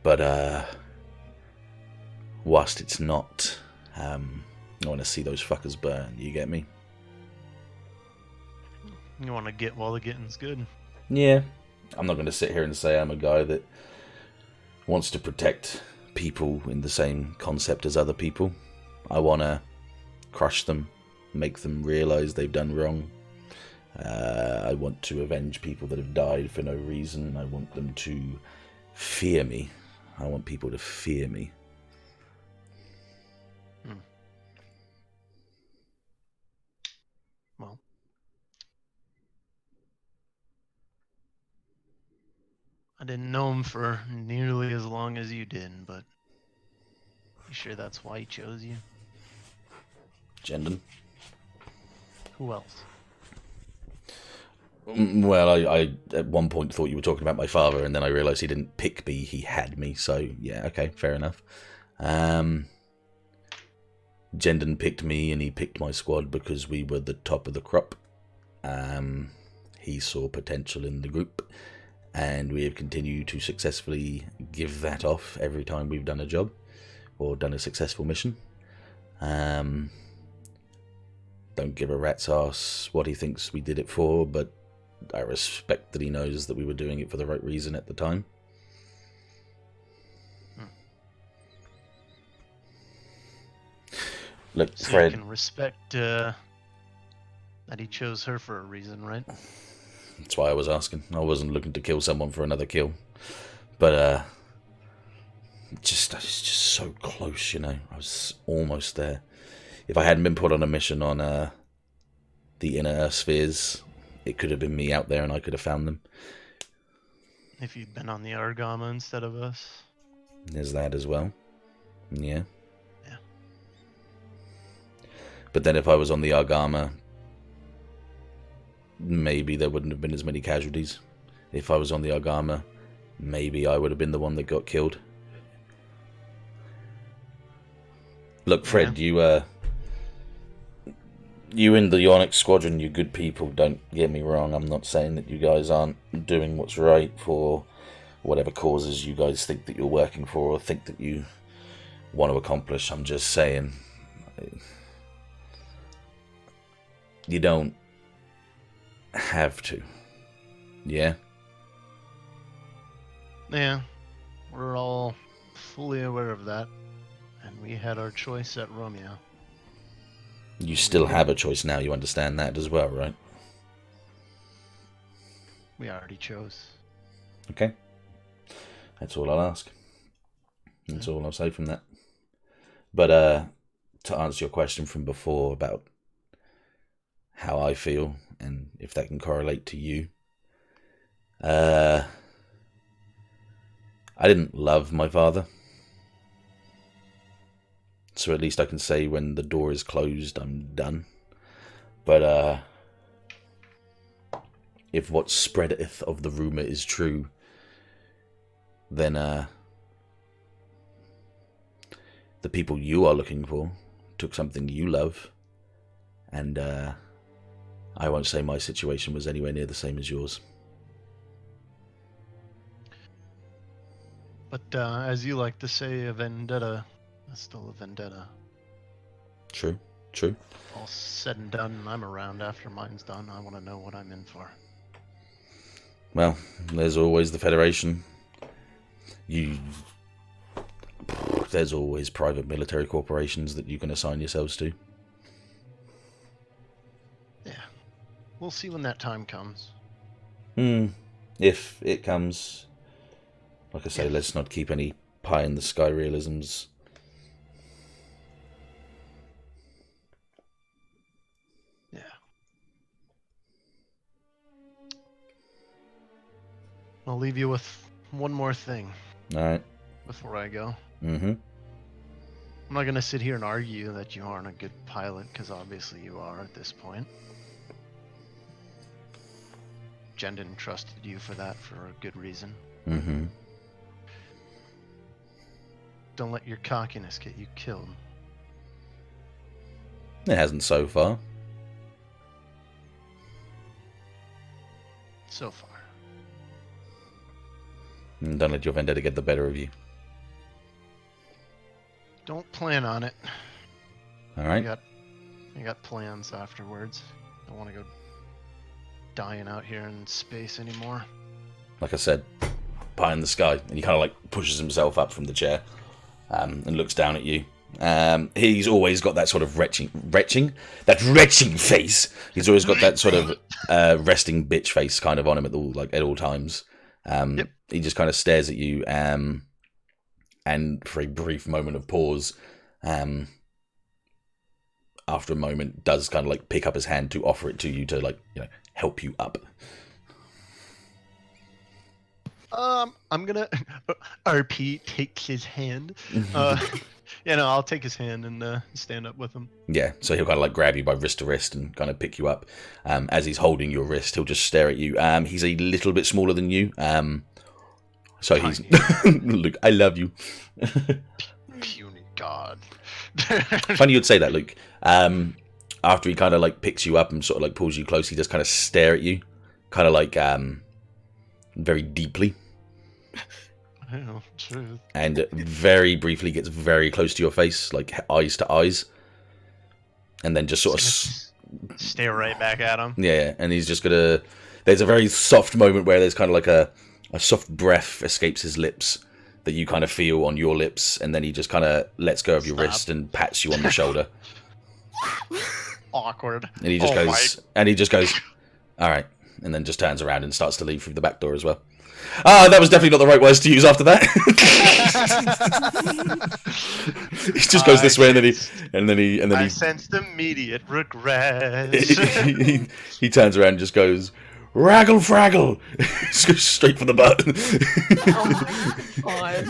But whilst it's not, I want to see those fuckers burn, you get me? you want to get while the getting's good. Yeah. I'm not going to sit here and say I'm a guy that wants to protect people in the same concept as other people. I want to crush them, make them realise they've done wrong. I want to avenge people that have died for no reason. I want them to fear me. I want people to fear me. Well, I didn't know him for nearly as long as you did, but you sure that's why he chose you? Jendon? Who else? Well, I at one point thought you were talking about my father, and then I realised he didn't pick me, he had me, so yeah, okay, fair enough. Jendon picked me, and he picked my squad because we were the top of the crop. He saw potential in the group, and we have continued to successfully give that off every time we've done a job, or done a successful mission. Don't give a rat's ass what he thinks we did it for, but I respect that he knows that we were doing it for the right reason at the time. Look, So Fred. you can respect that he chose her for a reason, right? That's why I was asking. I wasn't looking to kill someone for another kill. But, I was just so close, I was almost there. If I hadn't been put on a mission on the inner spheres, it could have been me out there and I could have found them. If you'd been on the Argama instead of us. There's that as well. Yeah. Yeah. But then if I was on the Argama, maybe there wouldn't have been as many casualties. If I was on the Argama, maybe I would have been the one that got killed. Look, Fred, Yeah. You in the Onyx Squadron, you good people, don't get me wrong. I'm not saying that you guys aren't doing what's right for whatever causes you guys think that you're working for or think that you want to accomplish. I'm just saying, you don't have to. Yeah? Yeah, we're all fully aware of that, and we had our choice at Romeo. You still have a choice now. You understand that as well, right? We already chose. Okay. That's all I'll ask. That's all I'll say from that. But to answer your question from before about how I feel and if that can correlate to you, I didn't love my father. So at least I can say when the door is closed, I'm done. But if what spreadeth of the rumour is true, then the people you are looking for took something you love, and I won't say my situation was anywhere near the same as yours. But as you like to say, a vendetta is still a vendetta. True, true. All said and done, and I'm around after mine's done. I want to know what I'm in for. Well, there's always the Federation. There's always private military corporations that you can assign yourselves to. Yeah. We'll see when that time comes. If it comes. Like I say, let's not keep any pie-in-the-sky realisms. Yeah. I'll leave you with one more thing. Alright. Before I go. Mm-hmm. I'm not going to sit here and argue that you aren't a good pilot, because obviously you are at this point. Jendon trusted you for that for a good reason. Mm-hmm. Don't let your cockiness get you killed. It hasn't so far. So far. And don't let your vendetta get the better of you. Don't plan on it. Alright? I got plans afterwards. Don't want to go dying out here in space anymore. Like I said, pie in the sky. And he kind of like pushes himself up from the chair and looks down at you. He's always got that sort of retching face. He's always got that sort of resting bitch face kind of on him at all times. Yep. He just kind of stares at you, and for a brief moment of pause, after a moment, does kind of like pick up his hand to offer it to you to help you up. I'm gonna RP takes his hand. I'll take his hand and stand up with him. Yeah, so he'll kind of like grab you by wrist to wrist and kind of pick you up. As he's holding your wrist, he'll just stare at you. He's a little bit smaller than you. So he's Luke, I love you. Puny god. Funny you'd say that, Luke. After he kind of like picks you up and sort of like pulls you close, he just kind of stare at you, kind of like very deeply. Oh, truth. And very briefly gets very close to your face, like eyes to eyes, and then just sort of stare right back at him. Yeah, and he's just gonna. There's a very soft moment where there's kind of like a soft breath escapes his lips that you kind of feel on your lips, and then he just kind of lets go of your wrist and pats you on the shoulder. Awkward. And he just goes, all right, and then just turns around and starts to leave through the back door as well. That was definitely not the right words to use after that. He just goes this way, and then he I sensed immediate regret. he turns around and just goes, "Raggle fraggle!" Just goes straight for the butt. Oh my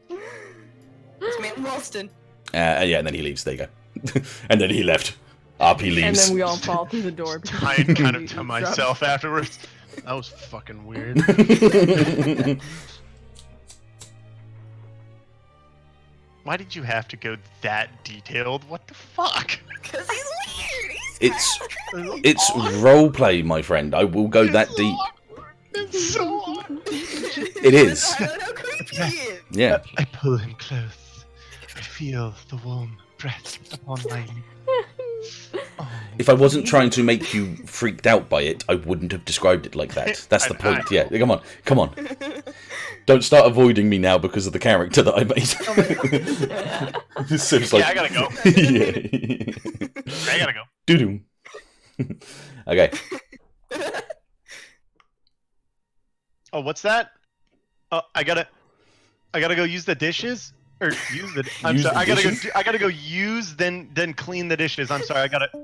god. This man Ralston. Yeah, and then he leaves. There you go. And then he left. RP leaves. And then we all fall through the door. I kind of to myself afterwards. That was fucking weird. Why did you have to go that detailed? What the fuck? Because he's weird. It's roleplay, my friend. I will go that deep. It's so awkward. It is. I don't know how creepy he is. Yeah. I pull him close. I feel the warm breath upon my lips. Oh, If I wasn't trying to make you freaked out by it, I wouldn't have described it like that. That's the point. Yeah, come on. Don't start avoiding me now because of the character that I made. So it's like, I gotta go. Yeah. I gotta go. Doo-doo. Okay. Oh, what's that? Oh, I gotta go use the dishes. Or use the. I'm Use sorry. the I gotta dishes? go. I gotta go use then clean the dishes. I'm sorry. I gotta. All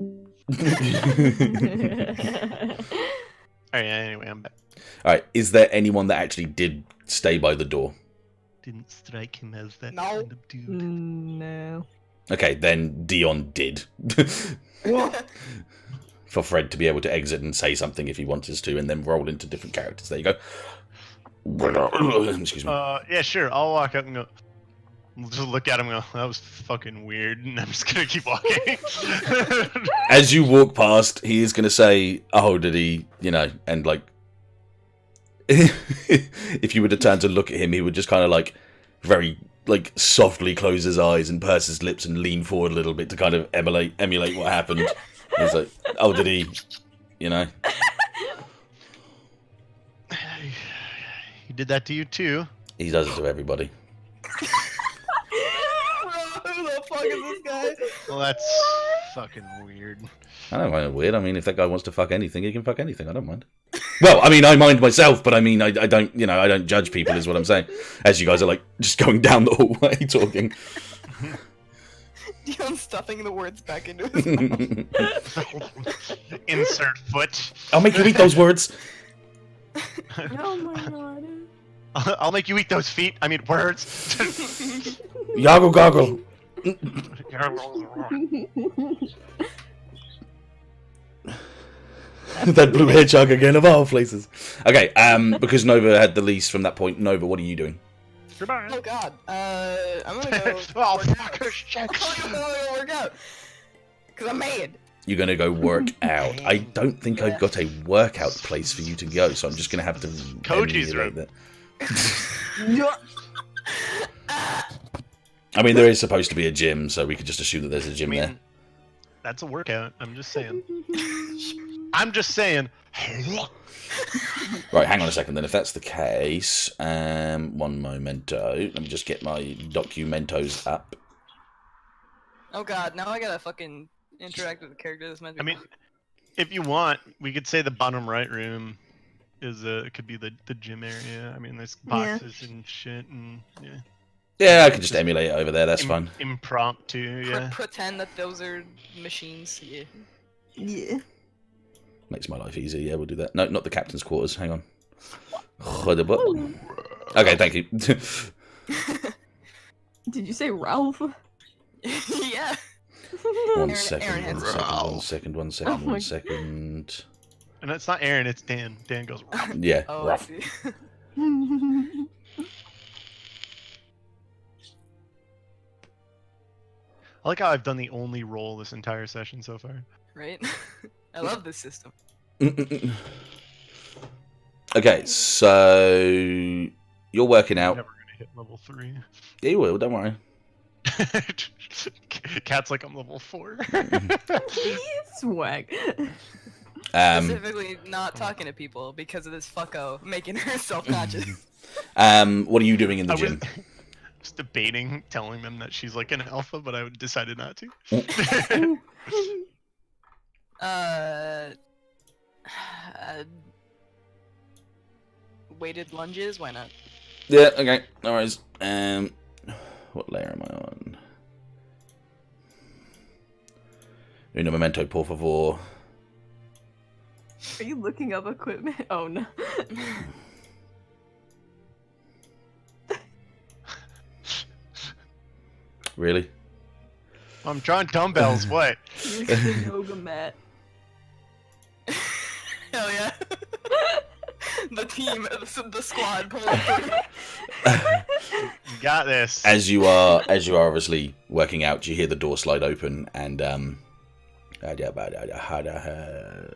right. Anyway, I'm back. All right. Is there anyone that actually did stay by the door? Didn't strike him as that No. kind of dude. No. Okay, then Deon did. For Fred to be able to exit and say something if he wanted to, and then roll into different characters. There you go. Excuse me. Yeah, sure. I'll walk up and go. I'll just look at him and go, that was fucking weird, and I'm just gonna keep walking. As you walk past, he is going to say, "Oh, did he?" You know, and like, if you were to turn to look at him, he would just kind of like, very like softly close his eyes and purse his lips and lean forward a little bit to kind of emulate what happened. He's like, "Oh, did he?" You know. He did that to you too. He does it to everybody. Who the fuck is this guy? Well, that's fucking weird. I don't find it weird. I mean, if that guy wants to fuck anything, he can fuck anything. I don't mind. Well, I mean, I mind myself, but I mean, I don't, you know, I don't judge people, is what I'm saying. As you guys are like just going down the hallway talking. Dion's stuffing the words back into his mouth. Insert foot. I'll make you eat those words. Oh my god. I'll make you eat those feet. I mean, words. Yoggle goggle. That blue hedgehog again of all places. Okay, because Nova had the lease from that point. Nova, what are you doing? Goodbye. Oh god. I'm gonna go. Oh, work out. fuck, shit. I'm gonna go work out. Cause I'm mad. You're going to go work out. I don't think I've got a workout place for you to go, so I'm just going to have to Koji's emulate room. that. I mean, there is supposed to be a gym, so we could just assume that there's a gym there. That's a workout. I'm just saying. I'm just saying. Right, hang on a second then. If that's the case, one momento. Let me just get my documentos up. Oh god, now I gotta fucking interact with the character that's meant to I mean, if you want, we could say the bottom right room is could be the gym area. I mean, there's boxes and shit, and yeah. Yeah, I could just emulate it over there. That's fine. Impromptu, yeah. pretend that those are machines. Yeah. Yeah. Makes my life easier. Yeah, we'll do that. No, not the captain's quarters. Hang on. Okay, thank you. Did you say Ralph? Yeah. One Aaron second. has- One second. And it's not Aaron, it's Dan. Dan goes. Yeah, Oh, I rough. see. I like how I've done the only roll this entire session so far. Right? I love this system. Okay, so you're working I'm out. never gonna hit level 3. Yeah, you will. Don't worry. Cat's like, I'm level 4. Swag. Specifically not talking to people because of this fucko making her self-conscious. What are you doing in the I was gym? just debating telling them that she's like an alpha, but I decided not to. Weighted lunges? Why not? Yeah, okay, no worries. What layer am I on? Un momento, por favor. Are you looking up equipment? Oh no. Really? I'm drawing dumbbells. What? Use the yoga mat. Hell yeah. The team, the squad pulling through. You got this. As you are obviously working out, you hear the door slide open, and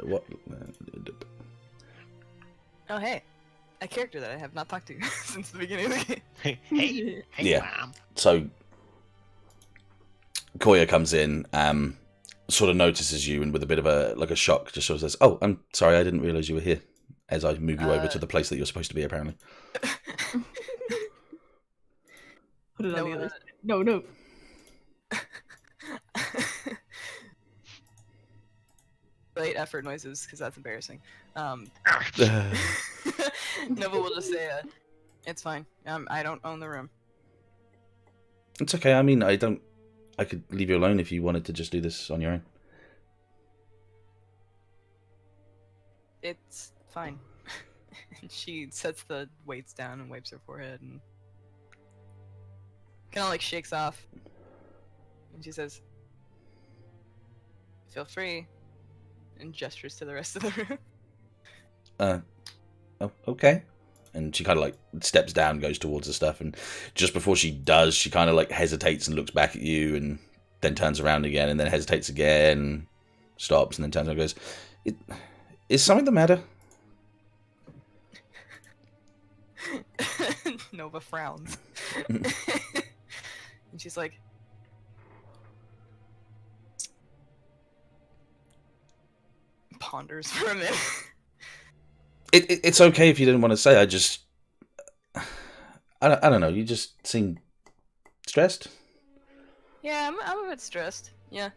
what? Oh hey, a character that I have not talked to since the beginning of the game. Hey, Yeah. Mom. So Koya comes in, sort of notices you and with a bit of a shock, just sort of says, "Oh, I'm sorry, I didn't realize you were here." As I move you over to the place that you're supposed to be, apparently. Put it on the No, other side. No. Late effort noises, because that's embarrassing. No, but we'll just say, it's fine. I don't own the room. It's okay. I mean, I could leave you alone if you wanted to just do this on your own. It's fine. And she sets the weights down and wipes her forehead and kind of like shakes off. And she says, "Feel free," and gestures to the rest of the room. Oh, okay. And she kind of like steps down, goes towards the stuff, and just before she does, she kind of like hesitates and looks back at you, and then turns around again, and then hesitates again, stops, and then turns around and goes, "Is something the matter?" Nova frowns. And she's like, ponders for a minute. It's okay if you didn't want to say. I don't know. You just seem stressed. Yeah, I'm a bit stressed. Yeah,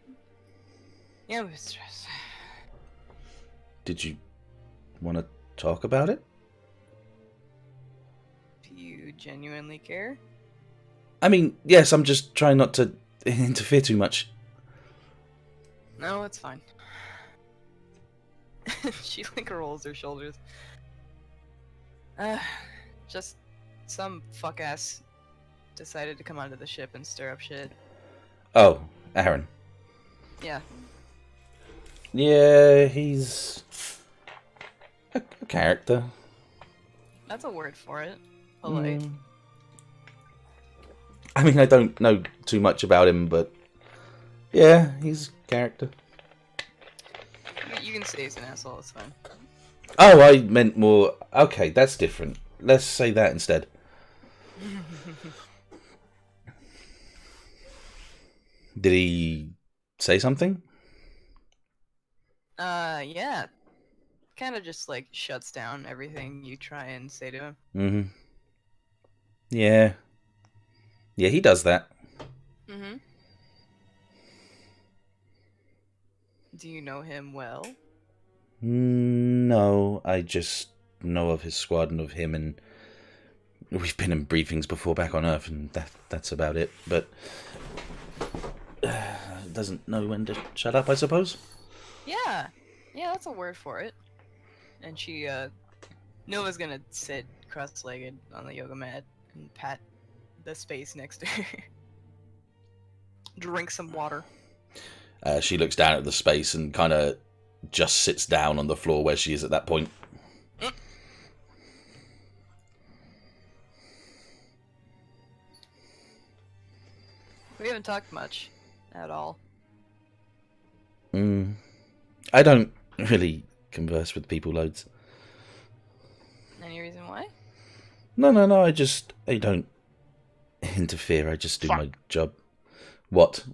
I'm a bit stressed. Did you want to talk about it? Do you genuinely care? I mean, yes. I'm just trying not to interfere too much. No, it's fine. She like rolls her shoulders. Just some fuck ass decided to come onto the ship and stir up shit. Oh, Aaron. Yeah. Yeah, he's a character. That's a word for it. Polite. I mean, I don't know too much about him, but yeah, he's a character. You can say he's an asshole, it's fine. Oh, I meant more... Okay, that's different. Let's say that instead. Did he say something? Yeah. Kind of just like shuts down everything you try and say to him. Mm-hmm. Yeah. Yeah, he does that. Mm-hmm. Do you know him well? No, I just know of his squad and of him, and we've been in briefings before back on Earth, and that's about it. But doesn't know when to shut up, I suppose. Yeah, that's a word for it. And she, Nova's gonna sit cross-legged on the yoga mat and pat the space next to her. Drink some water. She looks down at the space and kind of just sits down on the floor where she is at that point. We haven't talked much at all. I don't really converse with people loads. Any reason why? No, I don't interfere. I just do my job. What?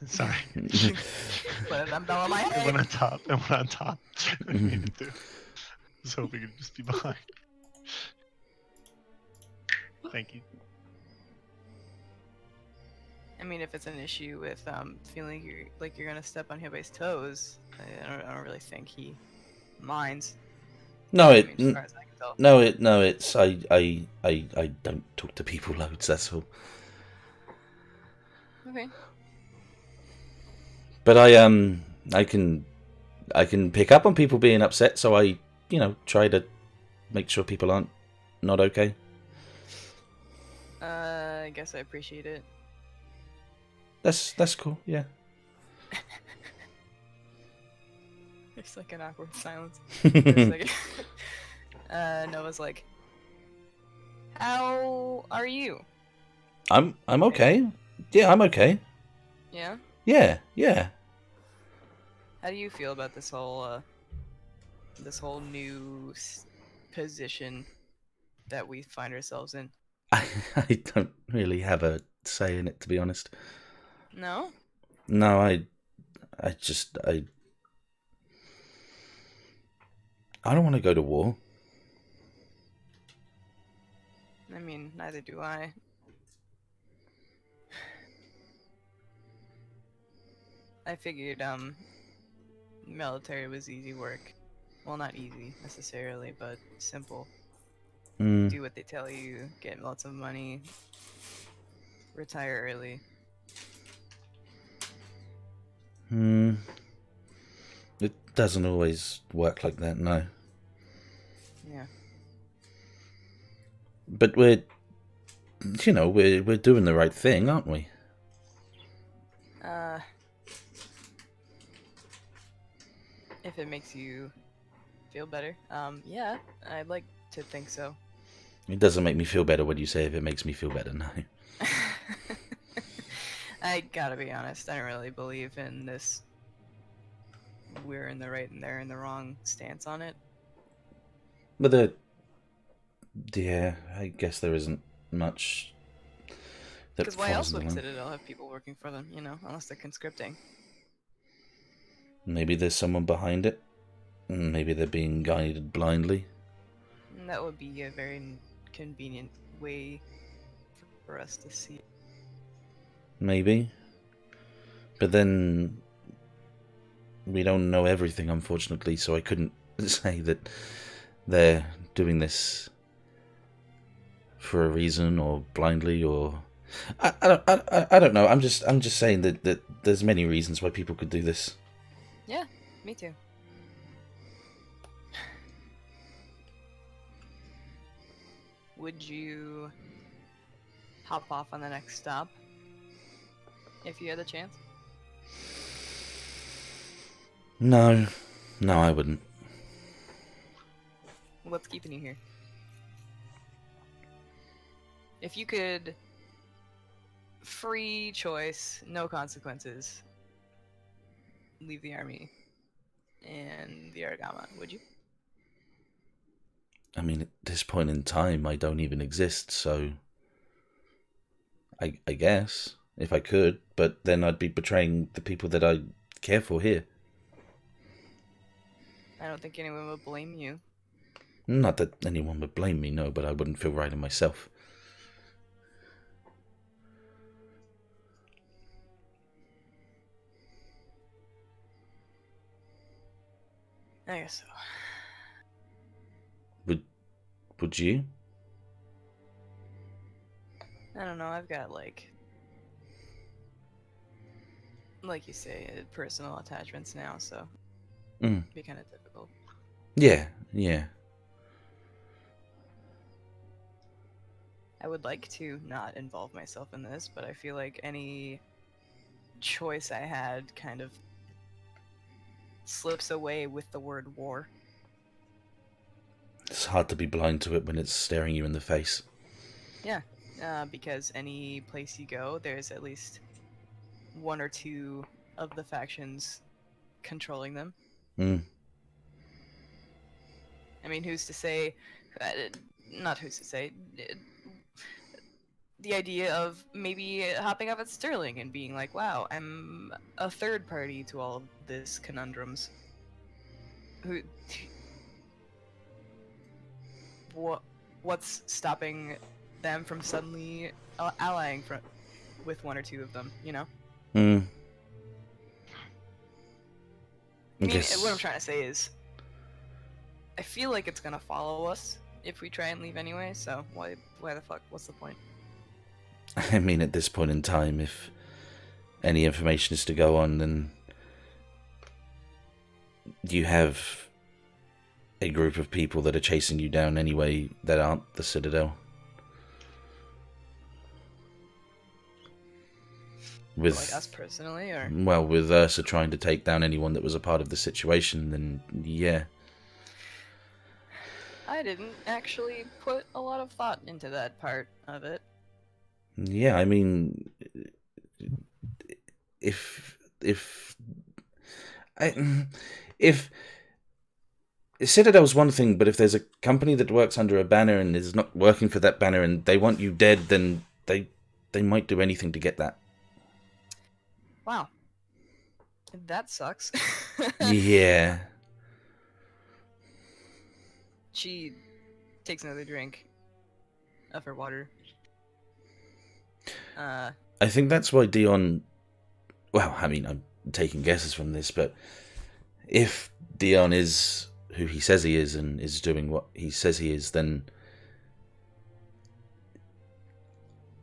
Sorry. Put an umbrella on my It head. went on top. It went on top. I needed to. I was hoping it'd just be behind. Thank you. I mean, if it's an issue with feeling you're gonna step on Hibay's toes, I don't really think he minds. No, I mean, as far as I can tell. it's I don't talk to people loads. That's all. Okay. But I can pick up on people being upset, so I try to make sure people aren't not okay. I guess I appreciate it. That's cool. Yeah. There's like an awkward silence for a second. Nova's like, "How are you?" I'm okay. Yeah, I'm okay. Yeah. Yeah. How do you feel about this whole new position that we find ourselves in? I don't really have a say in it, to be honest. No. No, I don't want to go to war. I mean, neither do I. I figured, military was easy work. Well, not easy necessarily, but simple. Mm. Do what they tell you, get lots of money, retire early. It doesn't always work like that, no. Yeah. But we're doing the right thing, aren't we? If it makes you feel better, yeah, I'd like to think so. It doesn't make me feel better when you say if it makes me feel better, no. I gotta be honest, I don't really believe in this we're in the right and they're in the wrong stance on it. But yeah, I guess there isn't much that Because why else follows would along. Citadel have people working for them, unless they're conscripting? Maybe there's someone behind it. Maybe they're being guided blindly. And that would be a very convenient way for us to see. Maybe. But then we don't know everything, unfortunately, so I couldn't say that they're doing this for a reason or blindly or I don't know. I'm just saying that there's many reasons why people could do this. Yeah, me too. Would you hop off on the next stop if you had the chance? No, I wouldn't. What's keeping you here? If you could, free choice, no consequences, leave the army and the Aragama, would you? I mean, at this point in time, I don't even exist, so I guess if I could, but then I'd be betraying the people that I care for here. I don't think anyone would blame you. Not that anyone would blame me, no, but I wouldn't feel right in myself. I guess so. Would you? I don't know, I've got like you say, personal attachments now, so it'd be kind of difficult. Yeah. I would like to not involve myself in this, but I feel like any choice I had kind of slips away with the word war. It's hard to be blind to it when it's staring you in the face. Yeah, because any place you go, there's at least one or two of the factions controlling them. I mean, who's to say... not who's to say... the idea of maybe hopping up at Sterling and being like, wow, I'm a third party to all of this conundrums. What's stopping them from suddenly allying with one or two of them, I mean, what I'm trying to say is, I feel like it's gonna follow us if we try and leave anyway, so why the fuck, what's the point? I mean, at this point in time, if any information is to go on, then you have a group of people that are chasing you down anyway that aren't the Citadel. With, like us personally, or? Well, with Ursa trying to take down anyone that was a part of the situation, then yeah. I didn't actually put a lot of thought into that part of it. Yeah, I mean, if Citadel's one thing, but if there's a company that works under a banner and is not working for that banner and they want you dead, then they might do anything to get that. Wow. That sucks. Yeah. She takes another drink of her water. I think that's why Deon. Well, I mean, I'm taking guesses from this, but if Deon is who he says he is and is doing what he says he is, then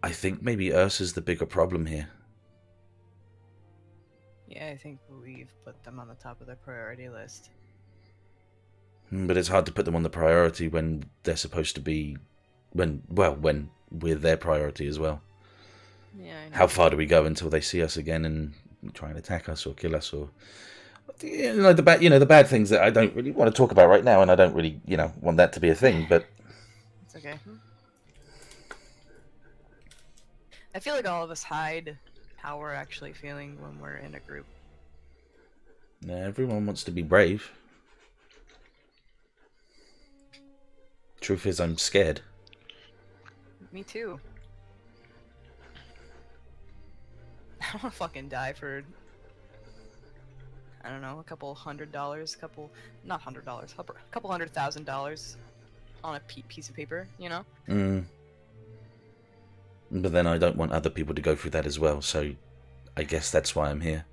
I think maybe Ursa's the bigger problem here. Yeah, I think we've put them on the top of their priority list. But it's hard to put them on the priority when they're supposed to be, when we're their priority as well. Yeah, I know. How far do we go until they see us again and try and attack us or kill us, or the bad things that I don't really want to talk about right now, and I don't really want that to be a thing. But It's okay. I feel like all of us hide how we're actually feeling when we're in a group. everyone wants to be brave. Truth is, I'm scared. Me too. I don't want to fucking die for, I don't know, a couple $100, not $100, a couple $100,000 on a piece of paper, you know? But then I don't want other people to go through that as well, so I guess that's why I'm here.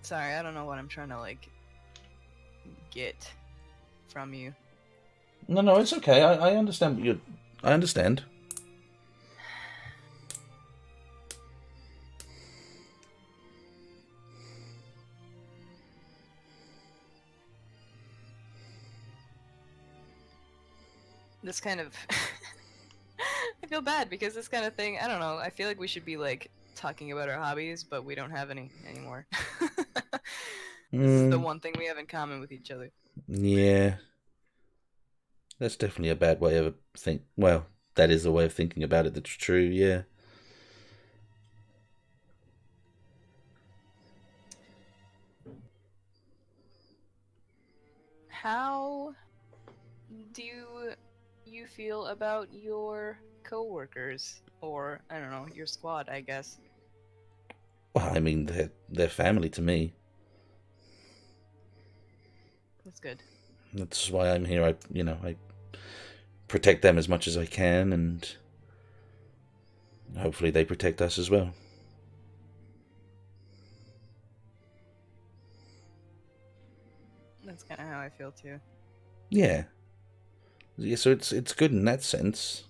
Sorry, I don't know what I'm trying to, get from you. No, it's okay. I understand what you're... I understand. This kind of... I feel bad because this kind of thing, I don't know, I feel like we should be, talking about our hobbies, but we don't have any anymore. This is the one thing we have in common with each other. Yeah. That's definitely a bad way of think. Well, that is a way of thinking about it that's true, yeah. How do you feel about your coworkers? Or, I don't know, your squad, I guess. Well, I mean, they're family to me. That's good. That's why I'm here. I protect them as much as I can, and hopefully they protect us as well. That's kind of how I feel too. Yeah. Yeah, so it's good in that sense.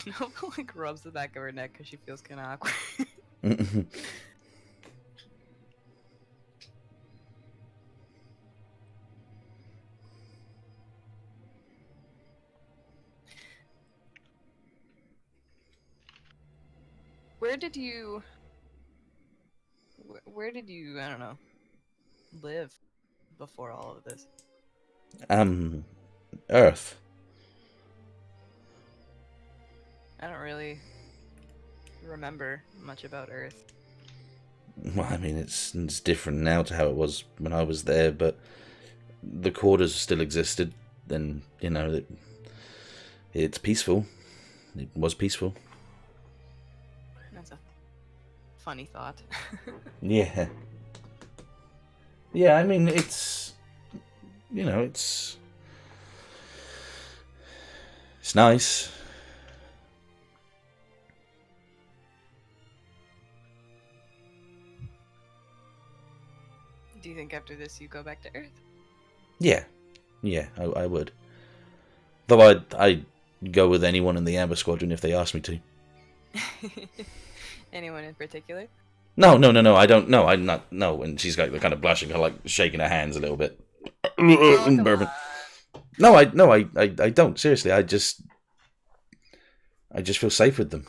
Nova rubs the back of her neck because she feels kind of awkward. Where did you, I don't know, live before all of this? Earth. I don't really remember much about Earth. Well, I mean, it's different now to how it was when I was there, but the quarters still existed, and, it's peaceful. It was peaceful. That's a funny thought. Yeah. Yeah, I mean, it's nice. Do you think after this you go back to Earth? Yeah, I would. Though I'd go with anyone in the Amber Squadron if they asked me to. Anyone in particular? No, I don't. No, I'm not. No, and she's kind of blushing, her shaking her hands a little bit. Bourbon. No, I don't. Seriously, I just feel safe with them.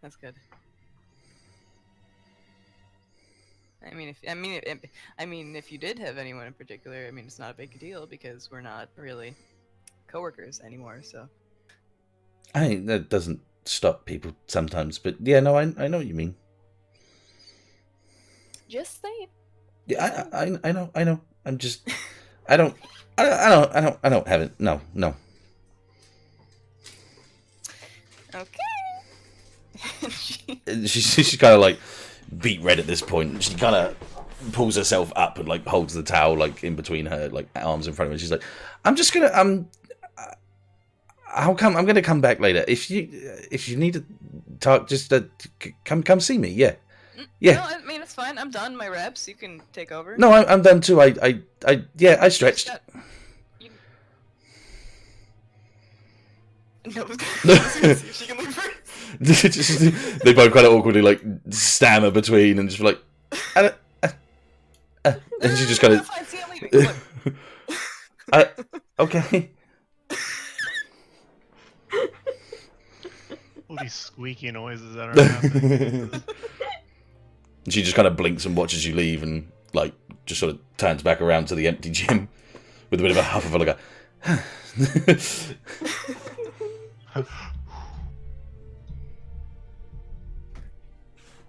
That's good. If you did have anyone in particular, it's not a big deal because we're not really coworkers anymore. So. That doesn't stop people sometimes, but yeah, no, I know what you mean. Just saying. Yeah, I know. I'm just, I don't have it. No. Okay. She's kind of like beat red at this point. She kind of pulls herself up and like holds the towel like in between her like arms in front of her. She's like, I'm just gonna I'm gonna come back later. If you need to talk, just come see me. Yeah. No, I mean it's fine. I'm done my reps. You can take over. No, I'm done too. I stretched. No, see if she can leave first. They both kind of awkwardly like stammer between and just like, and she just kind of. Fine, see, I'm leaving. Okay. All these squeaky noises that are happening. She just kind of blinks and watches you leave, and like just sort of turns back around to the empty gym with a bit of a huff of like a.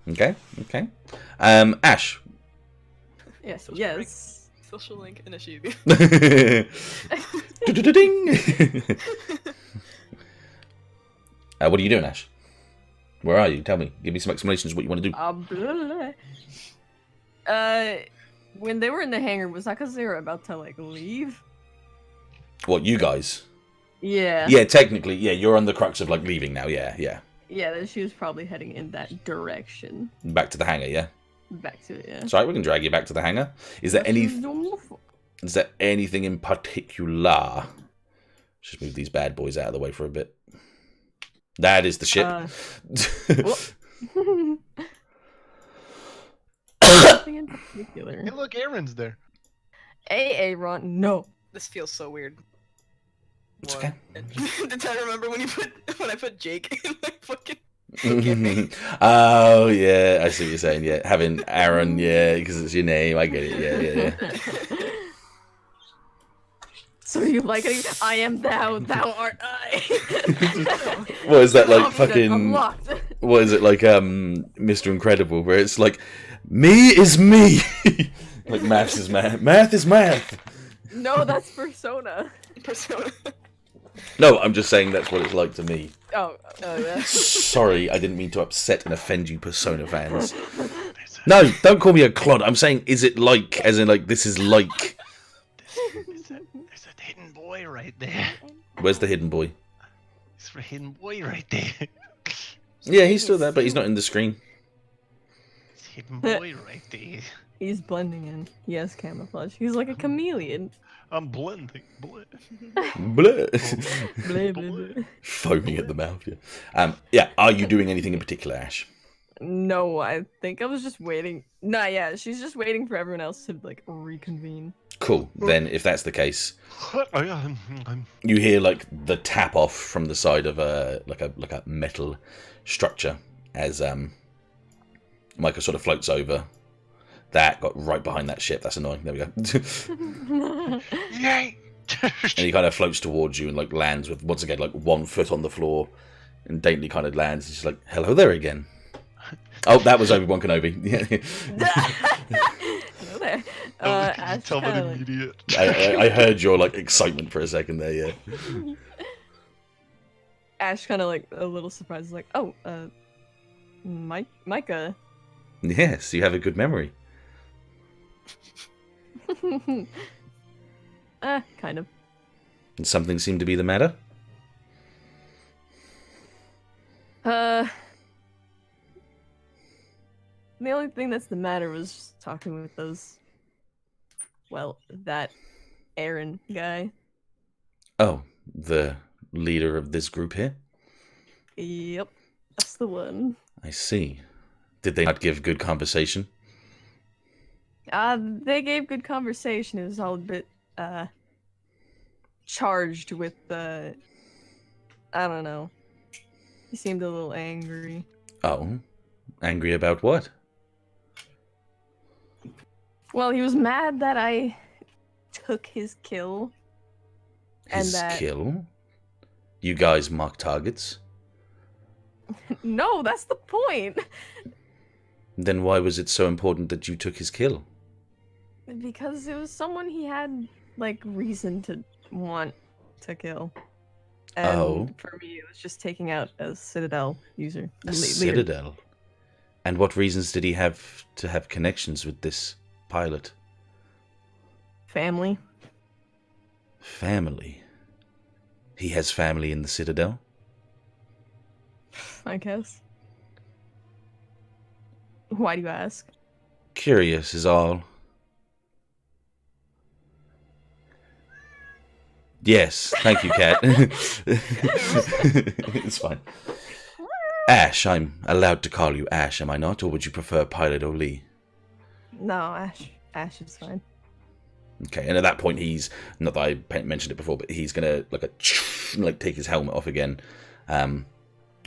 Okay. Ashe. Yes. Social link initiated. Ding. What are you doing, Ashe? Where are you? Tell me. Give me some explanations of what you want to do. When they were in the hangar, was that because they were about to like leave? What, you guys? Yeah. Yeah, technically, yeah. You're on the crux of like leaving now. Yeah. Yeah, then she was probably heading in that direction. Back to the hangar, yeah. Back to it, yeah. It's alright. We can drag you back to the hangar. Is there anything in particular? Let's just move these bad boys out of the way for a bit. That is the ship. Nothing in particular. Hey, look, Aaron's there. Hey, Aaron, no. This feels so weird. It's okay. Did I remember when I put Jake in my fucking? Oh yeah, I see what you're saying. Yeah, having Aaron, yeah, because it's your name. I get it. Yeah. So you like it? I am thou art I. What is that like? I'm Fucking. locked. What is it like? Mr. Incredible, where it's like, me is me. Like math is math. Math is math. No, that's Persona. Persona. No, I'm just saying that's what it's like to me. Oh yeah. Sorry, I didn't mean to upset and offend you, Persona fans. No, don't call me a clod. I'm saying, is it like, as in like, this is like. There's a hidden boy right there. Where's the hidden boy? There's a hidden boy right there. Yeah, he's still there, but he's not in the screen. There's a hidden boy right there. He's blending in. He has camouflage. He's like a chameleon. I'm blending. Bleh. Blah. Blah, blah, blah. Foaming at the mouth, yeah. Yeah, are you doing anything in particular, Ashe? No, I think I was just waiting. Nah, yeah, she's just waiting for everyone else to like reconvene. Cool. Then, if that's the case, Oh, yeah, I'm you hear like the tap off from the side of a metal structure as Micah sort of floats over. That got right behind that ship. That's annoying. There we go. Yay! And he kind of floats towards you and like lands with once again like 1 foot on the floor and daintily kind of lands. He's like, "Hello there again." Oh, that was Obi-Wan Kenobi. Hello there. Can you tell kinda, an like- immediate? I heard your like excitement for a second there. Yeah. Ashe kind of like a little surprised, like, "Oh, Micah." Yes, you have a good memory. Kind of. And something seemed to be the matter. The only thing that's the matter was just talking with those. Well, that Aaron guy. Oh, the leader of this group here? Yep, that's the one. I see. Did they not give good conversation? They gave good conversation. It was all a bit, charged with, I don't know. He seemed a little angry. Oh, angry about what? Well, he was mad that I took his kill. His And that... kill? You guys mock targets? No, that's the point. Then why was it so important that you took his kill? Because it was someone he had, like, reason to want to kill. And Oh. for me, it was just taking out a Citadel user. A leader. Citadel? And what reasons did he have to have connections with this pilot? Family. Family? He has family in the Citadel? I guess. Why do you ask? Curious is all. Yes, thank you, Kat. It's fine. Ashe, I'm allowed to call you Ashe, am I not? Or would you prefer Pilot O'Lee? No, Ashe. Ashe is fine. Okay, and at that point he's, not that I mentioned it before, but he's gonna like take his helmet off again,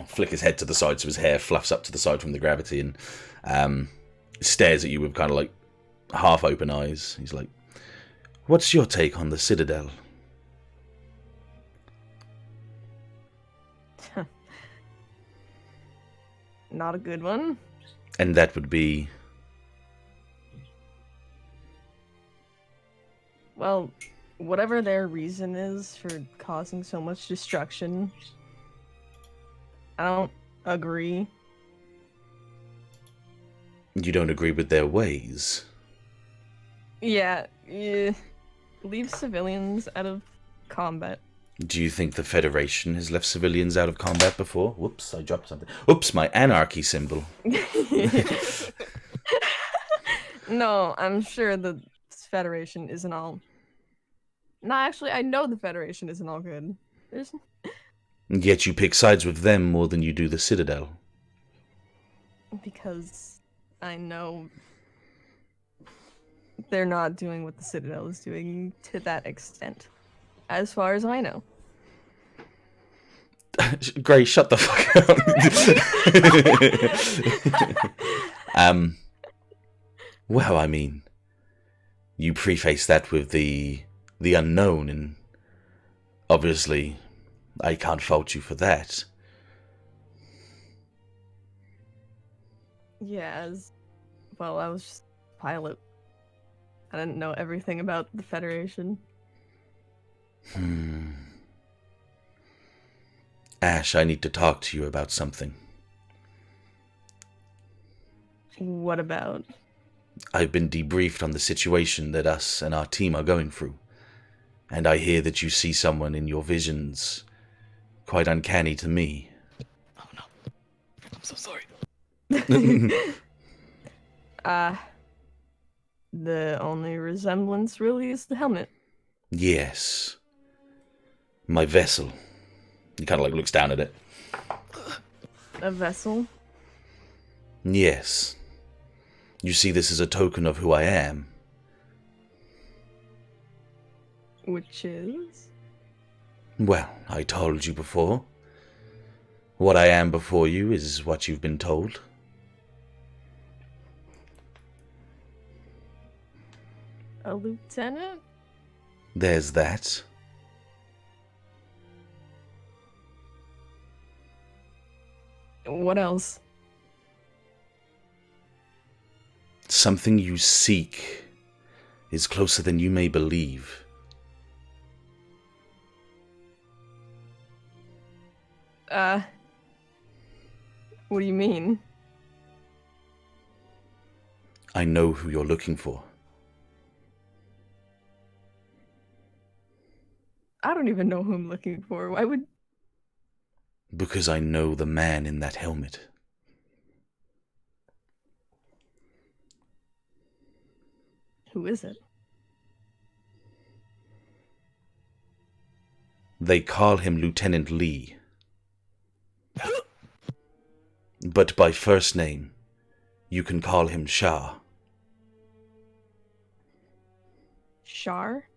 flick his head to the side so his hair fluffs up to the side from the gravity, and stares at you with kind of like half open eyes. He's like, "What's your take on the Citadel?" Not a good one. And that would be... Well, whatever their reason is for causing so much destruction, I don't agree. You don't agree with their ways? Yeah, leave civilians out of combat. Do you think the Federation has left civilians out of combat before? Whoops, I dropped something. Oops, my anarchy symbol. No, I'm sure the Federation isn't all... No, actually, I know the Federation isn't all good. There's... Yet you pick sides with them more than you do the Citadel. Because I know they're not doing what the Citadel is doing to that extent. As far as I know. Gray, shut the fuck up. Well, I mean, you preface that with the unknown, and obviously I can't fault you for that. Yeah, well, I was just a pilot. I didn't know everything about the Federation. Ashe, I need to talk to you about something. What about? I've been debriefed on the situation that us and our team are going through, and I hear that you see someone in your visions quite uncanny to me. Oh no. I'm so sorry. The only resemblance really is the helmet. Yes. My vessel. He kind of like looks down at it. A vessel? Yes. You see this as a token of who I am. Which is? Well, I told you before. What I am before you is what you've been told. A lieutenant? There's that. What else? Something you seek is closer than you may believe. What do you mean? I know who you're looking for. I don't even know who I'm looking for. Why would... Because I know the man in that helmet. Who is it? They call him Lieutenant Lee. But by first name, you can call him Shah. Shar?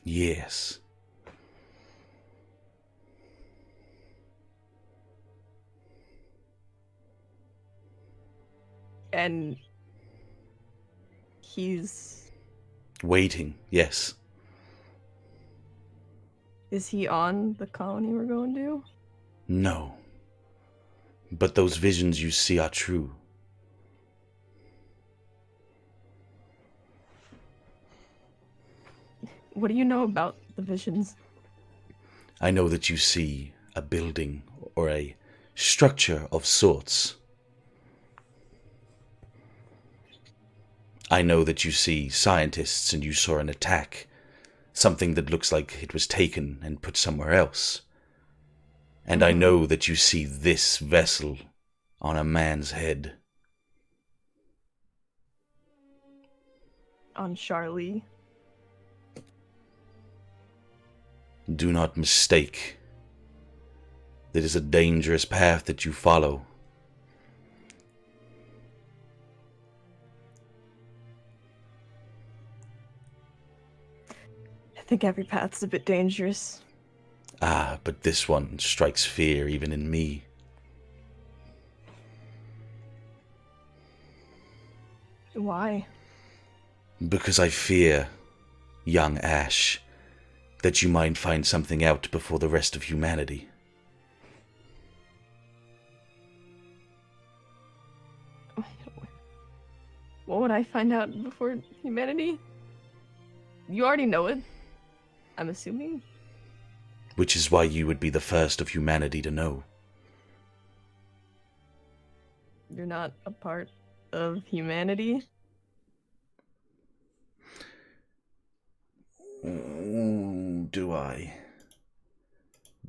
Yes. And he's... Waiting, yes. Is he on the colony we're going to? No. But those visions you see are true. What do you know about the visions? I know that you see a building or a structure of sorts. I know that you see scientists and you saw an attack. Something that looks like it was taken and put somewhere else. And I know that you see this vessel on a man's head. On Charlie. Do not mistake. It is a dangerous path that you follow. I think every path's a bit dangerous. Ah, but this one strikes fear even in me. Why? Because I fear, young Ashe, that you might find something out before the rest of humanity. What would I find out before humanity? You already know it. I'm assuming. Which is why you would be the first of humanity to know. You're not a part of humanity. Ooh, do I?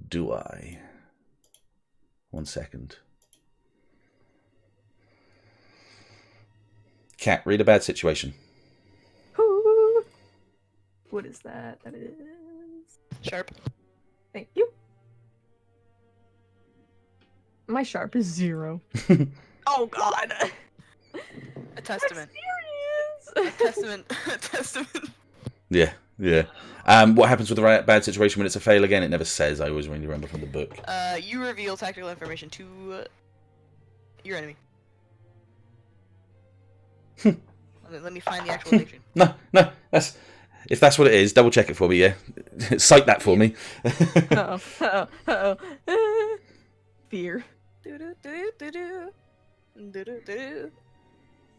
Do I? 1 second. Cat, read a bad situation. Ooh. What is that? That is... Sharp. Thank you. My sharp is 0. Oh god! A testament. I'm A testament. A testament. Yeah, yeah. What happens with the bad situation when it's a fail again? It never says. I always really remember from the book. You reveal tactical information to your enemy. Let me find the actual diction. No, that's... If that's what it is, double check it for me, yeah? Cite that for me. Fear. Do-do-do-do-do. Do-do-do.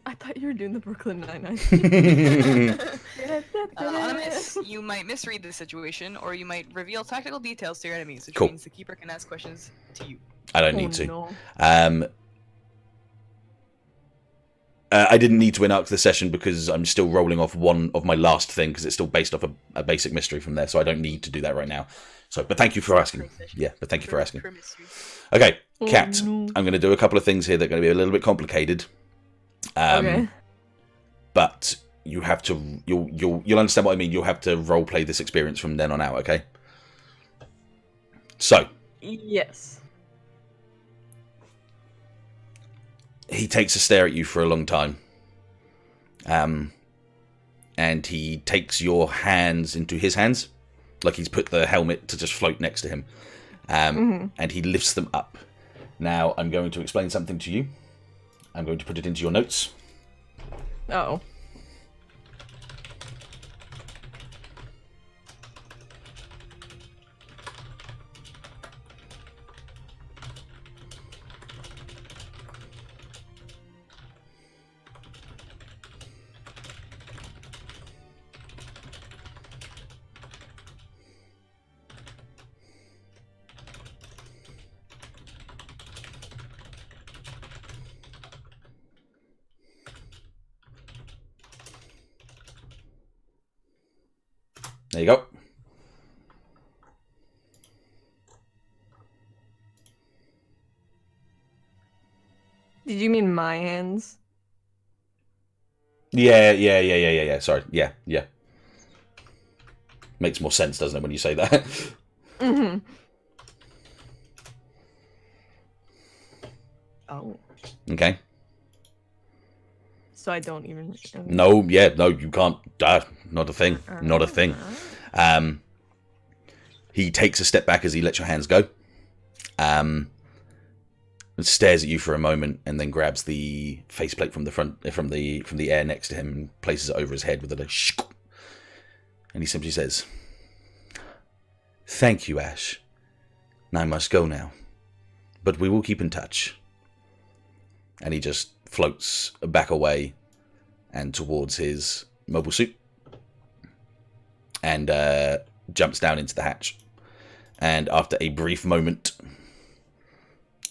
I thought you were doing the Brooklyn Nine-Nine. On a miss, you might misread the situation, or you might reveal tactical details to your enemies, which Cool. means the keeper can ask questions to you. I don't need to. No. I didn't need to enact the session because I'm still rolling off one of my last thing because it's still based off a basic mystery from there, so I don't need to do that right now. So, but thank you for asking. Yeah, but thank you for asking. Okay, Cat, no. I'm going to do a couple of things here that are going to be a little bit complicated. Okay. But you have to, you'll understand what I mean. You'll have to role play this experience from then on out. Okay. So. Yes. He takes a stare at you for a long time. And he takes your hands into his hands, like he's put the helmet to just float next to him. And he lifts them up. Now, I'm going to explain something to you. I'm going to put it into your notes. Oh. There you go. Did you mean my hands? Yeah. Sorry. Yeah. Makes more sense, doesn't it, when you say that? Mm-hmm. Oh. Okay. So I don't even... No, you can't. Not a thing. Not a thing. He takes a step back as he lets your hands go. And stares at you for a moment, and then grabs the faceplate from the front, from the air next to him, and places it over his head with a little shh. And he simply says, "Thank you, Ashe. I must go now, but we will keep in touch. and he just floats back away and towards his mobile suit and jumps down into the hatch. And after a brief moment,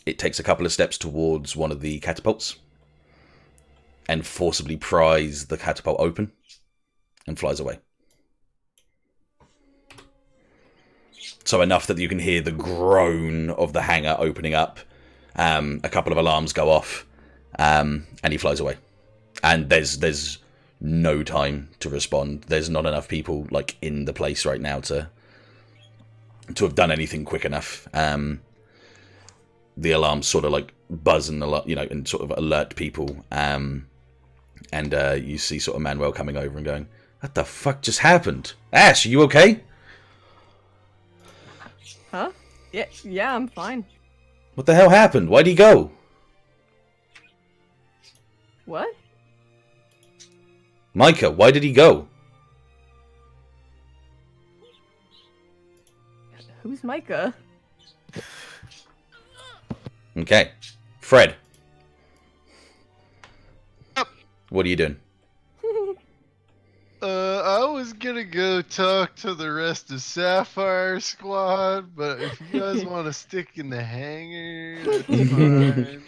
it takes a couple of steps towards one of the catapults and forcibly pries the catapult open and flies away. So enough that you can hear the groan of the hangar opening up. A couple of alarms go off, and he flies away. And there's no time to respond. There's not enough people like in the place right now to have done anything quick enough. The alarms sort of like buzz and and sort of alert people. And you see sort of Manuel coming over and going, "What the fuck just happened? Ashe, are you okay?" Huh? Yeah, I'm fine. What the hell happened? Why'd he go? What? Micah, why did he go? Who's Micah? Okay. Fred. What are you doing? I was gonna go talk to the rest of Sapphire Squad, but if you guys want to stick in the hangar, that's fine.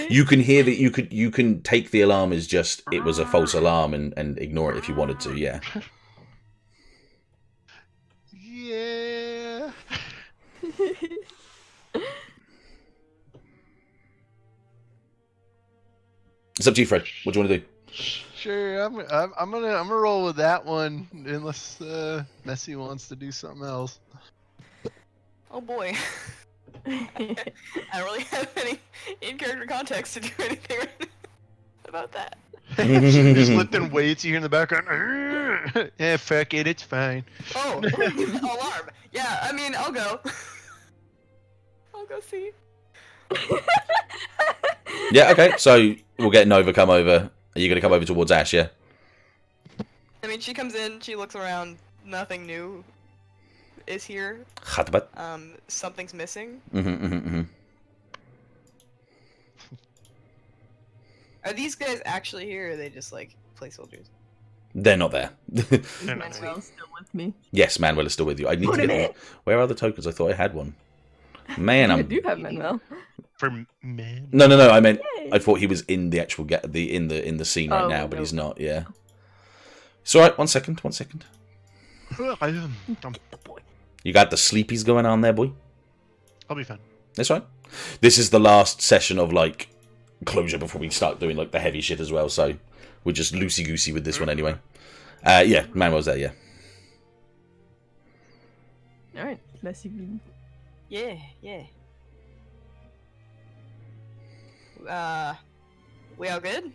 You can hear that you can take the alarm as just it was a false alarm and ignore it if you wanted to, yeah. Yeah. It's up to you, Fred. What do you want to do? Sure, I'm gonna roll with that one unless Messi wants to do something else. Oh boy. I don't really have any in-character context to do anything about that. Just lifting weights, you hear in the background. Yeah, fuck it, it's fine. Oh, alarm. Yeah, I mean, I'll go. I'll go see. Yeah, okay. So we'll get Nova come over. Are you going to come over towards Ashe, yeah? I mean, she comes in, she looks around, nothing new is here. Khatbat. Something's missing. Are these guys actually here, or are they just, like, placeholders? They're not there. Manuel's still with me. Yes, Manuel is still with you. I need to get... Where are the tokens? I thought I had one. Man, I do have Manuel. For men. No. I meant Yay. I thought he was in the actual in the scene right now, but no. he's not. Yeah. It's all right. 1 second. 1 second. You got the sleepies going on there, boy. I'll be fine. That's right. This is the last session of like closure before we start doing like the heavy shit as well. So we're just loosey goosey with this one anyway. Yeah, Manuel's there. Yeah. All right, Messi. Yeah. We all good?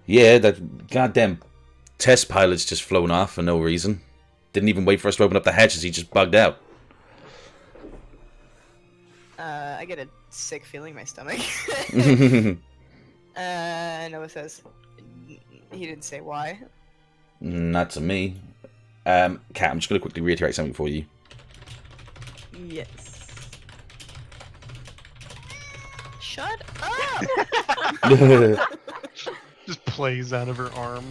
Yeah, that goddamn test pilot's just flown off for no reason. Didn't even wait for us to open up the hatches. He just bugged out. I get a sick feeling in my stomach. Noah says he didn't say why. Not to me. Kat, I'm just going to quickly reiterate something for you. Yes. Shut up! Just plays out of her arm.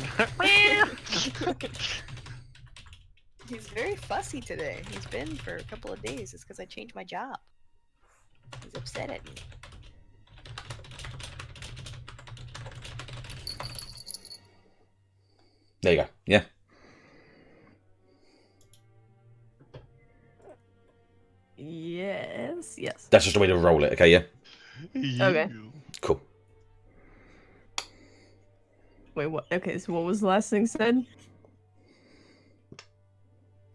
He's very fussy today. He's been for a couple of days. It's because I changed my job. He's upset at me. There you go. Yeah. Yes. That's just a way to roll it, okay, yeah? Okay. Cool. Wait, what? Okay, so what was the last thing said?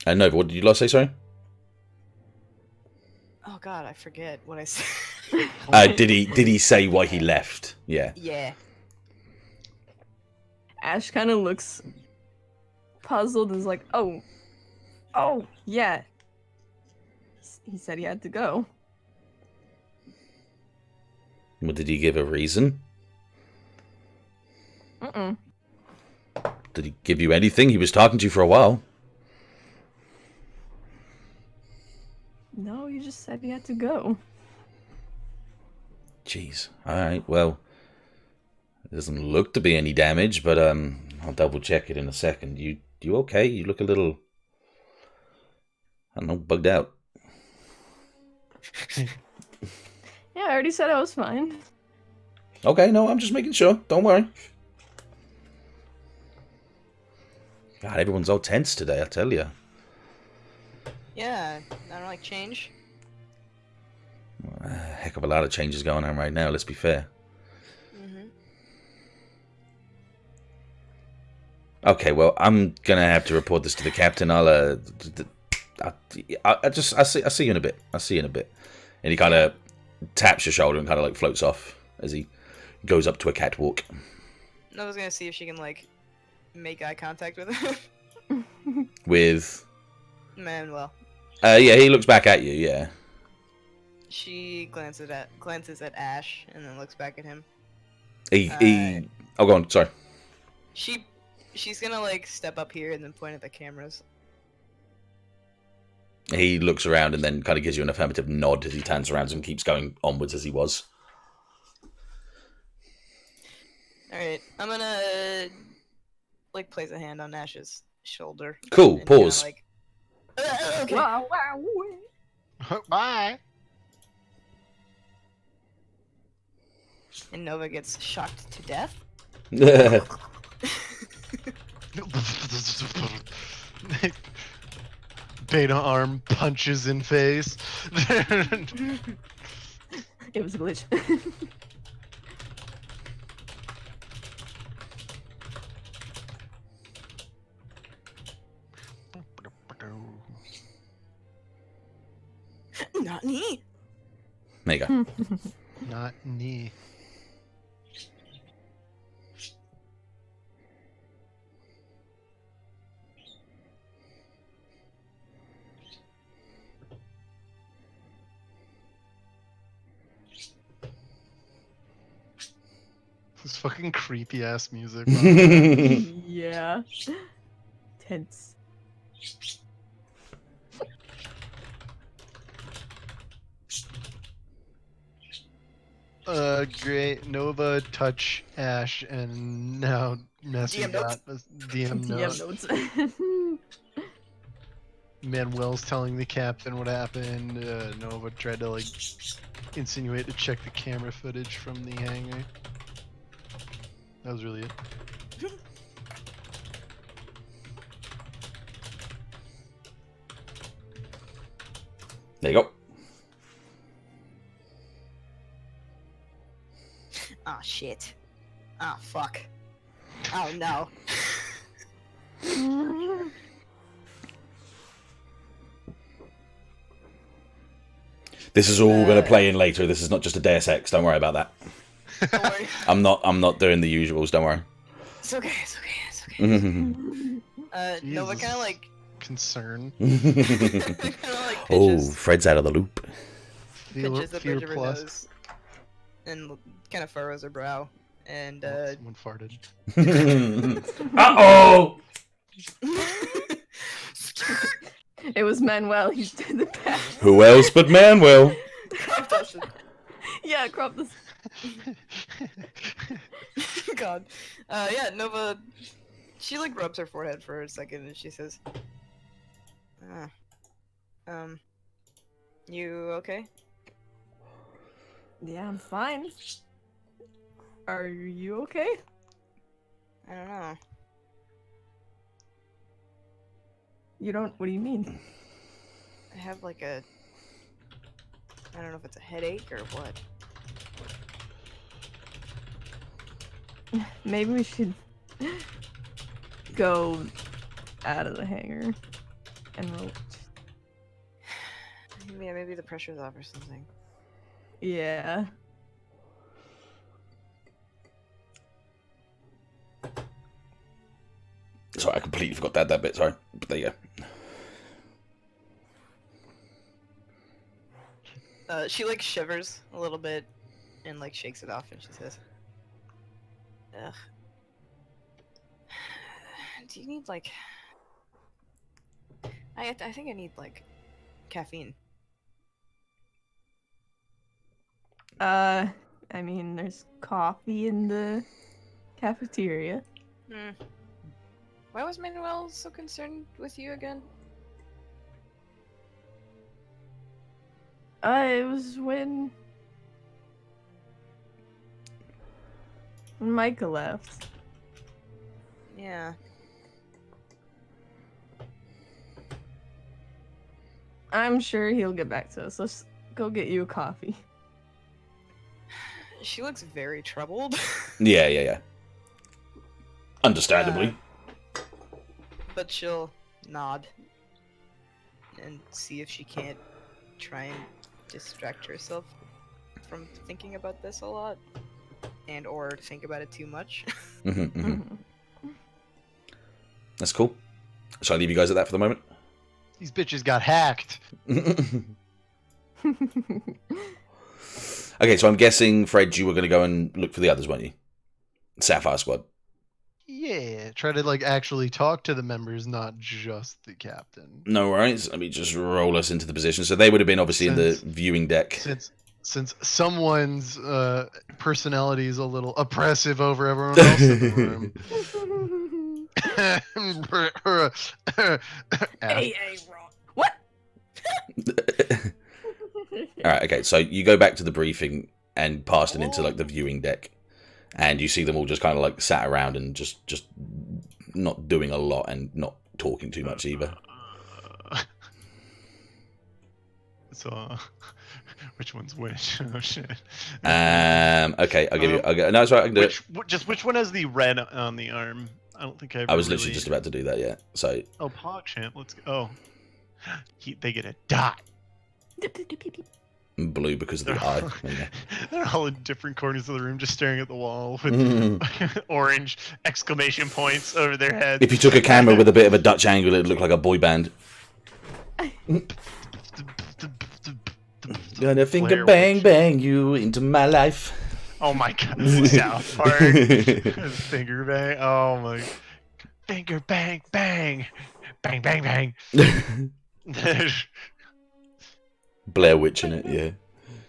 Nova, what did you last say, sorry? Oh god, I forget what I said. Did he say why he left? Yeah. Yeah. Ashe kind of looks puzzled and is like, oh, yeah. He said he had to go. Well, did he give a reason? Mm-mm. Did he give you anything? He was talking to you for a while. No, he just said he had to go. Jeez. All right. Well, there doesn't look to be any damage, but I'll double check it in a second. You okay? You look a little, I don't know, bugged out. Yeah, I already said I was fine. Okay, no, I'm just making sure. Don't worry. God, everyone's all tense today, I tell you. Yeah, I don't like change. A heck of a lot of changes going on right now, let's be fair. Mm-hmm. Okay, well, I'm gonna have to report this to the captain. I'll see you in a bit. I'll see you in a bit. And he kind of taps your shoulder and kind of like floats off as he goes up to a catwalk. Nova's gonna see if she can like make eye contact with him. With Manuel. yeah, he looks back at you. Yeah. She glances at Ashe and then looks back at him. He. Oh, go on. Sorry. She's gonna like step up here and then point at the cameras. He looks around and then kind of gives you an affirmative nod as he turns around and keeps going onwards as he was. All right, I'm gonna like place a hand on Ashe's shoulder. Cool. and Pause. kinda, okay. Wow, wow. Bye. And Nova gets shocked to death. Beta arm punches in face. It was a glitch. Not me. There you go. Not knee. This fucking creepy ass music. Yeah. Tense. Great. Nova, touch, Ashe, and now Messi DM got a DM note. DM notes. Manuel's telling the captain what happened. Nova tried to like insinuate to check the camera footage from the hangar. That was really it. There you go. Oh shit. Oh fuck. Oh no. This is all going to play in later. This is not just a Deus Ex. Don't worry about that. Don't worry. I'm not doing the usuals. Don't worry. It's okay. It's okay. It's okay. Nova kind of like Concern. kind of like Oh, pinches, Fred's out of the loop. pinches the Fear bridge of her plus. nose and kind of furrows her brow. And Oh, someone farted. Uh-oh! It was Manuel. He did the back. Who else but Manuel? Yeah, crop this. God. Yeah, Nova, she like rubs her forehead for a second and she says, you okay? Yeah, I'm fine. Are you okay? I don't know. You don't. What do you mean? I have like a, I don't know if it's a headache or what. Maybe we should go out of the hangar and we'll. Yeah, maybe the pressure's off or something. Yeah. Sorry, I completely forgot to add that bit. Sorry, but there you go. She like shivers a little bit and like shakes it off and she says, ugh. Do you need like... I think I need like caffeine. I I mean, there's coffee in the cafeteria. Why was Manuel so concerned with you again? It was when Micah left. Yeah. I'm sure he'll get back to us. Let's go get you a coffee. She looks very troubled. Yeah. Understandably. But she'll nod and see if she can't try and distract herself from thinking about this a lot and or think about it too much. That's cool. Shall I leave you guys at that for the moment? These bitches got hacked. Okay, so I'm guessing, Fred, you were going to go and look for the others, weren't you? Sapphire Squad. Yeah, try to like actually talk to the members, not just the captain. No worries. Let me just roll us into the position. So they would have been obviously in the viewing deck. Since someone's personality is a little oppressive over everyone else in the room. Hey, wrong. What? Alright, okay, so you go back to the briefing and past and into like the viewing deck, and you see them all just kind of like sat around and just not doing a lot and not talking too much either. So, which one's which? Oh shit. Okay, I'll give you. No, that's right. I can do it. Which one has the red on the arm? I don't think I was literally just about to do that. Yeah. So. Oh, PogChamp. Let's go. Oh, they get a dot. Blue because of the eye. They're all in different corners of the room, just staring at the wall with orange exclamation points over their heads. If you took a camera with a bit of a Dutch angle, it'd look like a boy band. Gonna finger bang bang you into my life. Oh my god, South Park. Finger bang. Oh my. Finger bang bang. Bang bang bang. Blair Witch in it, yeah.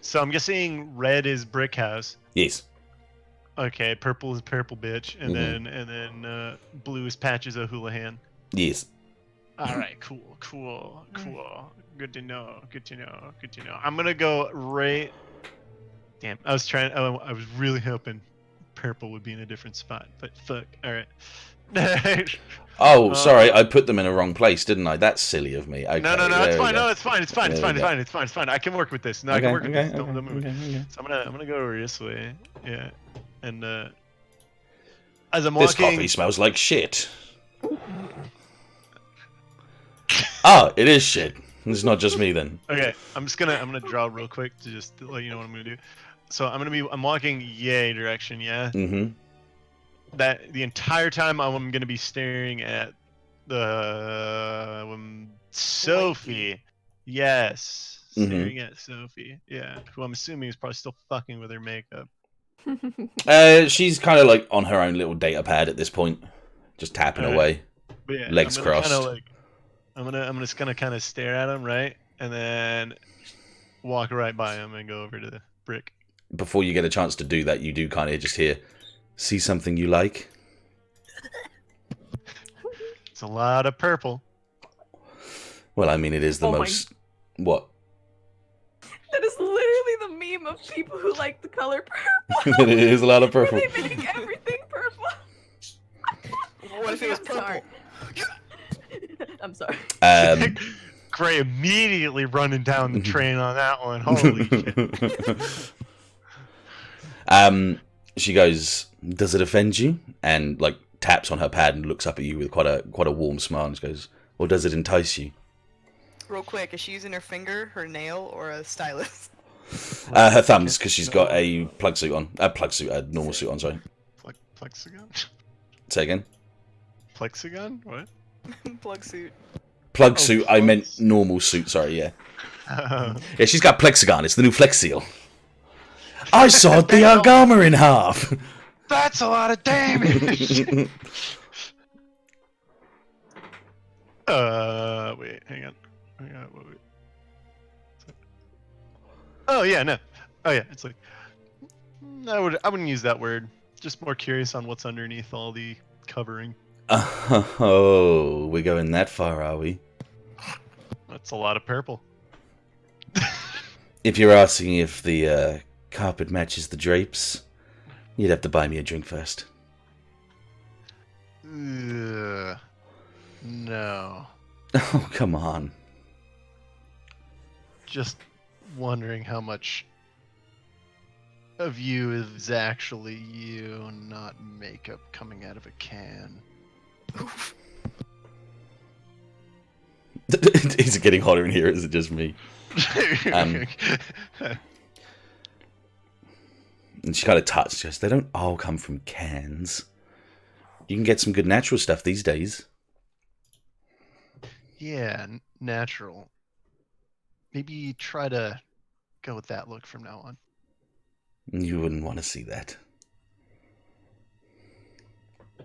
So I'm guessing red is brick house. Yes. Okay, purple is purple bitch, and then blue is Patches O'Houlihan. Yes. All right, cool. Good to know. I'm gonna go right. Damn, I was really hoping purple would be in a different spot, but fuck. All right. Oh, sorry, I put them in a wrong place, didn't I? That's silly of me. Okay, No, it's fine. No, it's fine. It's fine. I can work with this. No, I can work with this. Don't move. Okay. So I'm gonna go over this way. Yeah, and as I'm This walking. coffee smells like shit. Oh, it is shit. It's not just me then. Okay, I'm gonna draw real quick to just let you know what I'm gonna do. So I'm walking yay direction, yeah. Mm-hmm. That the entire time I'm gonna be staring at the Sophie. Yes, staring at Sophie. Yeah, who I'm assuming is probably still fucking with her makeup. She's kind of like on her own little data pad at this point, just tapping away, But yeah, legs crossed. I'm just gonna kind of stare at him, right, and then walk right by him and go over to the brick. Before you get a chance to do that, you do kind of just hear, "See something you like?" It's a lot of purple. Well, I mean, it is the most. What? That is literally the meme of people who like the color purple. It is a lot of purple. They make everything purple. What if it was purple? Sorry. I'm sorry. Gray immediately running down the train on that one. Holy shit. She goes, "Does it offend you?" And like taps on her pad and looks up at you with quite a warm smile and goes, "Or does it entice you?" Real quick, is she using her finger, her nail, or a stylus? Her thumbs, because she's got a normal suit on. Sorry. Plexagon? Say again. Plexagon? What? Plug suit. Plug suit. I meant normal suit. Sorry. Yeah. Yeah, she's got Plexagon. It's the new Flex Seal. I sawed the armor in half. That's a lot of damage. Wait, hang on. Wait. Oh yeah, no. Oh yeah, it's like I wouldn't use that word. Just more curious on what's underneath all the covering. Oh, we're going that far, are we? That's a lot of purple. If you're asking if the carpet matches the drapes, you'd have to buy me a drink first. No. Oh, come on. Just wondering how much of you is actually you, not makeup coming out of a can. Is it getting hotter in here? Or is it just me? And she kind of touched. She goes, they don't all come from cans. You can get some good natural stuff these days. Yeah, natural. Maybe try to go with that look from now on. You wouldn't want to see that.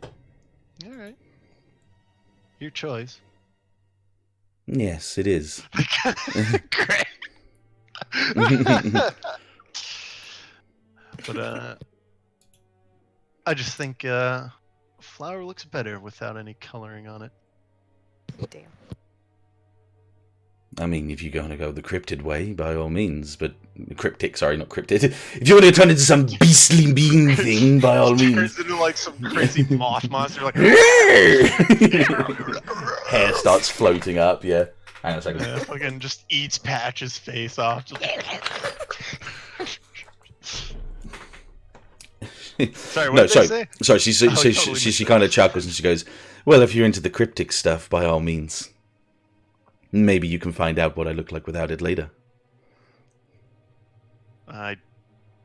All right. Your choice. Yes, it is. Great. But I just think flower looks better without any coloring on it. Damn. I mean, if you're going to go the cryptid way, by all means. But cryptic, sorry, not cryptid. If you want to turn into some beastly being thing, by all means. Turns into like some crazy moth monster. Like hair starts floating up. Yeah. Hang on a second. yeah, fucking just eats Patch's face off. Sorry, what did they say? Sorry. Totally She kind of chuckles and she goes, "Well, if you're into the cryptic stuff, by all means, maybe you can find out what I look like without it later." I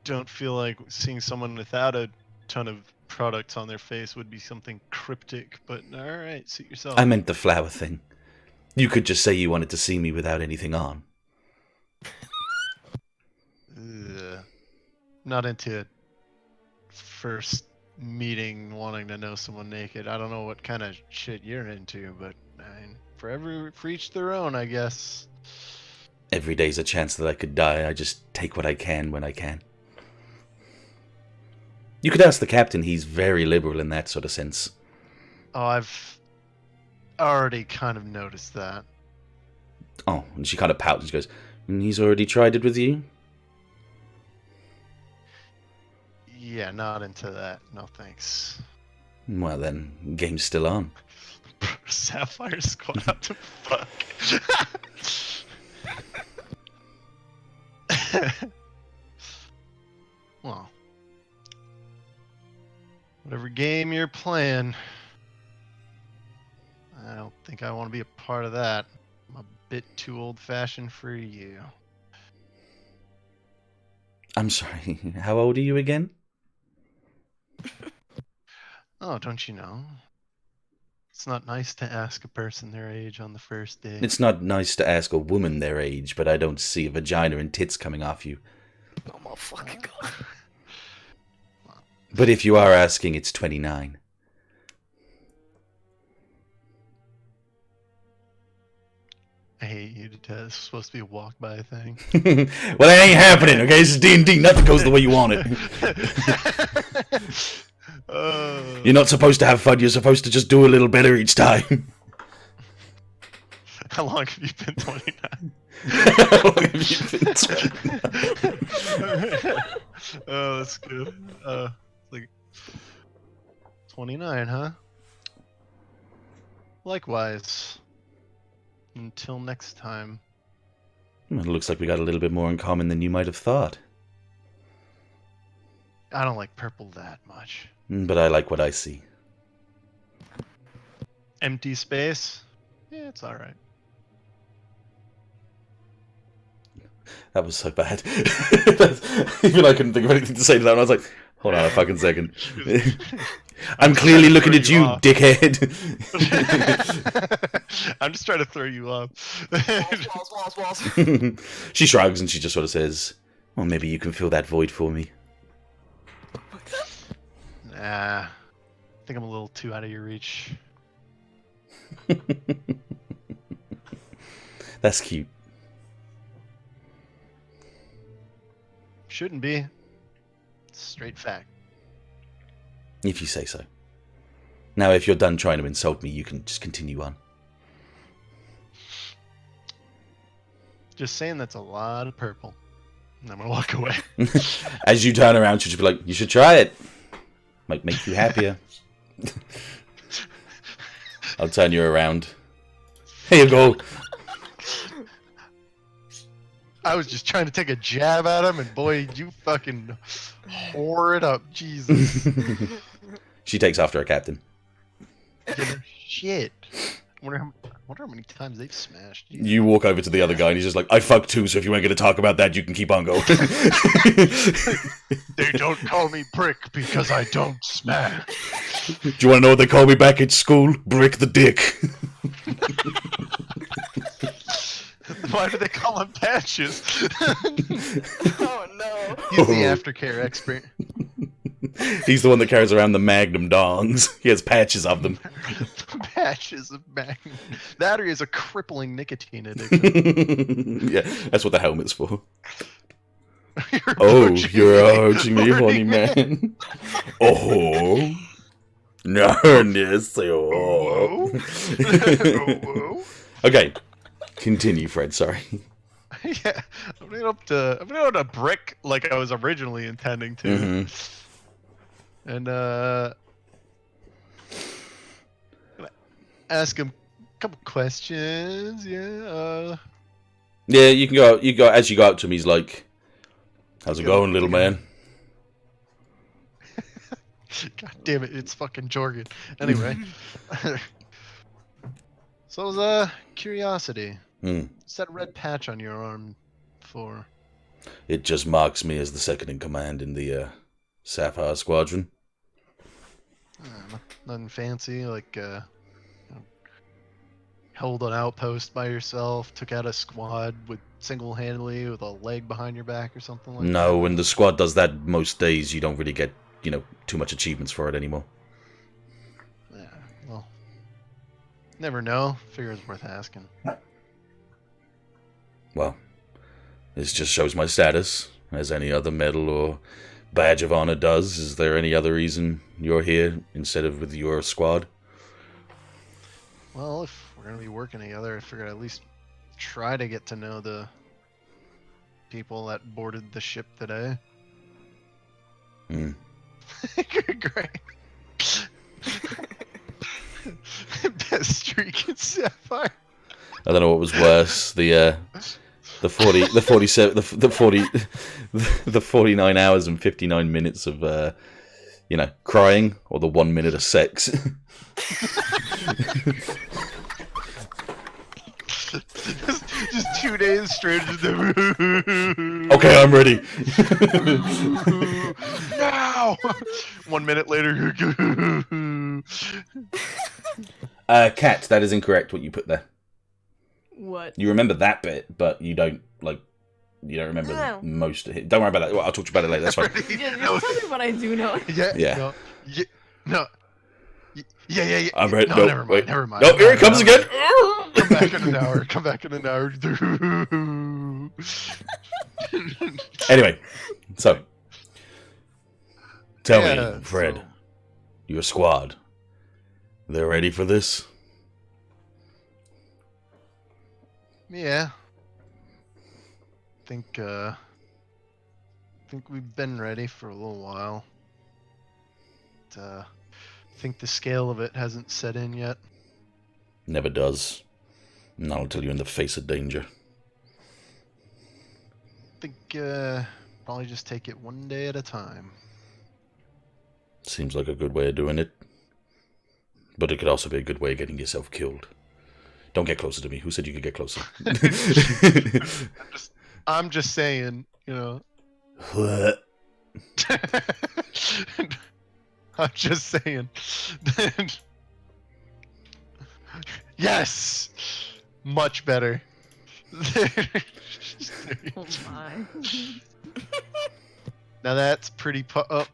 don't feel like seeing someone without a ton of products on their face would be something cryptic. But all right, suit yourself. I meant the flower thing. You could just say you wanted to see me without anything on. Ugh. Not into it. First meeting wanting to know someone naked. I don't know what kind of shit you're into, but I mean, for each their own, I guess. Every day's a chance that I could die. I just take what I can when I can. You could ask the captain. He's very liberal in that sort of sense. Oh, I've already kind of noticed that. Oh, and she kind of pouts and she goes, "And he's already tried it with you?" Yeah, not into that. No thanks. Well then, game's still on. Sapphire Squad, what the fuck? Well, whatever game you're playing, I don't think I want to be a part of that. I'm a bit too old-fashioned for you. I'm sorry, how old are you again? Oh, don't you know? It's not nice to ask a person their age on the first day. It's not nice to ask a woman their age, but I don't see a vagina and tits coming off you. Oh my fucking god. But if you are asking, it's 29. I hate you to death. It's supposed to be a walk-by thing. Well, it ain't happening, okay? This is D&D. Nothing goes the way you want it. You're not supposed to have fun. You're supposed to just do a little better each time. How long have you been 29? How long have you been 29? Oh, that's good. Like 29, huh? Likewise. Until next time. Well, it looks like we got a little bit more in common than you might have thought. I don't like purple that much. But I like what I see. Empty space? Yeah, it's alright. That was so bad. Even I couldn't think of anything to say to that. And I was like, hold on a fucking second. I'm clearly looking at you, dickhead. I'm just trying to throw you off. Walls. She shrugs and she just sort of says, well, maybe you can fill that void for me. Nah. I think I'm a little too out of your reach. That's cute. Shouldn't be. Straight fact. If you say so. Now, if you're done trying to insult me, you can just continue on. Just saying that's a lot of purple. And I'm gonna walk away. As you turn around, she'll just be like, you should try it. Might make you happier. I'll turn you around. Here you go. I was just trying to take a jab at him, and boy, you fucking whore it up. Jesus. She takes after her captain. Shit. I wonder how many times they've smashed. Jesus. You walk over to the other guy, and he's just like, I fucked too, so if you ain't going to talk about that, you can keep on going. They don't call me Brick because I don't smash. Do you want to know what they call me back at school? Brick the Dick. Why do they call him Patches? Oh no. He's the aftercare expert. He's the one that carries around the Magnum dongs. He has patches of them. Patches of Magnum. That or he has a crippling nicotine addiction. Yeah, that's what the helmet's for. You're You're urging me, horny man. Oh. No, yes. Oh. Whoa. Okay. Continue, Fred, sorry. Yeah, I'm going up to Brick like I was originally intending to. Mm-hmm. And ask him a couple questions. Yeah. Yeah, you can go. You go as you go up to him. He's like, "How's it going, little man?" God damn it! It's fucking Jorgen. Anyway, so it was curiosity. What's that red patch on your arm for? It just marks me as the second in command in the Sapphire Squadron. Nothing fancy, like held an outpost by yourself, took out a squad with single-handedly with a leg behind your back or something like that. No, when the squad does that, most days you don't really get, too much achievements for it anymore. Yeah, well, never know. Figure it's worth asking. Well, this just shows my status, as any other medal or badge of honor does. Is there any other reason you're here instead of with your squad? Well, if we're gonna be working together, I figured I'd at least try to get to know the people that boarded the ship today. Great. Best streak in Sapphire. I don't know what was worse, the 49 hours and 59 minutes of crying, or the 1 minute of sex. just 2 days straight into the Okay, I'm ready. now 1 minute later. Cat, that is incorrect what you put there. What? You remember that bit, but you don't remember No. most of it. Don't worry about that. Well, I'll talk to you about it later. That's fine. Just tell me what I do know. Yeah. No. Yeah. I'm ready. No, No, never mind. wait. Never mind. No, here it comes again. Come back in an hour. Anyway, so tell Yeah, me, Fred, so- your squad, they're ready for this? Yeah. Think we've been ready for a little while. But, think the scale of it hasn't set in yet. Never does. Not until you're in the face of danger. Think probably just take it one day at a time. Seems like a good way of doing it. But it could also be a good way of getting yourself killed. Don't get closer to me. Who said you could get closer? I'm just saying, What? I'm just saying. Yes! Much better. Oh my. Now that's pretty oh,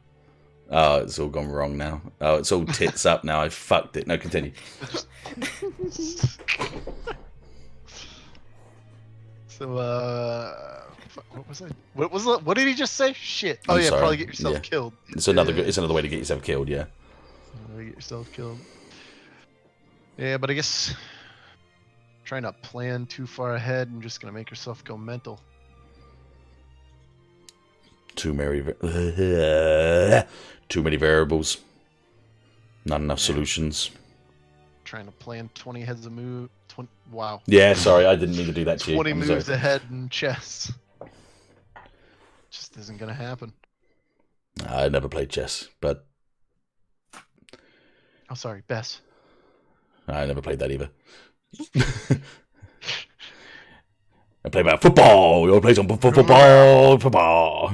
Oh, it's all gone wrong now. Oh, it's all tits up now. I fucked it. No, continue. so What was it? What was it? What did he just say? Shit. Oh I'm yeah, sorry. probably get yourself Yeah. killed. It's another way to get yourself killed. Yeah. Get yourself killed. Yeah, but I guess trying to plan too far ahead and just gonna make yourself go mental. Too many variables. Not enough solutions. Trying to plan 20 heads of move. 20, wow. Yeah, sorry, I didn't mean to do that to you. 20 I'm moves sorry. ahead in chess. Just isn't gonna happen. I never played chess, but Oh, sorry, Bess. I never played that either. I play about football. You want to play some football? Football.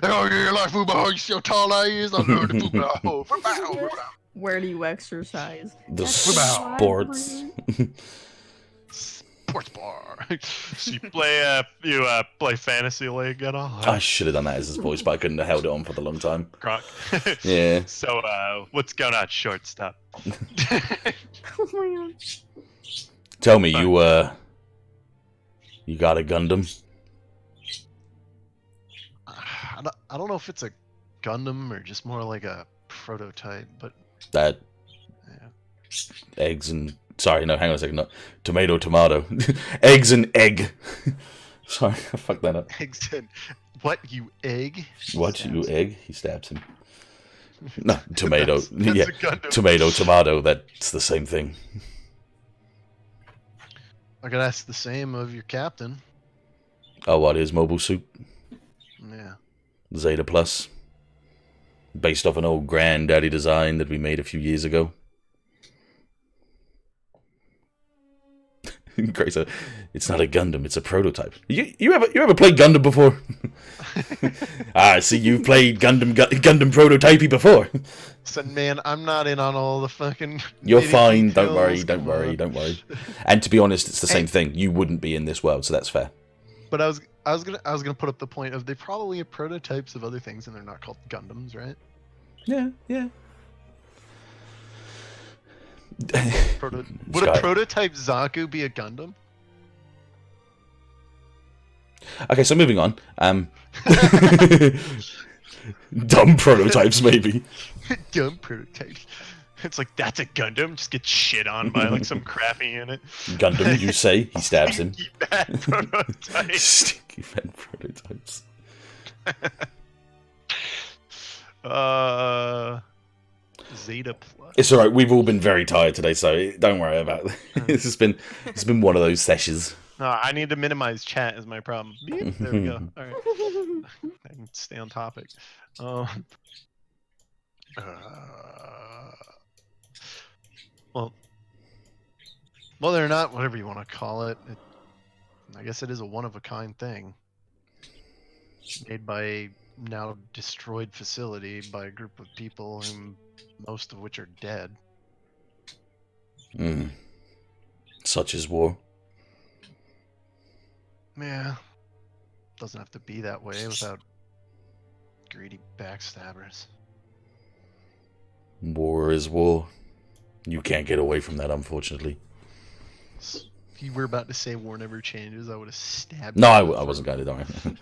Oh, you like football? You so tall I is. I'm learning football. Football. Where do you exercise? The That's the sports. Sports bar. So you play fantasy league at all? I should have done that as his voice, but I couldn't have held it on for the long time. Gronk. Yeah. So, what's going on, shortstop? Oh my god. Tell me, you got a Gundam? I don't know if it's a Gundam or just more like a prototype, but That yeah. eggs and sorry, no, hang on a second, no, tomato, eggs and egg. Sorry, I fucked that up. Eggs and what, you egg? What, you egg? He stabs him. No, tomato. That's Yeah, a Gundam. tomato. That's the same thing. I could ask the same of your captain. Oh, what is mobile suit? Yeah. Zeta Plus, based off an old granddaddy design that we made a few years ago. Great, so it's not a Gundam; it's a prototype. You ever played Gundam before? Ah, see, you've played Gundam prototypey before. So, man, I'm not in on all the fucking. You're nitty fine. details. Don't Come on. worry. And to be honest, it's the same thing. You wouldn't be in this world, so that's fair. But I was gonna put up the point of they probably have prototypes of other things and they're not called Gundams, right? Yeah. Would a prototype Zaku be a Gundam? Okay, so moving on. Dumb prototypes, maybe. Dumb prototypes. It's like that's a Gundam. Just get shit on by like some crappy unit. Gundam, you say? He stabs him. Stinky bad prototypes. Stinky fat prototypes. Zeta Plus. It's alright, we've all been very tired today, so don't worry about it. It's been one of those sessions. No, I need to minimize chat is my problem. Beep, there we go. All right. I can stay on topic. Well, whether or not, whatever you want to call it, I guess it is a one-of-a-kind thing. Made by a now destroyed facility by a group of people, whom most of which are dead. Such is war. Yeah. Doesn't have to be that way without greedy backstabbers. War is war. You can't get away from that, unfortunately. If you were about to say war never changes, I would have stabbed No, you. I wasn't going to, don't worry.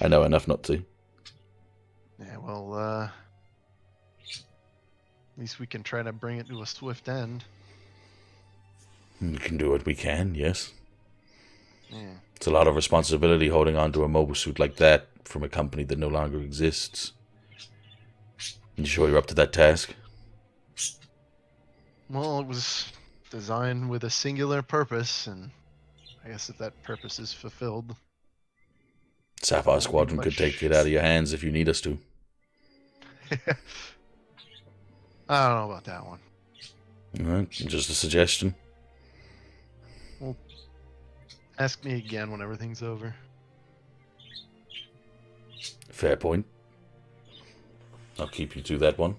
I know enough not to. Yeah, well, at least we can try to bring it to a swift end. We can do what we can, yes. Yeah. It's a lot of responsibility holding on to a mobile suit like that from a company that no longer exists. You sure you're up to that task? Well, it was designed with a singular purpose, and I guess if that purpose is fulfilled... Sapphire Squadron could take it out of your hands if you need us to. I don't know about that one. Alright, just a suggestion. Ask me again when everything's over. Fair point. I'll keep you to that one.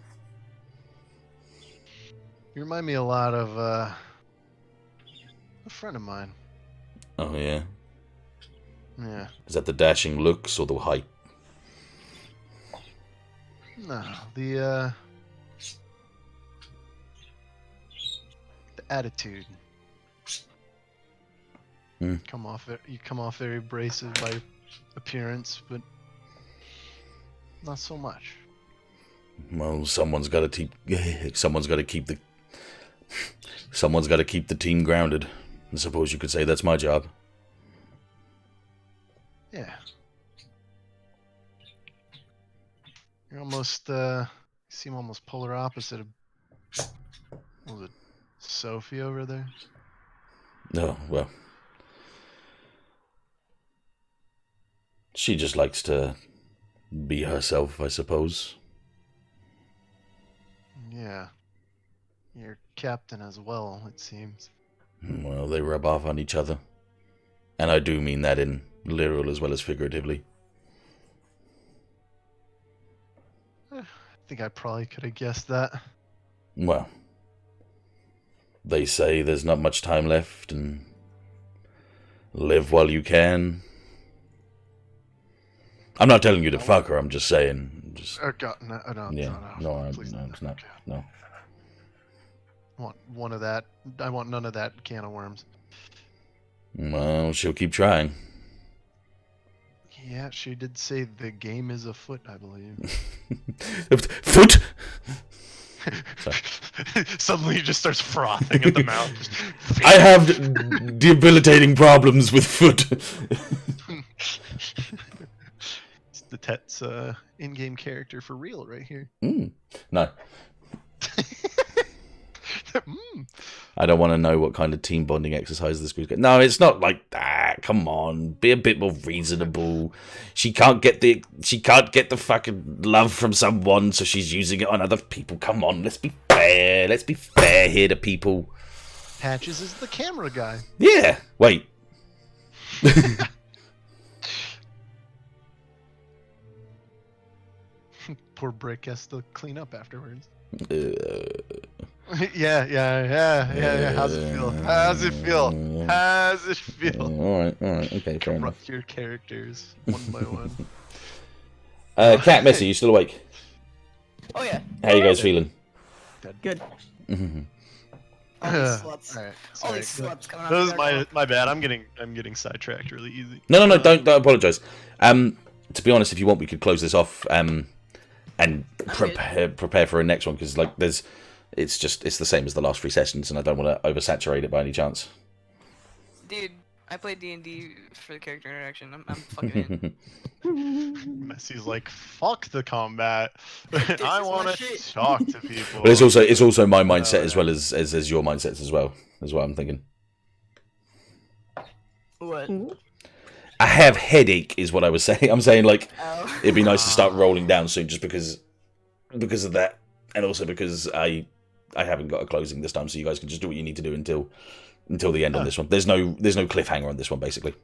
You remind me a lot of a friend of mine. Oh, yeah? Yeah. Is that the dashing looks or the height? No, the attitude. Mm. You come off very abrasive by appearance, but not so much. Well, someone's got to keep the team grounded. I suppose you could say that's my job. Yeah. You're almost, seem almost polar opposite of, what was it, Sophie over there? Oh, well. She just likes to be herself, I suppose. Yeah. You're captain as well, it seems. Well, they rub off on each other. And I do mean that in literal as well as figuratively. I think I probably could have guessed that. Well, they say there's not much time left, and live while you can. I'm not telling you to fuck her, I'm just saying. Oh God, no, Yeah, no, please, no, it's not. Okay. No. I want one of that. I want none of that can of worms. Well, she'll keep trying. Yeah, she did say the game is afoot, I believe. Foot! Suddenly he just starts frothing at the mouth. I have debilitating problems with foot. It's Dettet's in-game character for real right here. No. Mm. I don't want to know what kind of team bonding exercise this group's getting. No, it's not like that. Come on, be a bit more reasonable. She can't get the fucking love from someone, so she's using it on other people. Come on, let's be fair. Let's be fair here to people. Patches is the camera guy. Yeah. Wait. Poor Brick has to clean up afterwards. Uh, Yeah. How's it feel? How's it feel? How's it feel? all right. Okay, fair enough. Corrupt your characters one by one. Cat Messi, you still awake? Oh yeah. How you guys feeling? Good. All these sluts. Alright, All sorry. these sluts coming out. That was the my bad. I'm getting sidetracked really easy. No, don't apologise. To be honest, if you want, we could close this off and prepare for a next one, because like it's the same as the last 3 sessions, and I don't want to oversaturate it by any chance. Dude, I played D&D for the character interaction. I'm fucking in. Messi's like, fuck the combat. I is my want to shit. talk to people. But it's also my mindset as well as your mindsets as well. Is what I'm thinking. What? I have headache, is what I was saying. I'm saying like Oh. it'd be nice to start rolling down soon, just because of that, and also because I haven't got a closing this time, so you guys can just do what you need to do until the end on this one. There's no cliffhanger on this one, basically.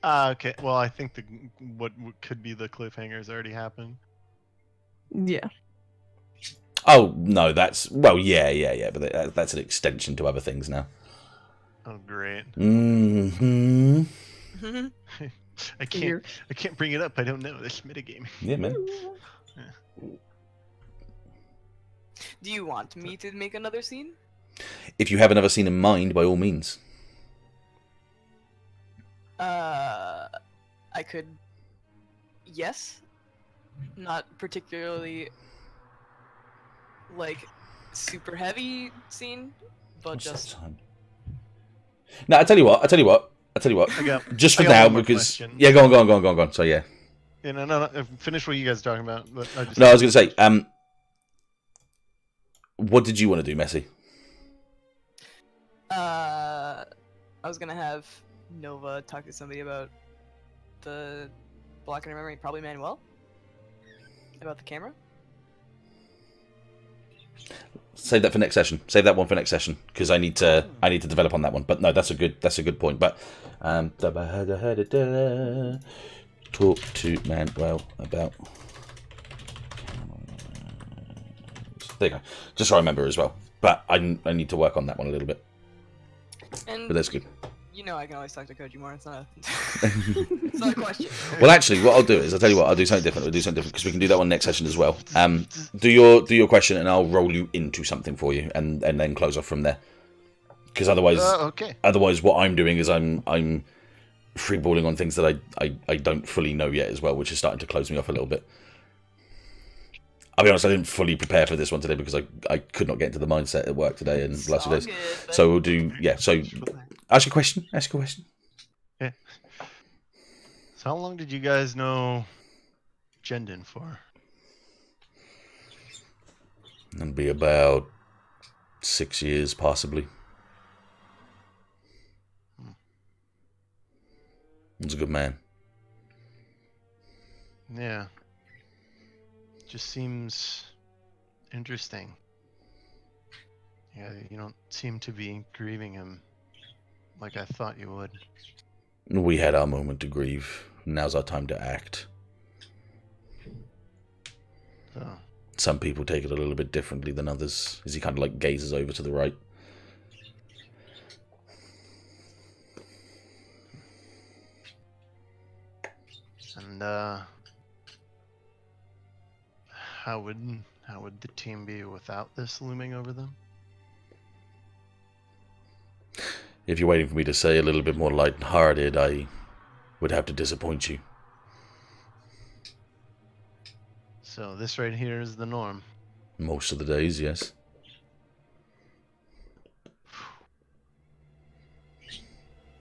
Okay. Well, I think what could be the cliffhanger has already happened. Yeah. Oh no, yeah, but that's an extension to other things now. Oh, great. Hmm. I can't bring it up. I don't know. This metagaming. Yeah, man. Do you want me to make another scene? If you have another scene in mind, by all means. I could. Yes. Not particularly like super heavy scene, but What's just. that time? No, I tell you what. Just for I got now, one more because question. yeah, go on. So yeah. Yeah, no. Finish what you guys are talking about. But I No, I was going to say, what did you want to do, Messi? I was gonna have Nova talk to somebody about the blocking memory, probably Manuel. About the camera. Save that for next session. Save that one for next session, because I need to develop on that one. But no, that's a good point. But talk to Manuel about. There you go. Just so I remember as well. But I need to work on that one a little bit. And But that's good. you know I can always talk to Koji more. It's not it's not a question. Well, actually, what I'll do is I'll tell you what, I'll do something different. Because we can do that one next session as well. Do your question, and I'll roll you into something for you, and then close off from there. Because otherwise, Okay. otherwise, what I'm doing is I'm freeballing on things that I don't fully know yet as well, which is starting to close me off a little bit. I'll be honest, I didn't fully prepare for this one today because I could not get into the mindset at work today and the last few days. Good, So we'll do, yeah, so ask a question. Yeah. So how long did you guys know Jendon for? It'll be about 6 years, possibly. He's a good man. Yeah. Just seems interesting. Yeah, you don't seem to be grieving him like I thought you would. We had our moment to grieve. Now's our time to act. So, Some people take it a little bit differently than others, as he kind of like gazes over to the right. and how would the team be without this looming over them? If you're waiting for me to say a little bit more light-hearted, I would have to disappoint you. So this right here is the norm. Most of the days, yes.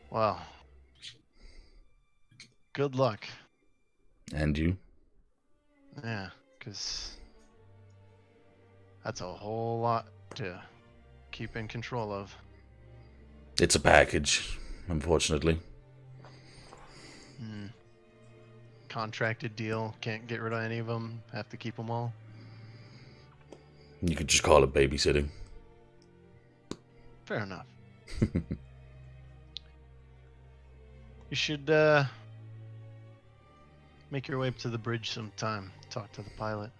Wow. Good luck. And you? Yeah, because that's a whole lot to keep in control of. It's a package, unfortunately. Contracted deal, can't get rid of any of them, have to keep them all. You could just call it babysitting. Fair enough. You should make your way up to the bridge sometime, talk to the pilot.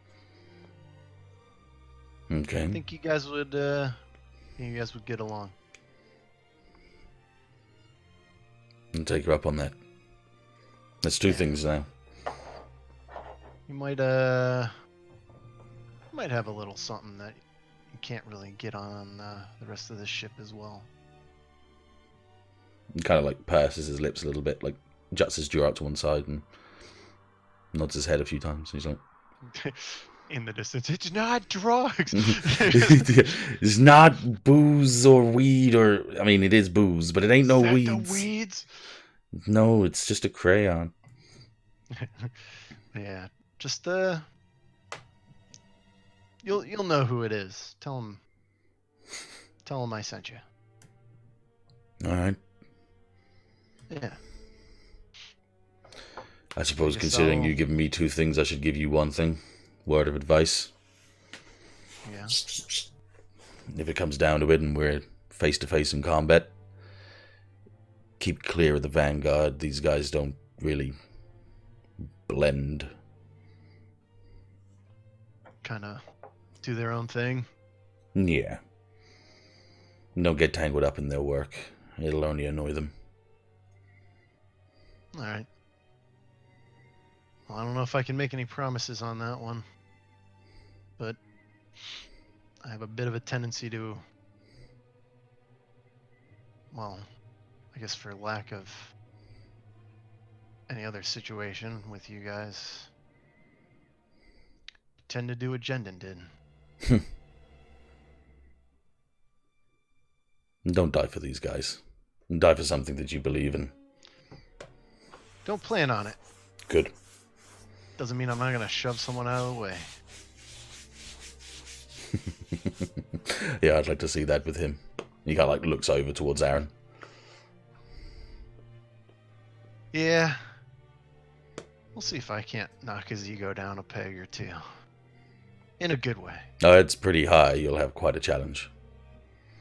Okay. I think you guys would get along. I'll take you up on that. Let's do things now. You might have a little something that you can't really get on the rest of the ship as well. He kind of like purses his lips a little bit, like juts his jaw out to one side and nods his head a few times. He's like, In the distance, it's not drugs. it's not booze or weed or... I mean, it is booze, but it ain't no Is that weeds. the weeds? No, it's just a crayon. Yeah, just you'll know who it is. Tell him I sent you. All right. Yeah. I suppose Guess considering I'll- you giving me two things, I should give you one thing. Word of advice. Yeah. If it comes down to it and we're face to face in combat, keep clear of the Vanguard. These guys don't really blend. Kind of do their own thing. Yeah. Don't get tangled up in their work. It'll only annoy them. All right. Well, I don't know if I can make any promises on that one, but I have a bit of a tendency to, well, I guess for lack of any other situation with you guys, tend to do what Jendon did. Don't die for these guys. Die for something that you believe in. Don't plan on it. Good. Doesn't mean I'm not gonna shove someone out of the way. Yeah, I'd like to see that with him. He kind of like looks over towards Aaron. Yeah. We'll see if I can't knock his ego down a peg or two. In a good way. Oh, it's pretty high. You'll have quite a challenge.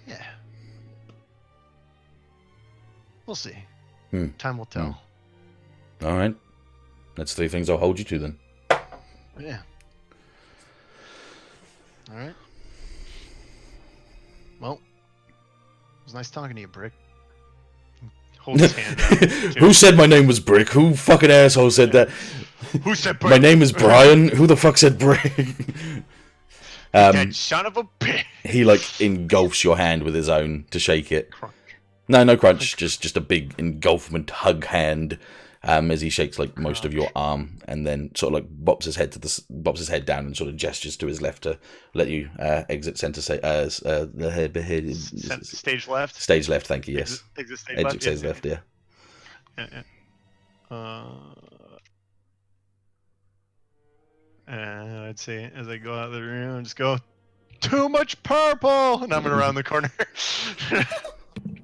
Yeah. We'll see. Hmm. Time will tell. All right. That's three things I'll hold you to then. Yeah. All right. Well, it was nice talking to you, Brick. Hold his hand out. Who said my name was Brick? Who fucking asshole said that? Who said Brick? My name is Brian. Who the fuck said Brick? That son of a bitch. He like engulfs your hand with his own to shake it. Crunch. No crunch, just a big engulfment hug hand. As he shakes like most of your arm, and then sort of like bops his head down and sort of gestures to his left to let you exit center. Stage left. Stage left. Thank you. Yes. Exit stage Exit left. stage left. Yeah. I'd say as I go out of the room, just go, too much purple, and I'm gonna around the corner.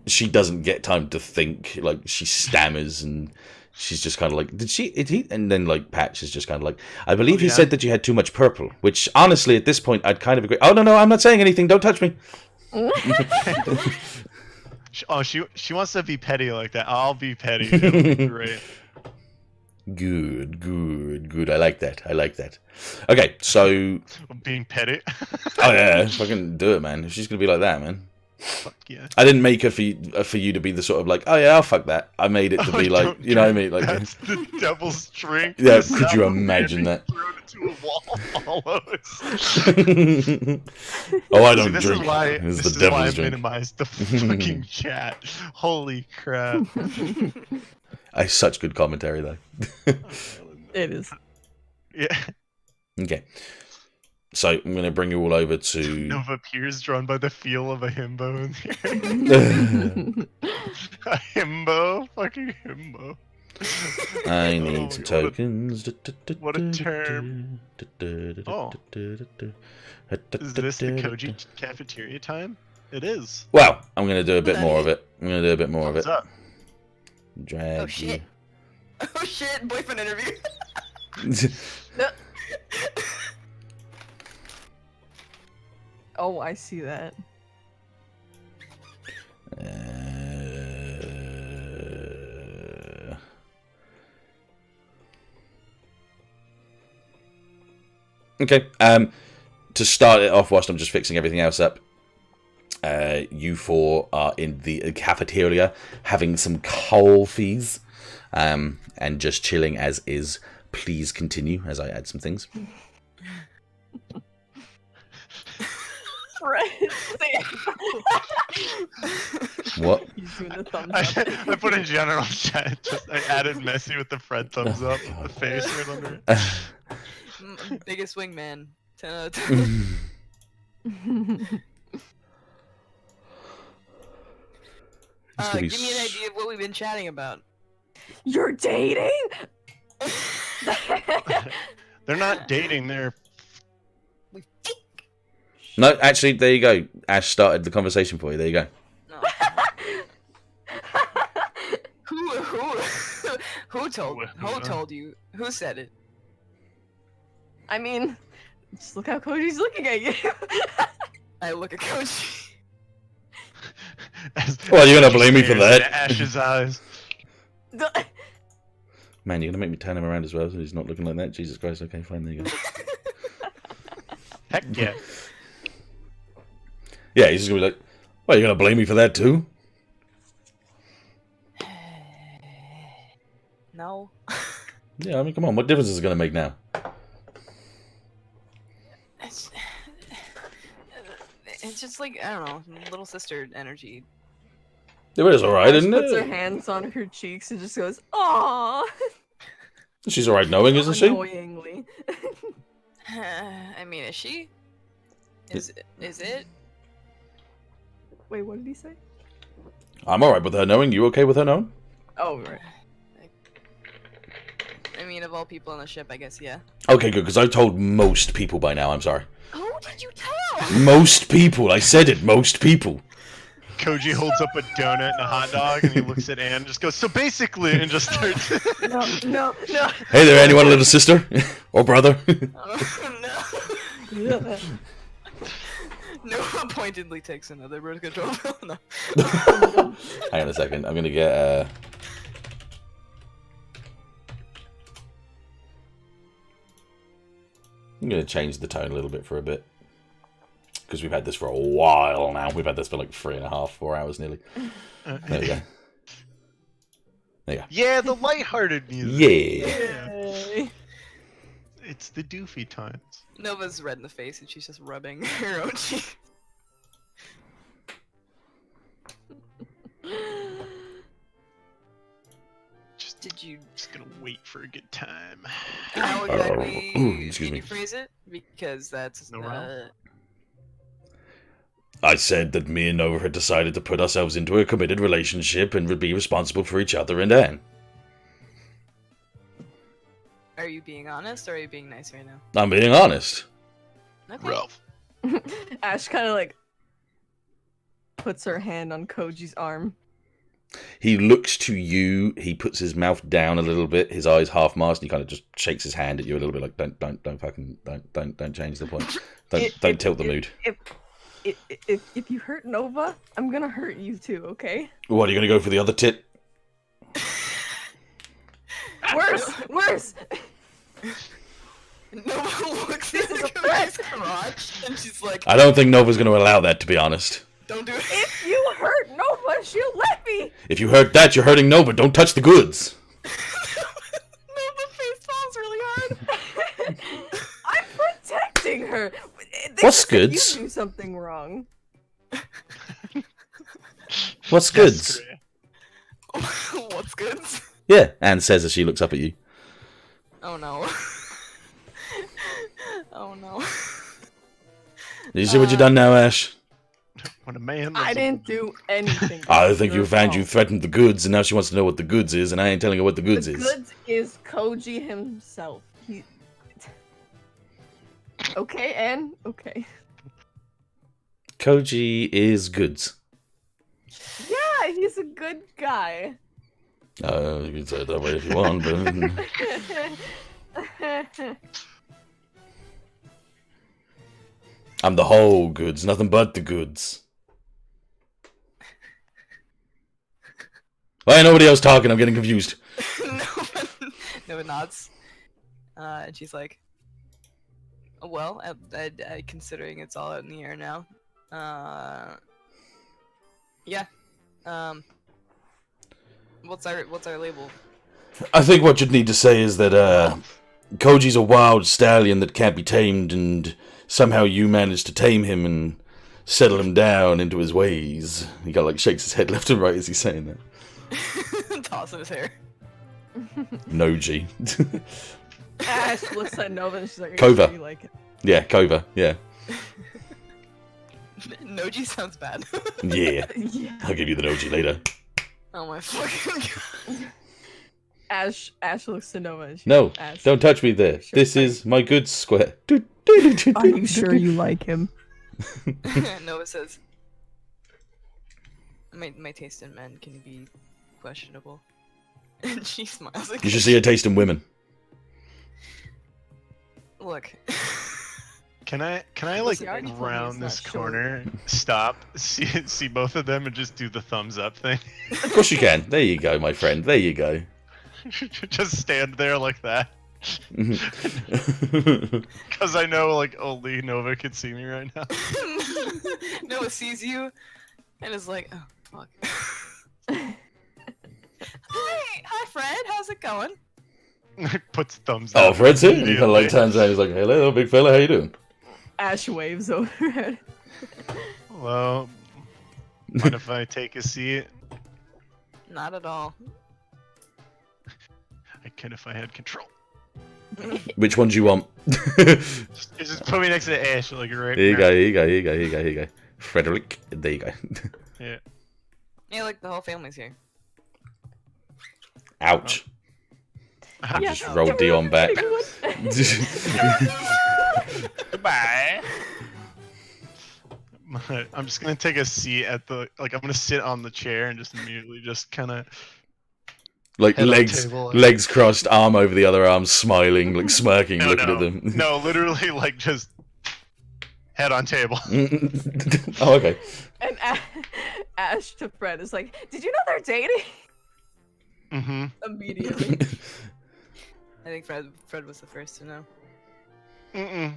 She doesn't get time to think. Like she stammers and. She's just kind of like, did he? And then like Patch is just kind of like, I believe he said that you had too much purple. Which honestly, at this point, I'd kind of agree. Oh no, I'm not saying anything. Don't touch me. She wants to be petty like that. I'll be petty. It'll be great. Good. I like that. Okay, so being petty. Oh yeah, fucking do it, man. If she's gonna be like that, man. Fuck yeah. I didn't make her for you to be the sort of like, oh yeah, I'll fuck that. I made it to be like, you know what I mean? Like, that's the devil's drink. Yeah, could you imagine that? Thrown into a wall follows. Oh, I don't this drink. Is why, this this is is the why I devil's drink. minimized the fucking chat. Holy crap. Such good commentary though. It is. Yeah. Okay. So I'm going to bring you all over to Nova appears drawn by the feel of a himbo in here. A himbo? Fucking himbo. I need some tokens. What a term. Oh. Is this the Koji cafeteria time? It is. Well, I'm going to do a bit more of it. What's up? Drag Oh shit. Oh shit, boyfriend interview. Oh, I see that. Okay. To start it off, whilst I'm just fixing everything else up, you four are in the cafeteria having some coffees, and just chilling as is. Please continue as I add some things. What? He's doing the thumbs I up. put in general chat. I added Messi with the Fred thumbs up with the face right under it. Biggest wingman. 10 out of 10. Give me an idea of what we've been chatting about. You're dating? They're not dating. They're No, actually, there you go. Ash started the conversation for you. There you go. No. Who told you? Who said it? I mean, just look how Koji's looking at you. I look at Koji. Well, you're gonna blame me for that. Ash's eyes. Man, you're gonna make me turn him around as well, so he's not looking like that. Jesus Christ. Okay, fine. There you go. Heck yeah. Yeah, he's just gonna be like, well, you're gonna blame me for that too? No. Yeah, I mean, come on. What difference is it gonna make now? It's just like, I don't know, little sister energy. It was alright, isn't Puts her it? hands on her cheeks and just goes, "Aww." She's alright knowing, isn't she? Annoyingly. I mean, is she? Is it? Wait, what did he say? I'm alright with her knowing. You okay with her knowing? Oh, right. I mean, of all people on the ship, I guess, yeah. Okay, good, because I told most people by now. I'm sorry. Who did you tell? Most people. I said it. Most people. Koji holds up a donut and a hot dog, and he looks at Anne and just goes, so basically, and just starts... No. Hey there, anyone, little sister? Or brother? No. No one pointedly takes another birth control pill. No. Hang on a second. I'm going to get... I'm going to change the tone a little bit for a bit. Because we've had this for a while now. We've had this for like 3.5, 4 hours nearly. There we go. There you go. Yeah, the lighthearted music. Yeah. Yay. It's the doofy times. Nova's red in the face and she's just rubbing her own cheek. Did you? Just gonna wait for a good time. How exactly Excuse did me. you phrase it? Because that's No round? I said that me and Nova had decided to put ourselves into a committed relationship and would be responsible for each other and Anne. Are you being honest or are you being nice right now? I'm being honest. Okay. Ralph. Ashe kind of like puts her hand on Koji's arm. He looks to you. He puts his mouth down a little bit. His eyes half masked. And he kind of just shakes his hand at you a little bit, like don't change the point. Don't tilt the mood. If you hurt Nova, I'm gonna hurt you too. Okay? What, are you gonna go for the other tit? Worse. Nova looks This at is a Koji's crotch and she's like, I don't think Nova's gonna allow that, to be honest. don't do it. If you hurt Nova, she'll let me. If you hurt that, you're hurting Nova. Don't touch the goods. Nova face palms really hard. I'm protecting her. What's They said goods? You do something wrong. What's goods? What's good? Yeah, Anne says as she looks up at you. Oh no. Oh no. Did you see what you done now, Ash? When a man. I didn't do anything. I think you Your found you fault. threatened the goods, and now she wants to know what the goods is, and I ain't telling her what the goods The is. goods is Koji himself. He. Okay, Anne. Okay. Koji is goods. Yeah, he's a good guy. You can say it that way if you want, but I'm the whole goods, nothing but the goods. Why ain't nobody else talking? I'm getting confused. Nova nods. And she's like, "Oh, well, considering it's all out in the air now. Yeah. What's our label? I think what you'd need to say is that Koji's a wild stallion that can't be tamed, and somehow you managed to tame him and settle him down into his ways. He kind of like shakes his head left and right as he's saying that. Tossing his hair. Noji. Ash looks at Nova and she's like, Kova. "You like it?" Yeah, Kova. Yeah. Noji sounds bad. Yeah. Yeah. I'll give you the Noji later. Oh my fucking god. Ash looks to Nova and she's No, like, Ash, don't touch me there. Sure. This is my good square. Are you sure you like him? Nova says, my taste in men can be questionable. And she smiles again. You should see a taste in women. Look. Can I like See, I already told you round it's this not short. corner, stop, see both of them, and just do the thumbs up thing? Of course you can. There you go, my friend. There you go. Just stand there like that. Mhm. Because I know like only Nova can see me right now. Noah sees you and is like, oh fuck. Hi Fred, how's it going? Puts thumbs Oh, up. Fred's here. He kind of immediately. like turns around. He's like, "Hello, big fella. How you doing?" Ash waves over it. Hello. Mind if I take a seat? Not at all. I could if I had control. Which one do you want? Just put me next to Ashe, like right Here you now. go. Here you go. Here you go. Here you go. Here you go. Frederick. There you go. Yeah. Yeah, like the whole family's here. Ouch. Ah, Yeah, Just roll Dion back. Goodbye. I'm just gonna take a seat at the I'm gonna sit on the chair and just immediately just kind of Like Head on legs, table. legs crossed, arm over the other arm, smiling, like smirking, looking at them. no, literally like just head on table. Oh, okay. And Ash to Fred is like, "Did you know they're dating?" Mm-hmm. Immediately. I think Fred was the first to know. Mm-mm.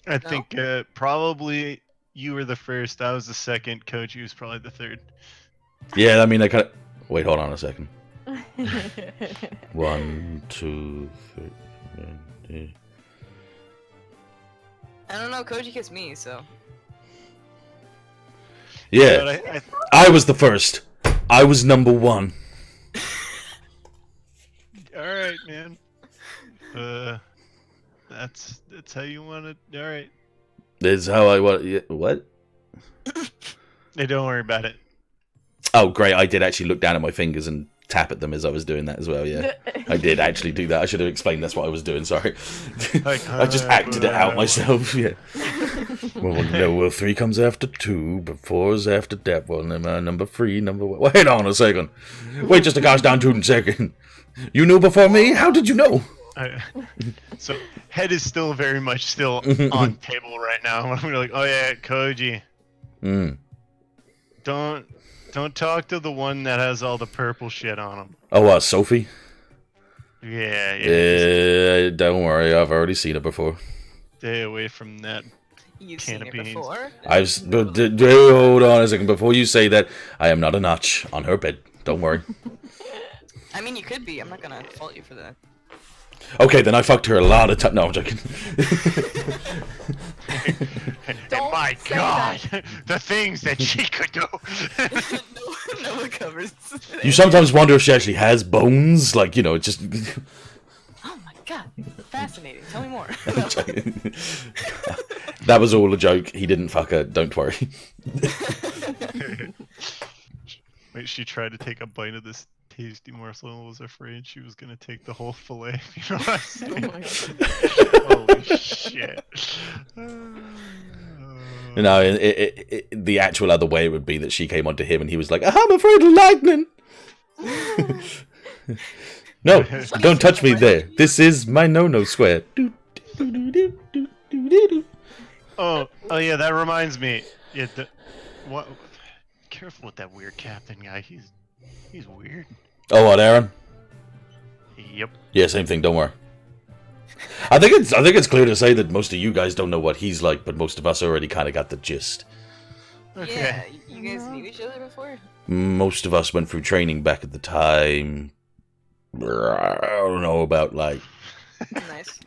I think probably you were the first. I was the second. Koji was probably the third. Yeah, I mean, I kind of. Wait, hold on a second. 1, 2, 3. I don't know, Koji kissed me, so. Yeah, But I was the first. I was number 1. all right, man. That's how you want it. All right. That's how I want. Yeah, what? Hey, don't worry about it. Oh, great! I did actually look down at my fingers and tap at them as I was doing that as well. Yeah, I did actually do that. I should have explained that's what I was doing. Sorry, I just acted it out myself. Yeah. Well, no. Well, 3 comes after 2, but 4 is after that. Well, number 3, number 1. Wait on a second. Wait just a gosh darn 2 second. You knew before me? How did you know? So head is still very much still on table right now. We're like, oh yeah, Koji. Don't talk to the one that has all the purple shit on him. Oh, Sophie? Yeah. Don't worry, I've already seen it before. Stay away from that. You've Can seen of it beans. before? Hold on a second. Before you say that, I am not a notch on her bed. Don't worry. I mean, you could be. I'm not gonna fault you for that. Okay, then I fucked her a lot of times. No, I'm joking. And my God, the things that she could do. no one covers. You sometimes wonder if she actually has bones. Like, you know, it just... Oh my God, fascinating. Tell me more. That was all a joke. He didn't fuck her. Don't worry. Wait, she tried to take a bite of this tasty morsel and was afraid she was gonna take the whole fillet. You know what I'm saying? Oh my God. Holy shit. No, the actual other way would be that she came onto him and he was like, I'm afraid of lightning. No, don't touch me there. This is my no-no square. Oh yeah, that reminds me. Yeah, what? Careful with that weird captain guy. He's weird. Oh, what, Aaron? Yep. Yeah, same thing. Don't worry. I think it's clear to say that most of you guys don't know what he's like, but most of us already kind of got the gist. Okay. Yeah, you guys knew each other before? Most of us went through training back at the time. I don't know, about like Nice.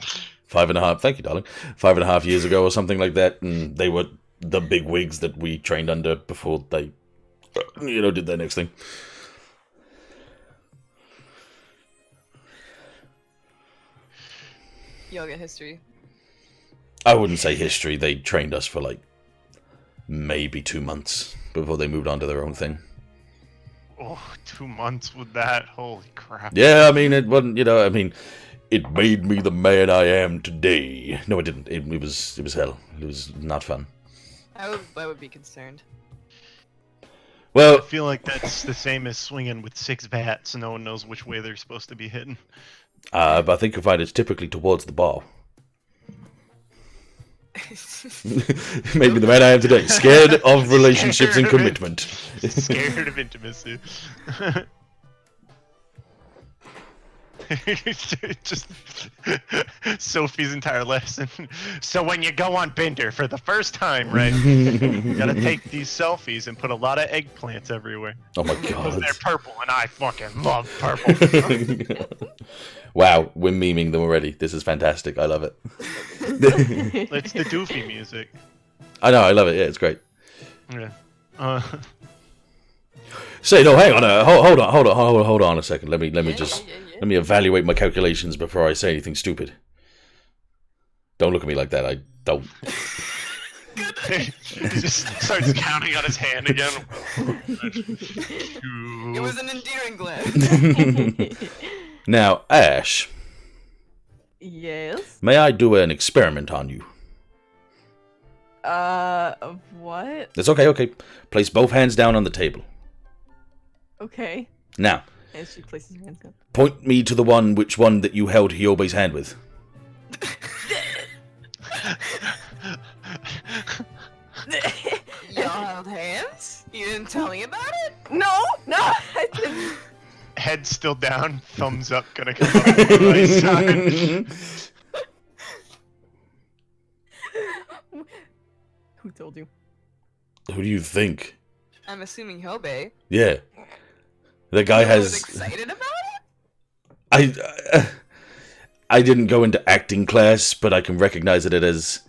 5.5. Thank you, darling. 5.5 years ago or something like that, and they were the big wigs that we trained under before they, did their next thing. Y'all get history. I wouldn't say history. They trained us for like maybe 2 months before they moved on to their own thing. Oh, 2 months with that. Holy crap. Yeah, I mean, it wasn't, it made me the man I am today. No, it didn't. It was hell. It was not fun. I would be concerned. Well, I feel like that's the same as swinging with 6 bats. No one knows which way they're supposed to be hitting. but I think you'll find it's typically towards the ball. Made me the man I am today. Scared of relationships and commitment. Scared of intimacy. Just Sophie's entire lesson. So when you go on Bender for the first time, right? You gotta take these selfies and put a lot of eggplants everywhere. Oh my Because god. they're purple, and I fucking love purple. Wow, we're memeing them already. This is fantastic. I love it. It's the doofy music. I know, I love it. Yeah, it's great. Yeah. Say, no, hang on. Hold on a second. Let me let me evaluate my calculations before I say anything stupid. Don't look at me like that. I don't. He just starts counting on his hand again. It was an endearing glance. Now, Ashe, Yes. may I do an experiment on you? What? That's okay, okay. Place both hands down on the table. Okay. Now, And she places her hands down. point me to the which one that you held Hyobe's hand with. Y'all held hands? You didn't tell me about it? No, I didn't. Head still down, thumbs up, gonna come up on the right side. Who told you? Who do you think? I'm assuming Hobe. Yeah. The guy Was has... excited about it? I didn't go into acting class, but I can recognize it as.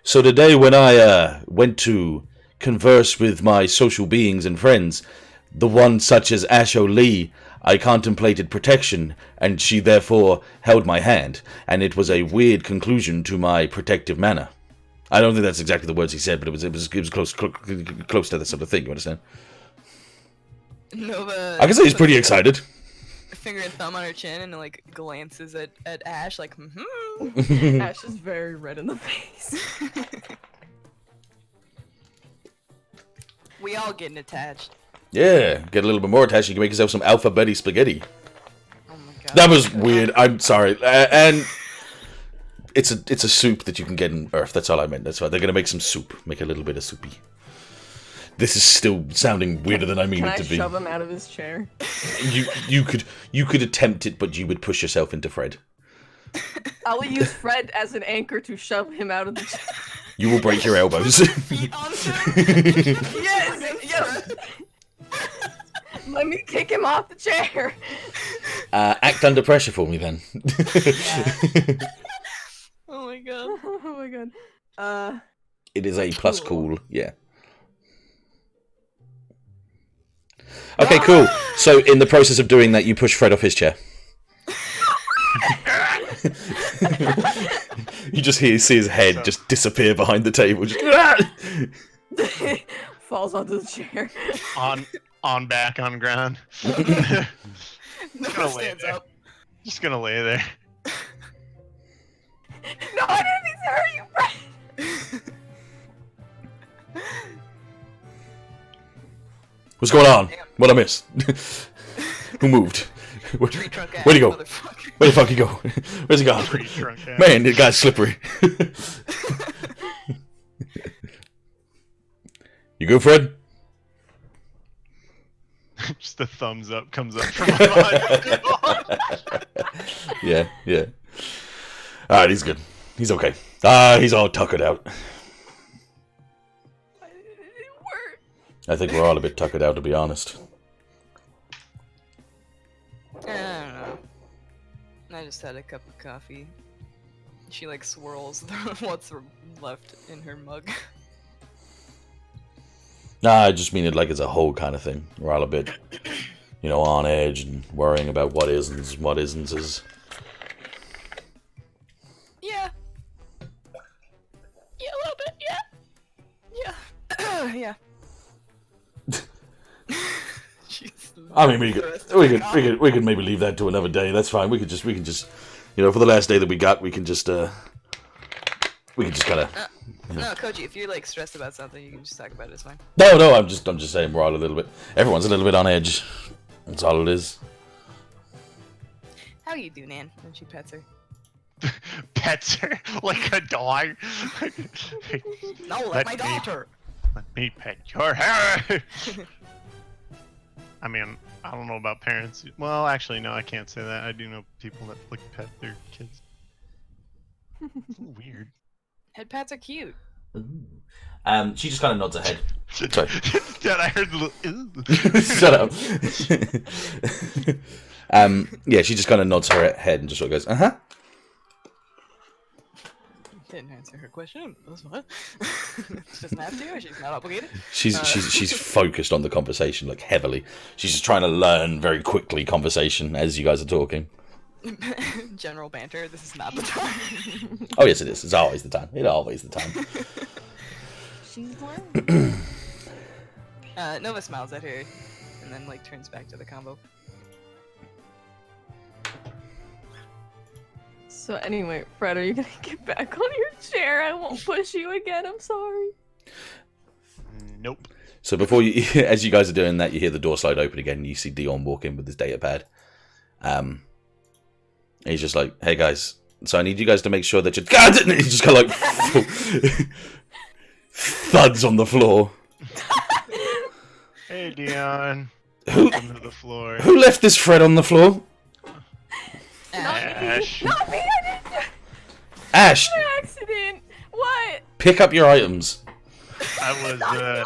So today, when I went to converse with my social beings and friends, the one such as Ashe Lee, I contemplated protection, and she therefore held my hand, and it was a weird conclusion to my protective manner. I don't think that's exactly the words he said, but it was close to that sort of thing. You understand? Nova. I can say he's pretty excited. Finger and thumb on her chin and like glances at Ashe like, Ashe is very red in the face. We all getting attached. Yeah, get a little bit more attached. You can make yourself some alphabeti spaghetti. Oh my god. That was weird. I'm sorry. And it's a soup that you can get in Earth. That's all I meant. That's why they're gonna make some soup. Make a little bit of soupy. This is still sounding weirder than I mean it to be. Can I shove him out of his chair? You could attempt it, but you would push yourself into Fred. I will use Fred as an anchor to shove him out of the chair. You will break your elbows. Feet onto him. Yes! Let me kick him off the chair. Act under pressure for me then. Oh my god. Oh my god. It is a plus cool, yeah. Okay, cool. So, in the process of doing that, you push Fred off his chair. You just see his head just disappear behind the table. Just Falls onto the chair. On back on ground. Nova gonna lay stands there. up. Just gonna lay there. No, I didn't mean to hurt you, Fred. What's going on? What I missed? Who moved? Tree trunk ass, Where'd he go? motherfucker. Where'd the fuck he go? Where's he gone? Tree trunk ass. Man, the guy's slippery. You good, Fred? Just a thumbs up comes up from behind. Yeah. Alright, he's good. He's okay. He's all tuckered out. It worked. I think we're all a bit tuckered out, to be honest. I don't know. I just had a cup of coffee. She like swirls what's left in her mug. Nah, I just mean it like as a whole kind of thing. We're all a bit, on edge and worrying about what is and what isn't. Yeah. Yeah, a little bit. Yeah. Yeah. Jeez. I mean, we could maybe leave that to another day. That's fine. We can just, for the last day that we got, we can just kind of. No, Koji, if you're like stressed about something, you can just talk about it. It's fine. No, I'm just saying we're all a little bit. Everyone's a little bit on edge. That's all it is. How you do, Nan? And she pets her. Pets her like a dog. No, Let my me- daughter. Let me pet your hair. I mean, I don't know about parents. Well, actually, no, I can't say that. I do know people that like pet their kids. It's weird. Head pats are cute. She just kind of nods her head. Sorry. Dad, I heard the little. Shut up. Yeah, she just kind of nods her head and just sort of goes, uh-huh. Didn't answer her question. That's what? She doesn't have to. She's not obligated. She's focused on the conversation, like, heavily. She's just trying to learn very quickly conversation as you guys are talking. General banter. This is not the time. Oh, yes, it is. It's always the time. It's always the time. She's learning. Nova smiles at her and then like turns back to the combo. So anyway, Fred, are you gonna get back on your chair? I won't push you again. I'm sorry. Nope. So before you, as you guys are doing that, you hear the door slide open again, and you see Deon walk in with his data pad. And he's just like, "Hey guys, so I need you guys to make sure that you're." God! And he just kind of like thuds on the floor. Hey, Deon. Who Welcome to the floor. who left this Fred on the floor? Ash. Not me. I didn't do Ashe, an accident. What? pick up your items. I was No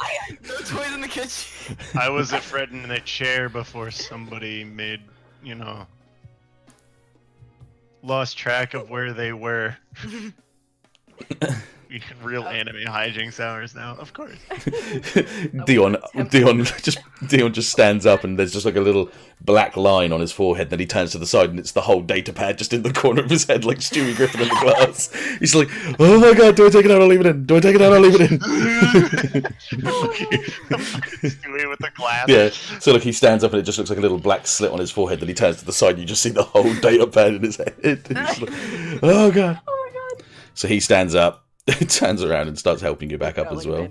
toys in the kitchen. I was at Fred in a chair before somebody made, lost track of where they were. Real anime hijinks hours now, of course. Dion just stands up and there's just like a little black line on his forehead. Then he turns to the side and it's the whole data pad just in the corner of his head, like Stewie Griffin in the glass. He's like, "Oh my god, do I take it out or leave it in? Do I take it out or leave it in?" Stewie with the glass. Yeah. So like he stands up and it just looks like a little black slit on his forehead. Then he turns to the side and you just see the whole data pad in his head. He's like, "Oh god." Oh my god. So he stands up, turns around and starts helping you back up as well.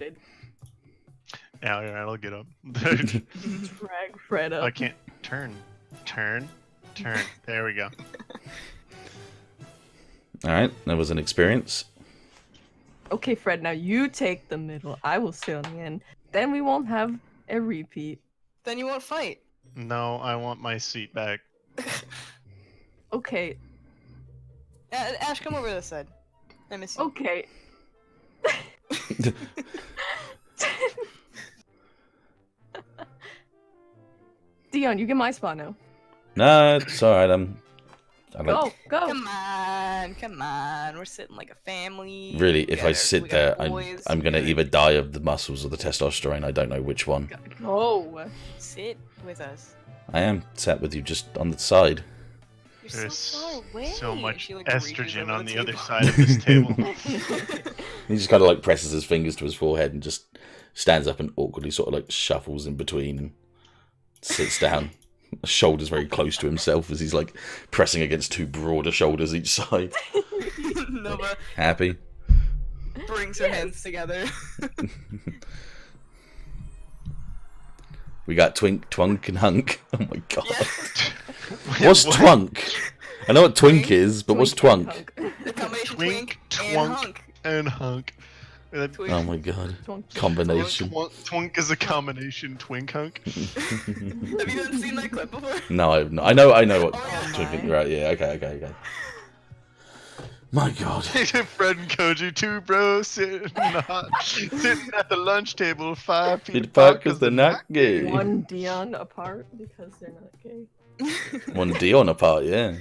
Yeah, I'll get up. Drag Fred up. I can't turn. There we go. Alright, that was an experience. Okay, Fred, now you take the middle. I will sit on the end. Then we won't have a repeat. Then you won't fight. No, I want my seat back. Okay. Ash, come over this side. I miss you. Okay. Dion, you get my spot now. No, it's alright. Go. Come on. We're sitting like a family. Really, if I We sit got there, boys. I'm gonna either die of the muscles or the testosterone. I don't know which one. Go. Sit with us. I am sat with you just on the side. You're There's so far away. so much She, like, reaches estrogen over on the other table. side of this table. He just kind of like presses his fingers to his forehead and just stands up and awkwardly sort of like shuffles in between, sits down, shoulders very close to himself as he's like pressing against two broader shoulders each side. Nova Happy. brings her hands together. We got Twink, Twunk, and Hunk. Oh my god. Yeah. What's Twunk? I know what Twink is, but what's Twunk? The combination Twink, twink, and twunk, hunk. and hunk. Twink. Oh my god. Twunk. Combination. Twink is a combination twink hunk. Have you not seen that clip before? No, I've not. I know what Oh, Twink yeah. is. Right, yeah, okay. My god. Fred and Koji, two bros sitting at the lunch table, 5 feet Apart because they're not gay. One Dion apart because they're not gay. One Dion apart, yeah.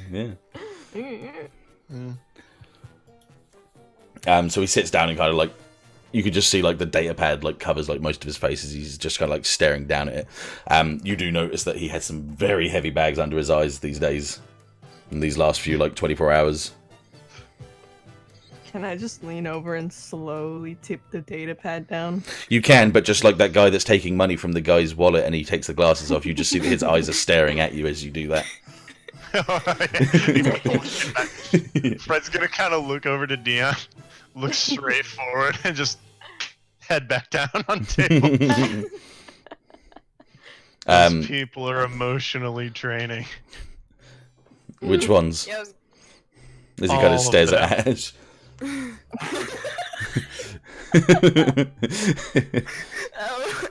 So he sits down and kind of like, you could just see like the data pad like covers like most of his face as he's just kind of like staring down at it. You do notice that he had some very heavy bags under his eyes these days, in these last few like 24 hours. Can I just lean over and slowly tip the data pad down? You can, but just like that guy that's taking money from the guy's wallet and he takes the glasses off, you just see that his eyes are staring at you as you do that. Fred's gonna kind of look over to Dion, look straight forward, and just head back down on table. These people are emotionally draining. Which ones? Yeah, As he kind All of of stares them. at Ash.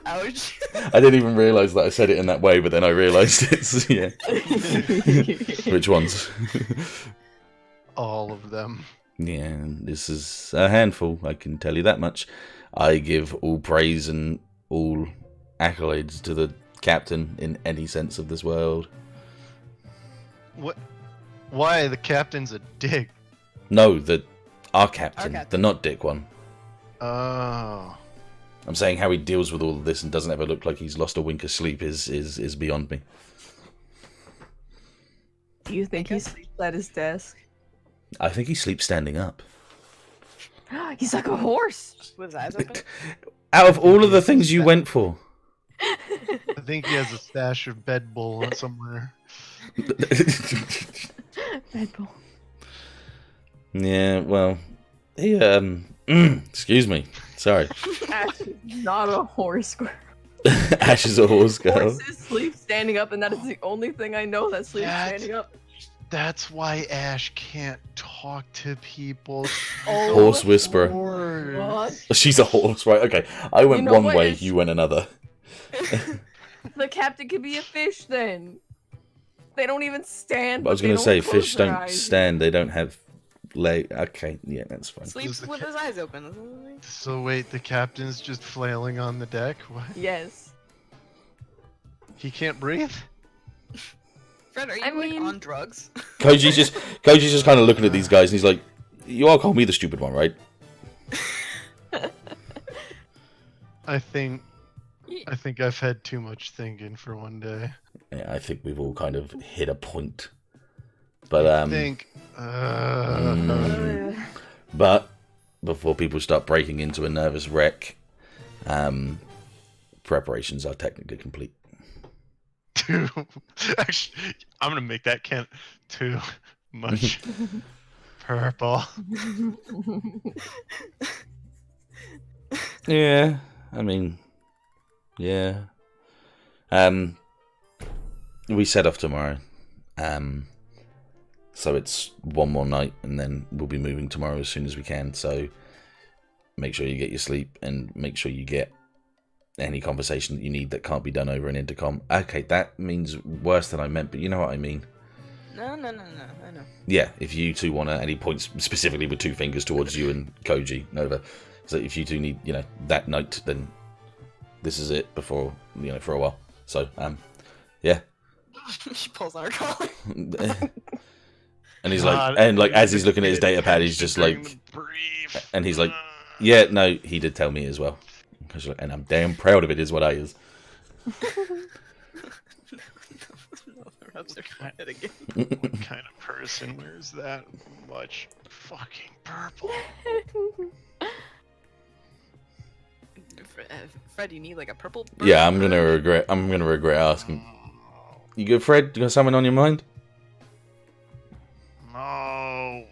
ouch. I didn't even realise that I said it in that way, but then I realised it. So, yeah. Which ones? All of them. Yeah, this is a handful, I can tell you that much. I give all praise and all accolades to the captain in any sense of this world. What? Why? The captain's a dick. No, our captain, captain. the not dick one. Oh. I'm saying how he deals with all of this and doesn't ever look like he's lost a wink of sleep is beyond me. Do you think he sleeps at his desk? I think he sleeps standing up. He's like a horse. With his eyes open? Out of all of the things you went for. I think he has a stash of bed bull somewhere. Red Bull. Yeah, well, he, excuse me, sorry. Ash is not a horse girl. Ash is a horse girl. Horses sleep standing up, and that is the only thing I know that sleeps standing up. That's why Ash can't talk to people. Oh, Horse whisperer. what? She's a horse, right? Okay, I went know one what, way, Ash? you went another. The captain could be a fish then. They don't even stand. I was but going they to say, don't close fish their don't eyes. stand, they don't have leg. Okay, yeah, that's fine. Sleeps with his eyes open. Isn't it? So wait, the captain's just flailing on the deck? What? Yes. He can't breathe? Fred, are you I mean- on drugs? Koji's just kind of looking at these guys, and he's like, "You all call me the stupid one, right?" I think I've had too much thinking for one day. Yeah, I think we've all kind of hit a point. But but before people start breaking into a nervous wreck, preparations are technically complete. Actually, I'm gonna make that count too much. Purple. Yeah, I mean, yeah. We set off tomorrow. So it's one more night, and then we'll be moving tomorrow as soon as we can. So make sure you get your sleep, and make sure you get any conversation that you need that can't be done over an intercom. Okay, that means worse than I meant, but you know what I mean. No, I know. Yeah, if you two want to, and he points specifically with 2 fingers towards you and Koji, Nova. So if you two need, that night, then this is it before, for a while. So, yeah. She pulls on her collar. And he's like, as he's looking at his data pad, he's just like, and he's like, yeah, no, he did tell me as well. And I'm damn proud of it, is what I is. Rubs her forehead again. What kind of person wears that much fucking purple? Fred, you need like a purple. Yeah, I'm gonna regret asking. You good, Fred? You got something on your mind? No,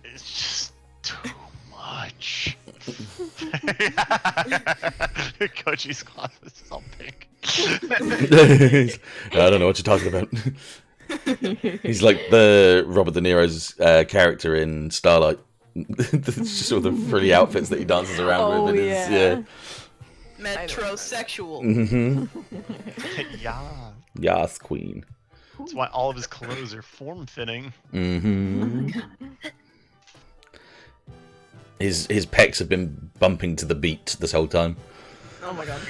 it's just too much. Koji's glasses is all pink. I don't know what you're talking about. He's like the Robert De Niro's character in Starlight. It's just all the frilly outfits that he dances around with. And yeah. Metrosexual. Mm-hmm. Yeah. Yas, queen. That's why all of his clothes are form-fitting. Mm-hmm. His pecs have been bumping to the beat this whole time. Oh my god.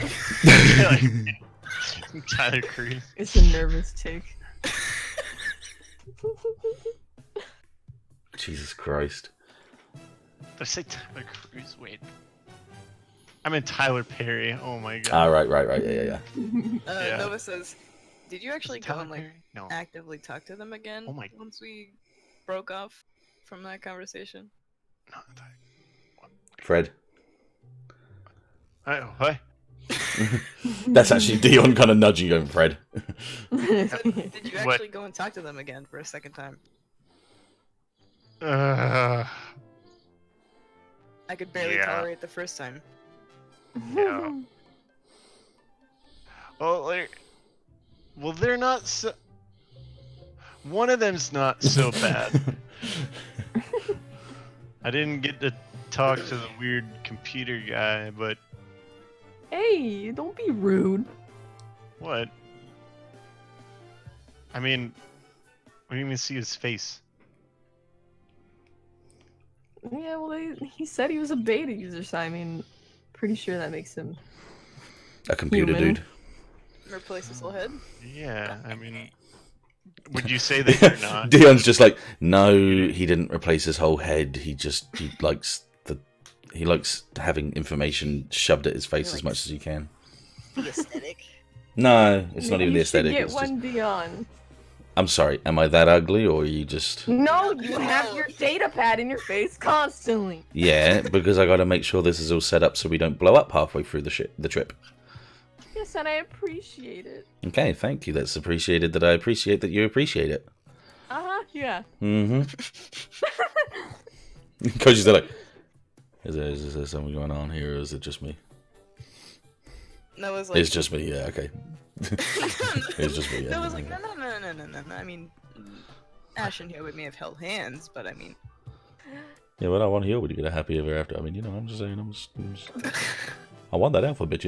Tyler Creed. It's a nervous tick. Jesus Christ. Did I say Tyler Creed? Wait. I meant Tyler Perry. Oh my god. Ah, right. Yeah. Yeah. Nova says, "Did you actually go Tyler and like Perry? No. actively talk to them again? Oh my- Once we broke off from that conversation." No, Fred. what? That's actually Deon kind of nudging you, Fred. Did you What? actually go and talk to them again for a second time? Uh, I could barely Yeah. tolerate the first time. yeah. Well, they're not so. One of them's not so bad. I didn't get to talk to the weird computer guy, but Hey, don't be rude. what? I mean, we didn't even see his face. Yeah, well, he said he was a beta user, so I mean, pretty sure that makes him. A computer Human. dude. Replace his whole head? Yeah, I mean, would you say that you're not? Deon's just like, no, he didn't replace his whole head. He likes having information shoved at his face as much as he can. The aesthetic. No, it's not Maybe even the you should aesthetic. Get It's one just... Deon. I'm sorry, am I that ugly, or are you just... No, you have your data pad in your face constantly. Yeah, because I gotta make sure this is all set up so we don't blow up halfway through the trip. Yes, and I appreciate it. Okay, thank you. That's appreciated that I appreciate that you appreciate it. Yeah. Mm-hmm. Coaches are like, is there something going on here, or is it just me? No, it was like. It's just me, yeah, okay. It's just me, yeah. No, it was like, no. I mean, Ashe and Hyobi may have held hands, but I mean. Yeah, but I want to hear what you get a happy ever after. I mean, I'm just saying, I want that alphabet,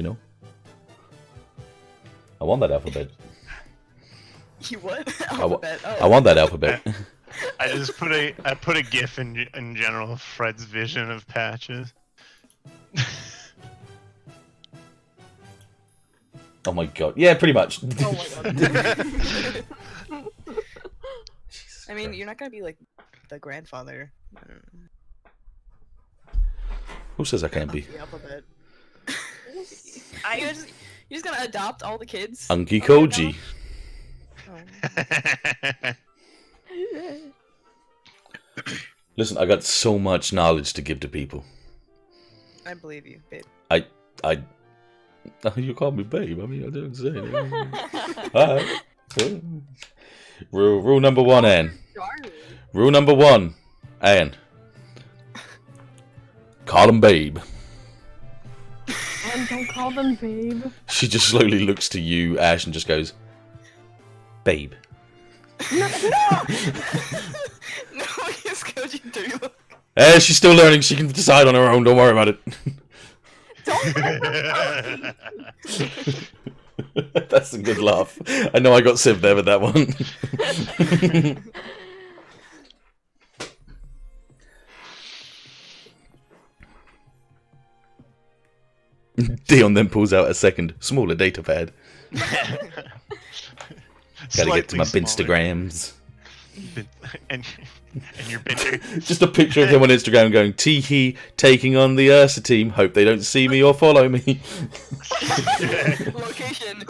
I want that alphabet. You what? I want Alphabet. that alphabet. I just put a GIF in general of Fred's vision of Patches. Oh my god. Yeah, pretty much. Oh my god. I mean, you're not gonna be like the grandfather. Who says I can't be? The alphabet. You're just gonna adopt all the kids? Unky Koji. Listen, I got so much knowledge to give to people. I believe you, babe. You called me babe. I mean, I didn't say anything. Alright. Rule number 1, Anne. Rule number 1, Anne. Call him babe. And don't call them babe. She just slowly looks to you, Ash, and just goes, babe. No, yes, Koji, do you look? She's still learning. She can decide on her own. Don't worry about it. That's a good laugh. I know I got Civ there with that one. Deon then pulls out a second, smaller data pad. Gotta get to my Binstagrams. And your binder. Just a picture of him on Instagram going, tee-hee, taking on the Ursa team. Hope they don't see me or follow me. Location.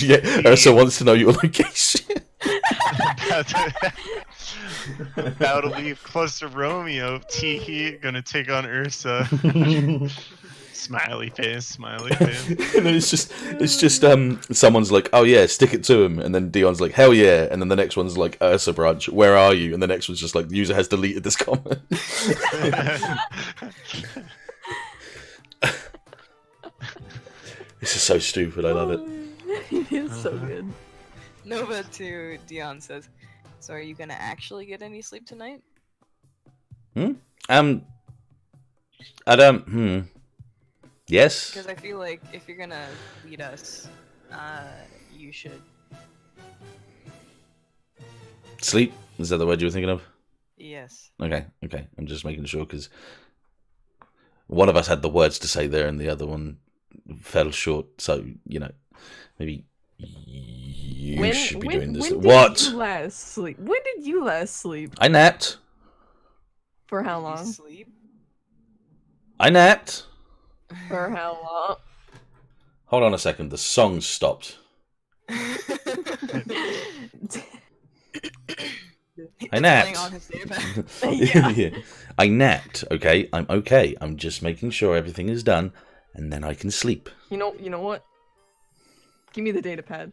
Yeah. Ursa wants to know your location. About to leave close to Romeo. Tee gonna take on Ursa. Smiley face. And then it's just someone's like, oh yeah, stick it to him, and then Dion's like, hell yeah, and then the next one's like, Ursa branch, where are you? And the next one's just like, the user has deleted this comment. This is so stupid. I love it. It is so good. Nova to Dion says, so are you gonna actually get any sleep tonight? Yes. Because I feel like if you're gonna lead us, you should Sleep? Is that the word you were thinking of? Yes. Okay. I'm just making sure because one of us had the words to say there and the other one fell short. So, maybe you should be doing this. What? When did you last sleep? I napped. For how You long? sleep? I napped. For how long? Hold on a second. The song stopped. I napped. On his data Yeah. I napped. Okay, I'm okay. I'm just making sure everything is done, and then I can sleep. You know what? Give me the data pad.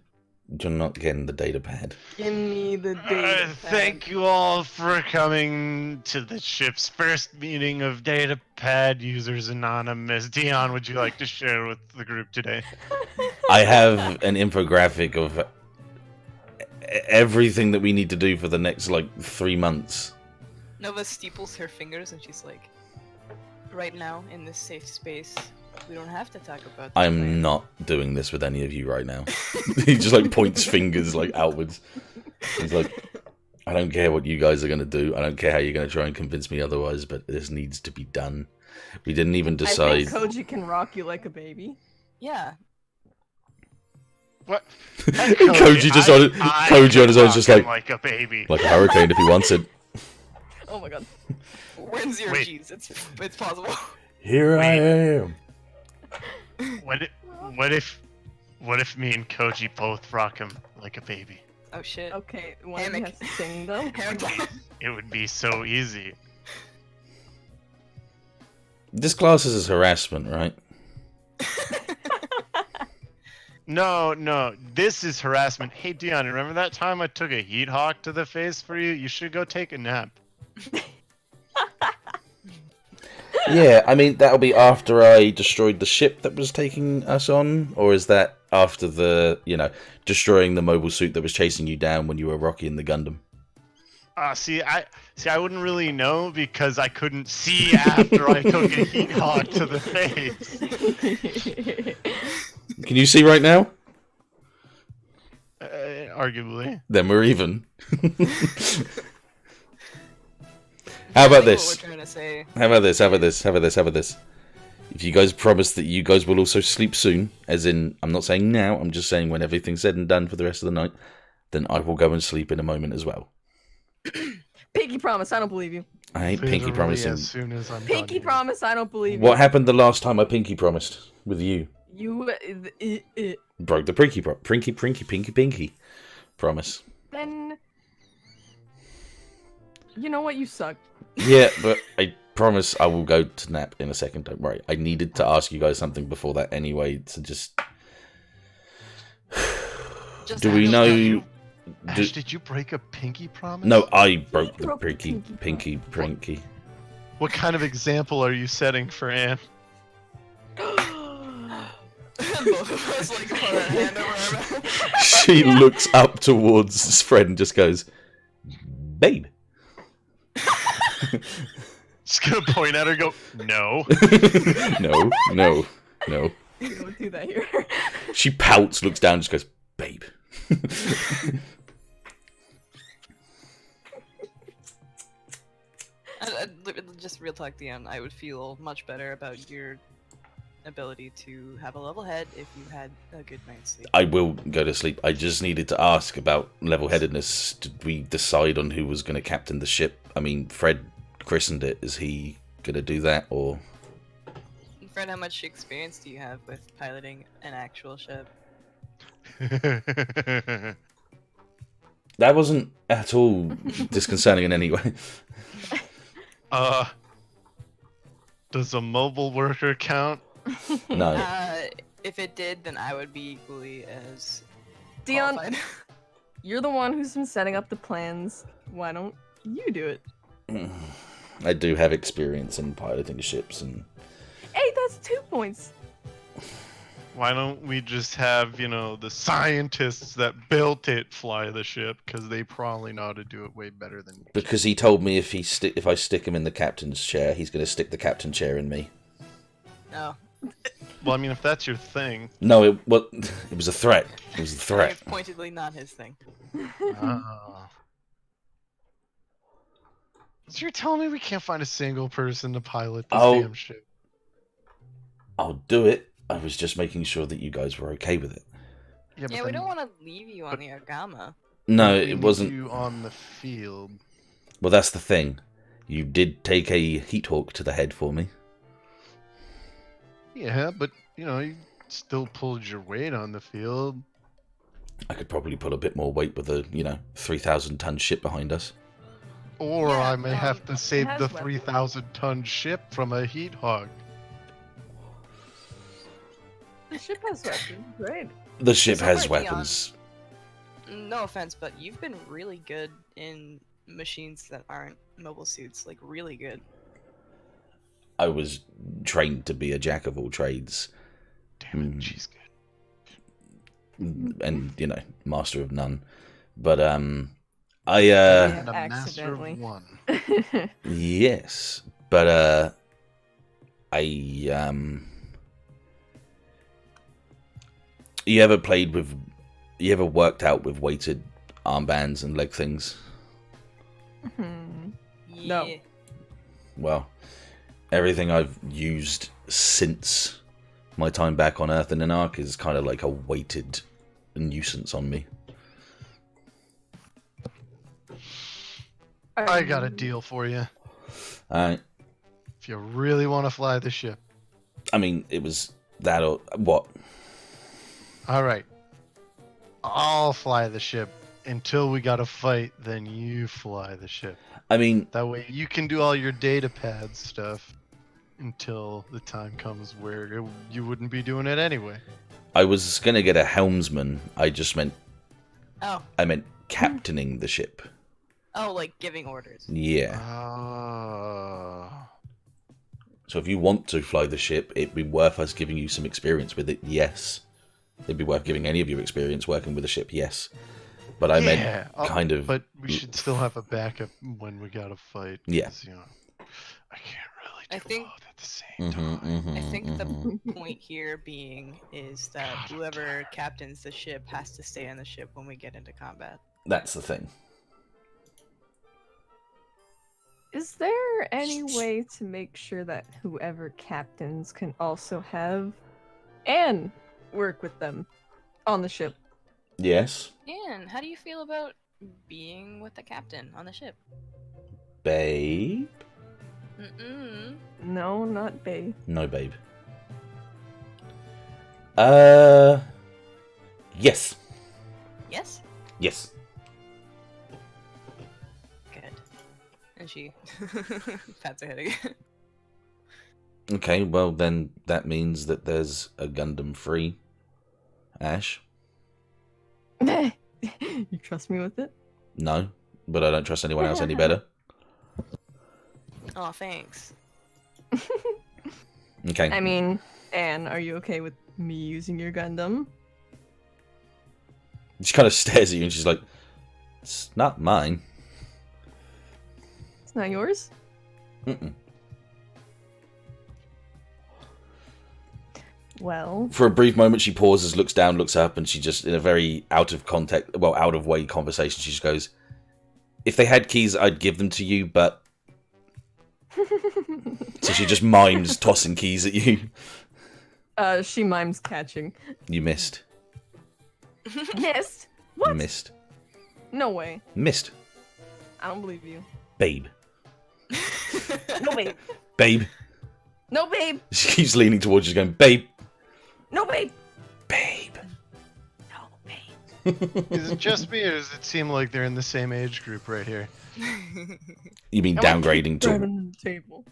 You're not getting the data pad. Give me the data pad. Thank you all for coming to the ship's first meeting of Datapad Users Anonymous. Dion, would you like to share with the group today? I have an infographic of everything that we need to do for the next 3 months. Nova steeples her fingers and she's like, right now in this safe space, we don't have to talk about the I'm plan." not doing this with any of you right now. He just points fingers outwards. He's like, I don't care what you guys are going to do. I don't care how you're going to try and convince me otherwise, but this needs to be done. We didn't even decide. I think Koji can rock you like a baby. Yeah. What? Koji just on it. Koji on his own is just like a baby. like a hurricane if he wants it. Oh my god. When's your Wait. G's? It's possible. Here I am. What if me and Koji both rock him like a baby? Oh shit. Okay, one of you Hammock. has to sing though. It would be so easy. This class is harassment, right? No, this is harassment. Hey Dion, remember that time I took a heat hawk to the face for you? You should go take a nap. Yeah, I mean, that'll be after I destroyed the ship that was taking us on? Or is that after the, destroying the mobile suit that was chasing you down when you were rocking the Gundam? See, I wouldn't really know because I couldn't see after I took a heat hawk to the face. Can you see right now? Arguably. Then we're even. How about I think this? What we're trying to say. How about this? If you guys promise that you guys will also sleep soon, as in, I'm not saying now, I'm just saying when everything's said and done for the rest of the night, then I will go and sleep in a moment as well. Pinky promise, I don't believe you. I ain't pinky Literally promising. as soon as I'm Pinky done here. promise, I don't believe What you. happened the last time I pinky promised with you? You, Broke the pinky promise. then, you know what? You suck. Yeah, but I promise I will go to nap in a second. Don't worry. I needed to ask you guys something before that anyway. So just Just do we ask. know? Ash, did you break a pinky promise? No, I broke the broke the pinky. What kind of example are you setting for Anne? Both of us like put our hand over our mouth. She looks up towards Fred and just goes, "Babe." Just gonna point at her and go, no. No. You don't do that here. She pouts, looks down, and just goes, "Babe." Just real talk, Deon. I would feel much better about your ability to have a level head if you had a good night's sleep. I will go to sleep. I just needed to ask about level-headedness. Did we decide on who was going to captain the ship? I mean, Fred christened it. Is he going to do that, or...? Fred, how much experience do you have with piloting an actual ship? That wasn't at all disconcerting in any way. Does a mobile worker count? No. If it did, then I would be equally as Deon, qualified. you're the one who's been setting up the plans. Why don't you do it? I do have experience in piloting ships, and Hey, that's 2 points. Why don't we just have, the scientists that built it fly the ship? Because they probably know how to do it way better than you. because he told me if I stick him in the captain's chair, he's going to stick the captain chair in me. No. Well, I mean, if that's your thing. No, it was a threat. It was a threat. It's pointedly not his thing. So you're telling me we can't find a single person to pilot this Oh. damn ship? I'll do it. I was just making sure that you guys were okay with it. Yeah, we then don't want to leave you on the Agama. No, we it need wasn't. you on the field. Well, that's the thing. You did take a heat hawk to the head for me. Yeah, but you still pulled your weight on the field. I could probably put a bit more weight with a 3,000-ton ship behind us. Or Yeah, I may have to save has the weapons. 3,000-ton ship from a heat hog. The ship has weapons, right? The ship So has far, Deon- weapons. No offense, but you've been really good in machines that aren't mobile suits. Like, really good. I was trained to be a jack of all trades, Damn it, she's good. and master of none. But I And a master of Accidentally. one. yes, but you ever worked out with weighted armbands and leg things? No. Yeah. Well, everything I've used since my time back on Earth in an Ark is kind of like a weighted nuisance on me. I got a deal for you. I If you really want to fly the ship. mean, it was that or what? All right. I'll fly the ship until we got to fight, then you fly the ship. I mean, That way you can do all your data pad stuff until the time comes where you wouldn't be doing it anyway. I was gonna get a helmsman. I Oh. meant captaining the ship. Oh, like giving orders. Yeah. So if you want to fly the ship, it'd be worth us giving you some experience with it. Yes. It'd be worth giving any of you experience working with a ship. Yes. But I meant kind of. But we should still have a backup when we gotta fight. Yeah. 'cause, I can't really I do think- both at the same time. Mhm, I think the mhm. point here being is that whoever captains the ship has to stay on the ship when we get into combat. That's the thing. Is there any way to make sure that whoever captains can also have and work with them on the ship? Yes. And how do you feel about Being with the captain on the ship. Babe? Mm-mm. No, not Bay. No, babe. Yes. Yes? Yes. Good. And she pats her head again. Okay, well then that means that there's a Gundam free. Ash? You trust me with it? No, but I don't trust anyone else any better. Oh, thanks. Okay. I mean, Anne, are you okay with me using your Gundam? She kind of stares at you and she's like, it's not mine. It's not yours? Mm-mm. Well, For a brief moment, she pauses, looks down, looks up, and she just, in a very out of way conversation, she just goes, if they had keys, I'd give them to you, but... So she just mimes tossing keys at you. she mimes catching. You missed. Missed? You What? missed. No way. Missed. I don't believe you. Babe. No, babe. Babe. No, babe. She keeps leaning towards you, going, babe. No, babe. Babe. No, babe. Is it just me, or does it seem like they're in the same age group right here? You mean I want downgrading to... grabbing the table.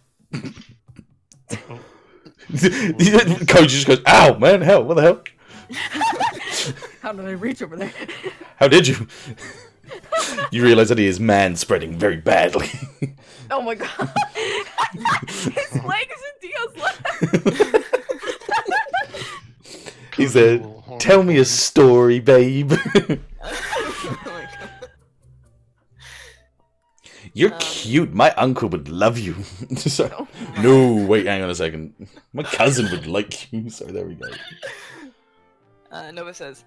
Koji just goes, ow, man, hell, what the hell? How did I reach over there? How did you? You realize that he is man-spreading very badly. Oh my god. His leg is in Dio's leg. He said, tell me a story, babe. Oh my god. You're cute. My uncle would love you. So, no, wait, hang on a second. My cousin would like you. So there we go. Nova says,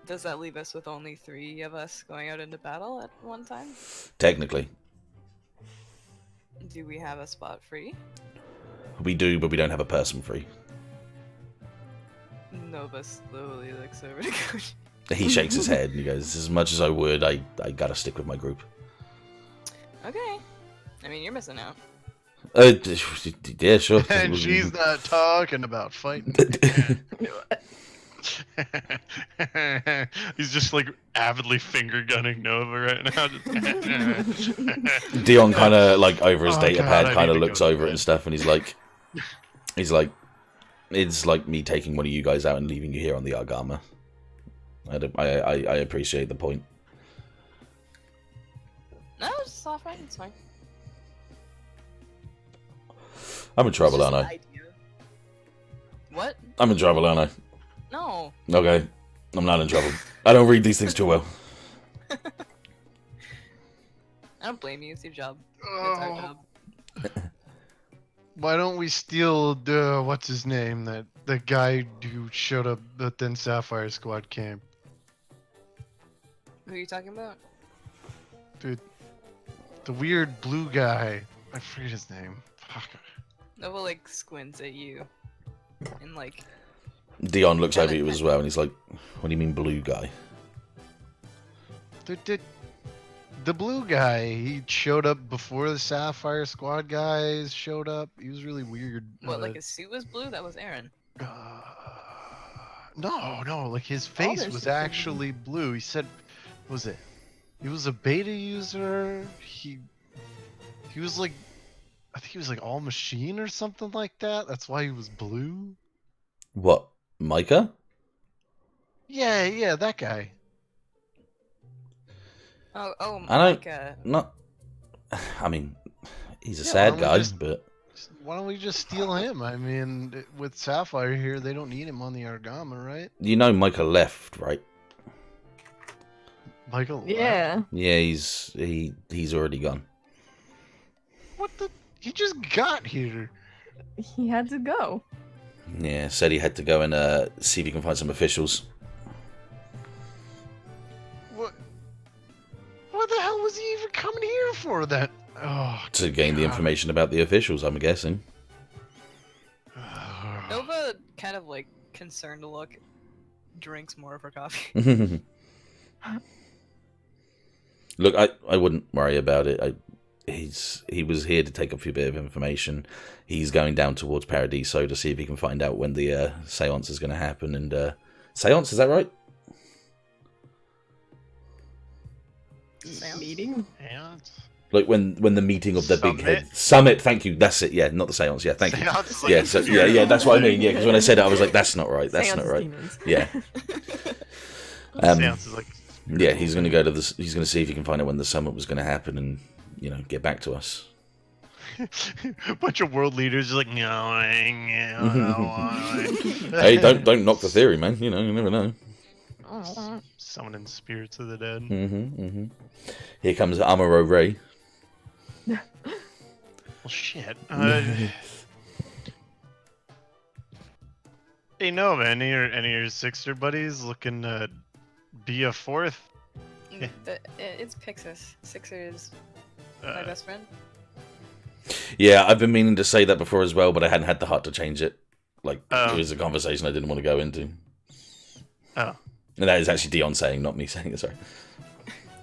does that leave us with only 3 of us going out into battle at one time? Technically. Do we have a spot free? We do, but we don't have a person free. Nova slowly looks over to Koji. He shakes his head and he goes, as much as I would, I gotta stick with my group. Okay. I mean, you're missing out. Yeah, sure. And she's not talking about fighting. He's just like avidly finger gunning Nova right now. Deon kind of like over his Oh, data God, pad I kind of need to looks go to over it bed. and stuff, and he's like, it's like me taking one of you guys out and leaving you here on the Argama. I appreciate the point. No, it's just off right. It's fine. I'm in trouble, It's just aren't I? an idea. What? I'm in trouble, aren't I? No. Okay, I'm not in trouble. I don't read these things too well. I don't blame you. It's your job. It's our Oh, job. why don't we steal the what's his name? The guy who showed up at the Sapphire Squad camp. Who are you talking about? Dude, the weird blue guy. I forget his name. Fuck. Nova like squints at you, and like Deon looks over at you as well, and he's like, "What do you mean, blue guy?" The blue guy. He showed up before the Sapphire Squad guys showed up. He was really weird. what? Like his suit was blue. That was Aaron. No, like his All face their was suits are blue. actually blue. He said, was it? He was a beta user. He was like, I think he was like all machine or something like that. That's why he was blue. What, Micah? Yeah, that guy. Oh, I don't- Micah. Not. I mean, he's a Yeah, sad why don't we guy, just- but Why don't we just steal him? I mean, with Sapphire here, they don't need him on the Argama, right? you know Micah left, right? Michael. left? Yeah. Yeah, he's already gone. What the? He just got here. He had to go. Yeah, said he had to go and see if he can find some officials. What? What the hell was he even coming here for? That? Oh. To gain the God. information about the officials, I'm guessing. Nova kind of like concerned look, drinks more of her coffee. Look, I wouldn't worry about it. He was here to take up a bit of information. He's going down towards Paradiso to see if he can find out when the seance is going to happen. And seance, is that right? Meeting? And Like when the meeting of the big Summit? head summit. Thank you. That's it. Yeah, not the seance. Yeah, thank you. Seance, Yeah, so, yeah. That's what I mean. Yeah, because when I said it, I was like, that's not right. That's Seance not is right. demons. Yeah. Seance is like. Yeah, he's going to go to this. He's going to see if he can find out when the summit was going to happen, and get back to us. A bunch of world leaders just like no. Hey, don't knock the theory, man. You never know. Summoning spirits of the dead. Here comes Amuro Ray. Well, shit. Hey, no, man. Any of your Sixer buddies looking to be a fourth? It's Pixis. Sixer is my best friend. Yeah, I've been meaning to say that before as well, but I hadn't had the heart to change it. Like, Oh. it was a conversation I didn't want to go into. Oh. And that is actually Deon saying, not me saying it, sorry.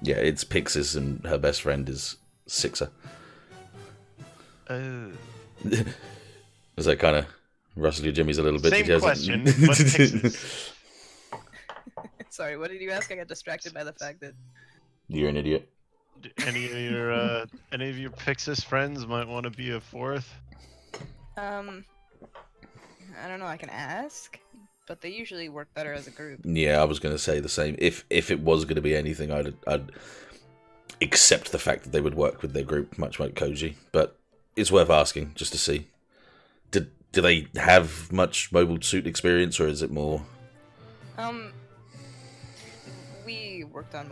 Yeah, it's Pixis and her best friend is Sixer. Oh. Does that kind of rustle your jimmies a little bit? Same Did you- question. What's Pixis? Sorry, what did you ask? I got distracted by the fact that You're an idiot. Any of your Pixis friends might want to be a fourth? I don't know. I can ask, but they usually work better as a group. Yeah, I was going to say the same. If it was going to be anything, I'd accept the fact that they would work with their group much like Koji. But it's worth asking just to see. Do they have much mobile suit experience, or is it more? We worked in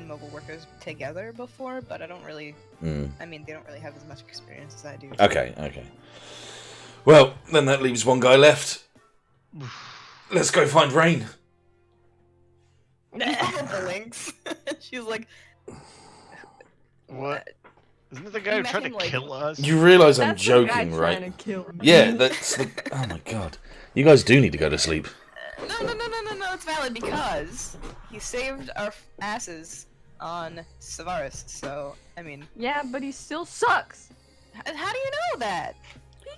mobile workers together before, but I don't really. I mean, they don't really have as much experience as I do. Okay. Well, then that leaves one guy left. Let's go find Rain. The links. She's like, What? Isn't it the guy who met tried to him, like- kill us? You realise I'm That's the guy joking, right? trying to kill me. Yeah, that's the... Oh my god. You guys do need to go to sleep. no, it's valid because he saved our asses on Savaris. So, I mean, Yeah, but he still sucks. how do you know that?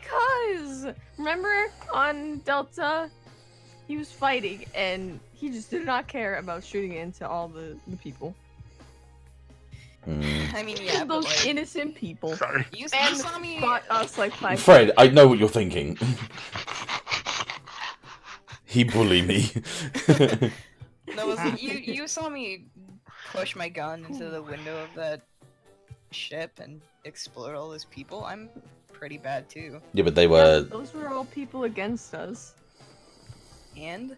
Because remember on Delta, he was fighting and he just did not care about shooting into all the people. I mean, yeah, but Those like, innocent people. Sorry. you And saw me. fought us like 5 Fred, I know what you're thinking. He bullied me. No, listen, you saw me push my gun into the window of that ship and explode all those people. I'm pretty bad too. Yeah, but they Yeah, were... but those were all people against us. And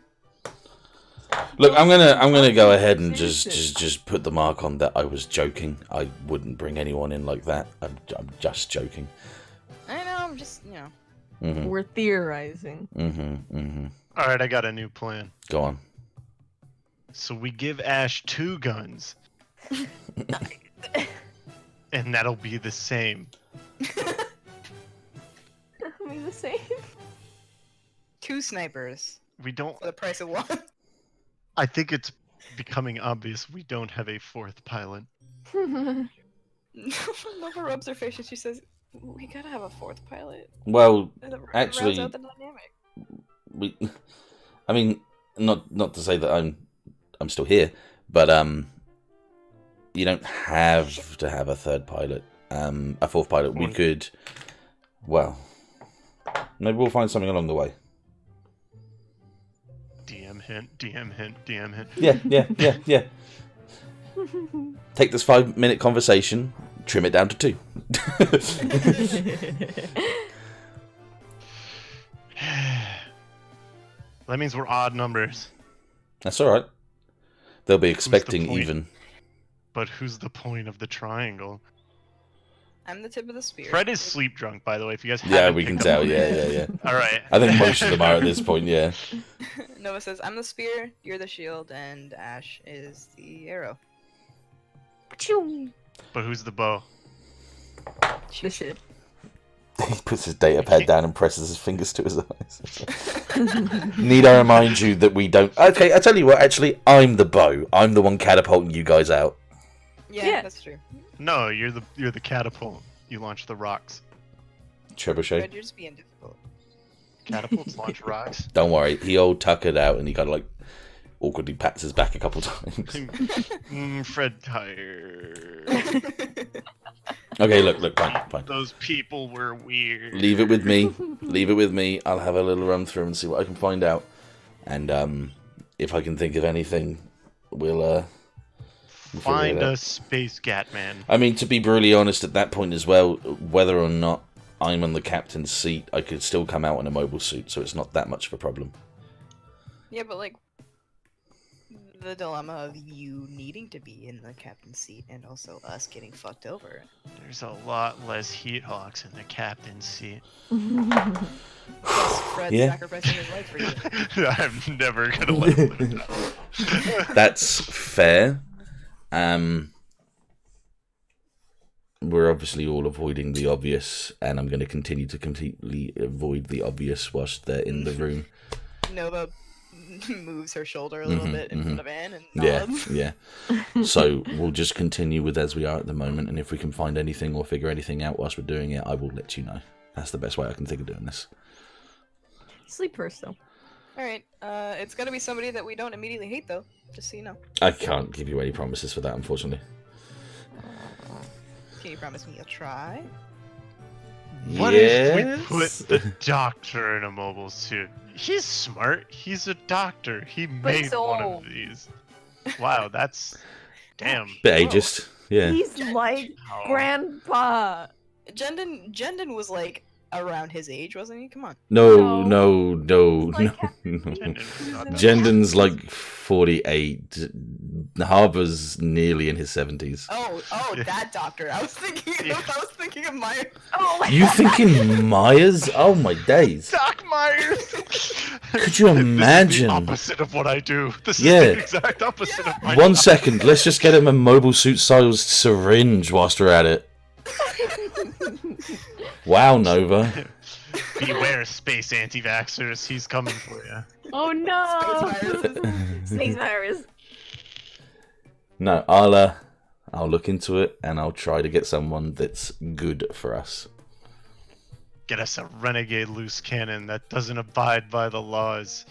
Look, I'm gonna go ahead and just put the mark on that I was joking. I wouldn't bring anyone in like that. I'm just joking. I know, I'm just, We're theorizing. All right, I got a new plan. Go on. So we give Ashe 2 guns, and that'll be the same. I mean, the same. 2 snipers We don't. for the price of 1. I think it's becoming obvious we don't have a fourth pilot. Nova rubs her face and she says, "We gotta have a 4th pilot." Well, It rounds actually, out the dynamic. I mean, not to say that I'm still here, but you don't have to have a 3rd pilot, a 4th pilot. We could, well, maybe we'll find something along the way. DM hint, DM hint, DM hint. Yeah. Take this 5-minute conversation, trim it down to 2. That means we're odd numbers. That's all right. They'll be expecting point? even. But who's the point of the triangle? I'm the tip of the spear. Fred is sleep drunk, by the way. If you guys Yeah, haven't we can picked up tell. on Yeah. it. All right. I think most of them are at this point. Yeah. Nova says, "I'm the spear, you're the shield, and Ashe is the arrow." But who's the bow? The shit. He puts his data pad down and presses his fingers to his eyes. Need I remind you that we don't... Okay, I tell you what, actually, I'm the bow. I'm the one catapulting you guys out. Yeah. that's true. No, you're the catapult. You launch the rocks. Trebuchet. Fred, you're just being difficult. Catapults launch rocks. Don't worry, he all tuckered out and he kind of like awkwardly pats his back a couple times. Fred tired. Okay, look, fine. Those people were weird. Leave it with me. Leave it with me. I'll have a little run through and see what I can find out. And if I can think of anything, we'll Find figure it a out. space cat man. I mean, to be brutally honest, at that point as well, whether or not I'm on the captain's seat, I could still come out in a mobile suit, so it's not that much of a problem. Yeah, but like the dilemma of you needing to be in the captain's seat and also us getting fucked over. There's a lot less heat hawks in the captain's seat. Plus Fred Yeah. sacrificing his life for you. I'm never gonna let him live that. That's fair. We're obviously all avoiding the obvious, and I'm going to continue to completely avoid the obvious whilst they're in the room. Nova moves her shoulder a little bit in front of Anne and Yeah, nods. yeah. So we'll just continue with as we are at the moment, and if we can find anything or figure anything out whilst we're doing it, I will let you know. That's the best way I can think of doing this. Sleep first, though. Alright, it's gonna be somebody that we don't immediately hate though, just so you know. I can't give you any promises for that, unfortunately. Can you promise me you'll try? What if we put the doctor in a mobile suit? He's smart. He's a doctor. He made so- one of these. Wow, that's damn. Bit ageist, yeah. He's like Oh. Grandpa. Jendon was like around his age, wasn't he? Come on. No. Like Jendon's like 48. Harbour's nearly in his 70s. Oh, that doctor. I was thinking of my. Oh, You thinking Myers? Oh my days. Doc Myers. Could you This is imagine? the opposite of what I do. This Yeah. is the exact opposite of my One job. second, let's just get him a mobile suit sized syringe whilst we're at it. Wow, Nova. Beware, space anti-vaxxers. He's coming for you. oh no! Space Space virus. No, I'll look into it and I'll try to get someone that's good for us. Get us a renegade loose cannon that doesn't abide by the laws.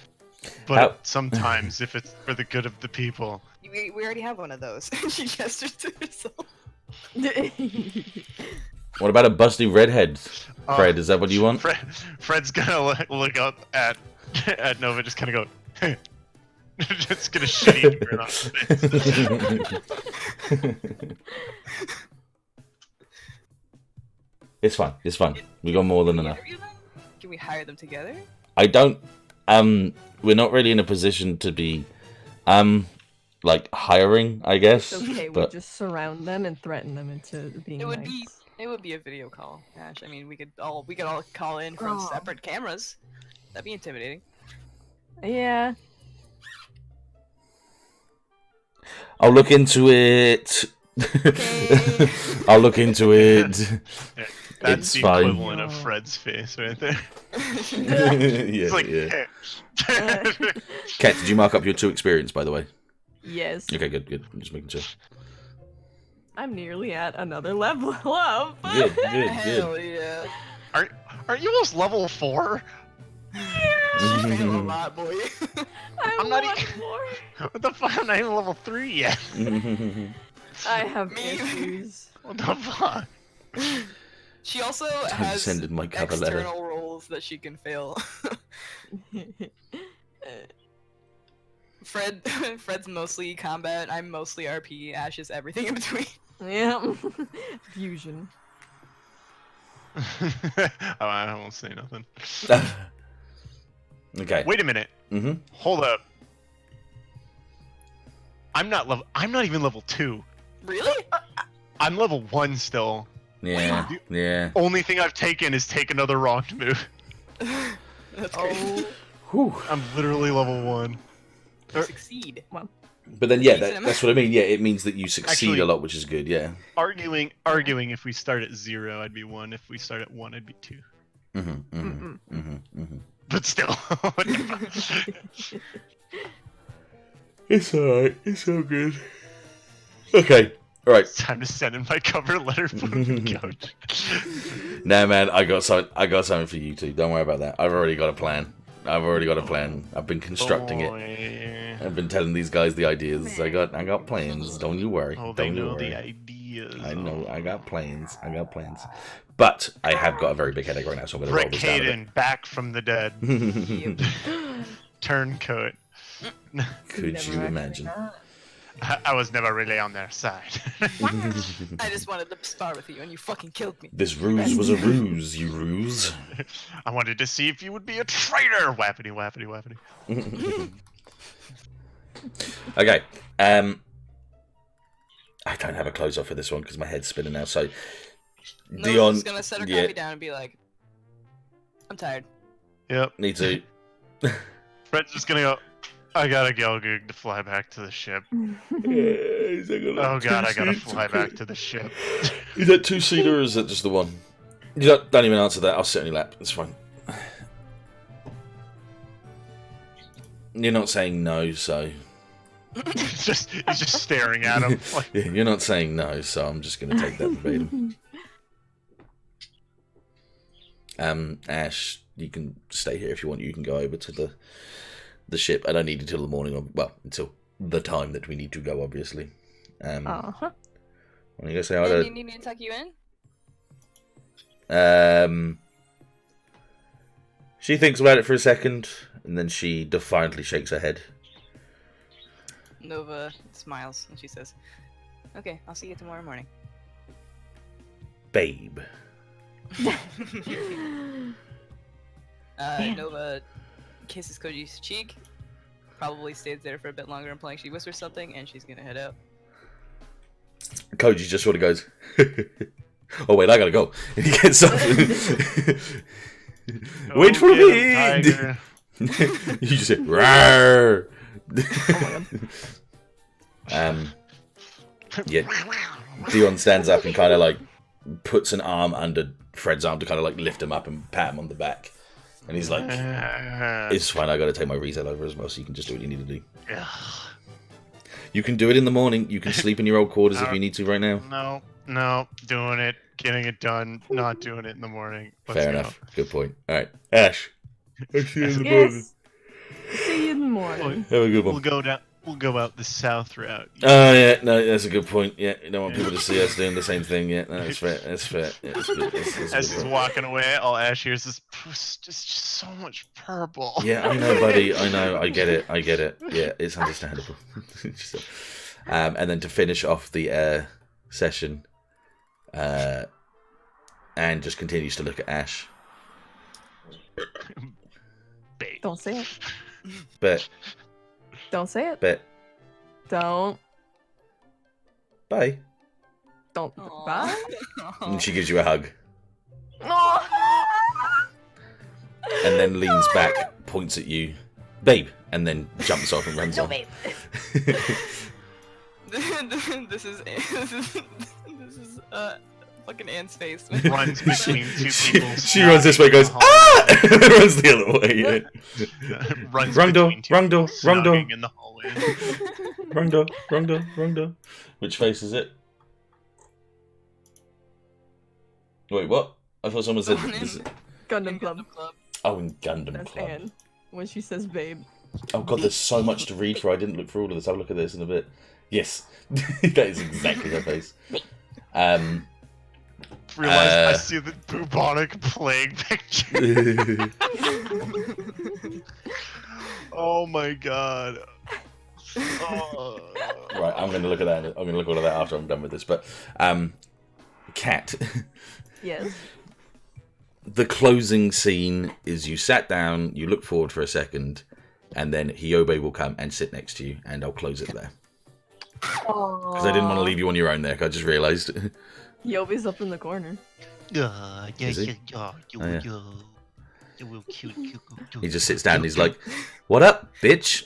But How- sometimes, if it's for the good of the people. We already have one of those. She gestured to herself. What about a busty redhead? Fred, is that what you want? Fred's gonna look up at Nova, just kind of go, just gonna shitty grin on his face. It's fine. It's fine. We got more than enough. Interview them? Can we hire them together? I don't. We're not really in a position to be, like hiring, I guess. It's okay, we but just surround them and threaten them into being It would nice. be. It would be a video call, Ash. I mean, we could all call in from Oh. separate cameras. That'd be intimidating. Yeah. I'll look into it. Okay. I'll look into it. That's It's the fine. equivalent of Fred's face right there. Yeah, It's like, yeah. Kat, did you mark up your 2 experience, by the way? Yes. Okay, good. I'm just making sure. I'm nearly at another level up. Good. Hell yeah. Are you almost level 4? You fail a lot, boy. I'm not not even- more. What the fuck? I'm not even level 3 yet. I have Me- issues. What the fuck? She also Time has sending my cover letter. external roles that she can fail. Fred's mostly combat. I'm mostly RP. Ash is everything in between. Yeah. Fusion. Oh, I won't say nothing. Okay. Wait a minute. Mm-hmm. Hold up. I'm not even level 2. Really? I'm level 1 still. Yeah. Yeah. Only thing I've taken is take another wronged move. That's great. Oh. Whew. I'm literally level 1. You succeed. But then, yeah, Decent that's what I mean. Yeah, it means that you succeed Actually- a lot, which is good. Yeah. Arguing. If we start at 0, I'd be 1. If we start at 1, I'd be 2. But still. It's alright. It's all good. Okay. All right. It's time to send in my cover letter for the coach. Nah, man, I got something for you two. Don't worry about that. I've already got a plan. I've been constructing it. I've been telling these guys the ideas. I got plans. Don't you worry. Oh, they Don't you know worry. the ideas. I know. I got plans. But I have got a very big headache right now, so I'm going to roll Rick this down a bit. Hayden, back from the dead. Turncoat. Could you imagine? I was never really on their side. I just wanted to spar with you, and you fucking killed me. This ruse was a ruse, you ruse. I wanted to see if you would be a traitor. Wappity, wappity, wappity. Okay. I don't have a close off for this one because my head's spinning now. So, No Deon, one's gonna set her yeah, coffee down and be like, "I'm tired." Yep. need to. Fred's just gonna go. I gotta go to fly back to the ship. Oh god, I gotta fly back to the ship. Is that two-seater or is that just the one? You don't even answer that. I'll sit on your lap. It's fine. You're not saying no, so... He's just staring at him. Like, Yeah, you're not saying no, so I'm just going to take that verbatim. Ash, you can stay here if you want. You can go over to the ship. I don't need you till the morning, well, until the time that we need to go, obviously. Uh-huh. Want to go say hi Do to... you need me to tuck you in? She thinks about it for a second, and then she defiantly shakes her head. Nova smiles and she says, "Okay, I'll see you tomorrow morning." Babe. Nova kisses Koji's cheek, probably stays there for a bit longer implying she whispers something, and she's gonna head out. Koji just sort of goes, oh wait, I gotta go. And he gets up. Wait for me! tiger. You just say, rawr! Yeah. Deon stands up and kind of like puts an arm under Fred's arm to kind of like lift him up and pat him on the back. And he's like, it's fine, I gotta take my resale over as well, so you can just do what you need to do. You can do it in the morning. You can sleep in your old quarters if you need to right now. No, doing it, getting it done, not doing it in the morning. Let's Fair go. enough. Good point. Alright. Ash. I'll see you in the morning. Yes. See you in the morning. Have a good one. We'll go out the south route. Oh, yeah, no, that's a good point. Yeah, you don't want people to see us doing the same thing. Yeah, no, that's fair. That's fair. Yeah, that's good. That's a As good he's point. walking away, all Ash hears is just so much purple. Yeah, I know, buddy. I know. I get it. Yeah, it's understandable. And then to finish off the session, and just continues to look at Ash. Don't say it. Bet. Don't say it. Bet. Don't. Bye. Don't. Aw. Bye. And she gives you a hug. Oh. And then leans back, points at you. Babe. And then jumps off and runs No, on. babe. This is fucking Anne's face. Runs between two people. She runs this way, goes, ah! And then runs the other way. Yeah. Runs Wrong door, between two wrong door, people wrong door. snogging in the hallway. Wrong door. Which face is it? Wait, what? I thought someone said this. Gundam Club. Oh, in Gundam That's Club. Anne. When she says babe. Oh god, there's so much to read for. I didn't look through all of this. I'll look at this in a bit. Yes, that is exactly her face. Realize I see the bubonic plague picture. Oh my god. Oh. Right, I'm going to look at that. I'm going to look at all that after I'm done with this. But, Kat, Yes. the closing scene is you sat down, you look forward for a second, and then Hyobe will come and sit next to you, and I'll close it there. Because I didn't want to leave you on your own there. 'Cause I just realised. Yobi's up in the corner. Is he? Oh, yeah. He just sits down and he's like, "What up, bitch?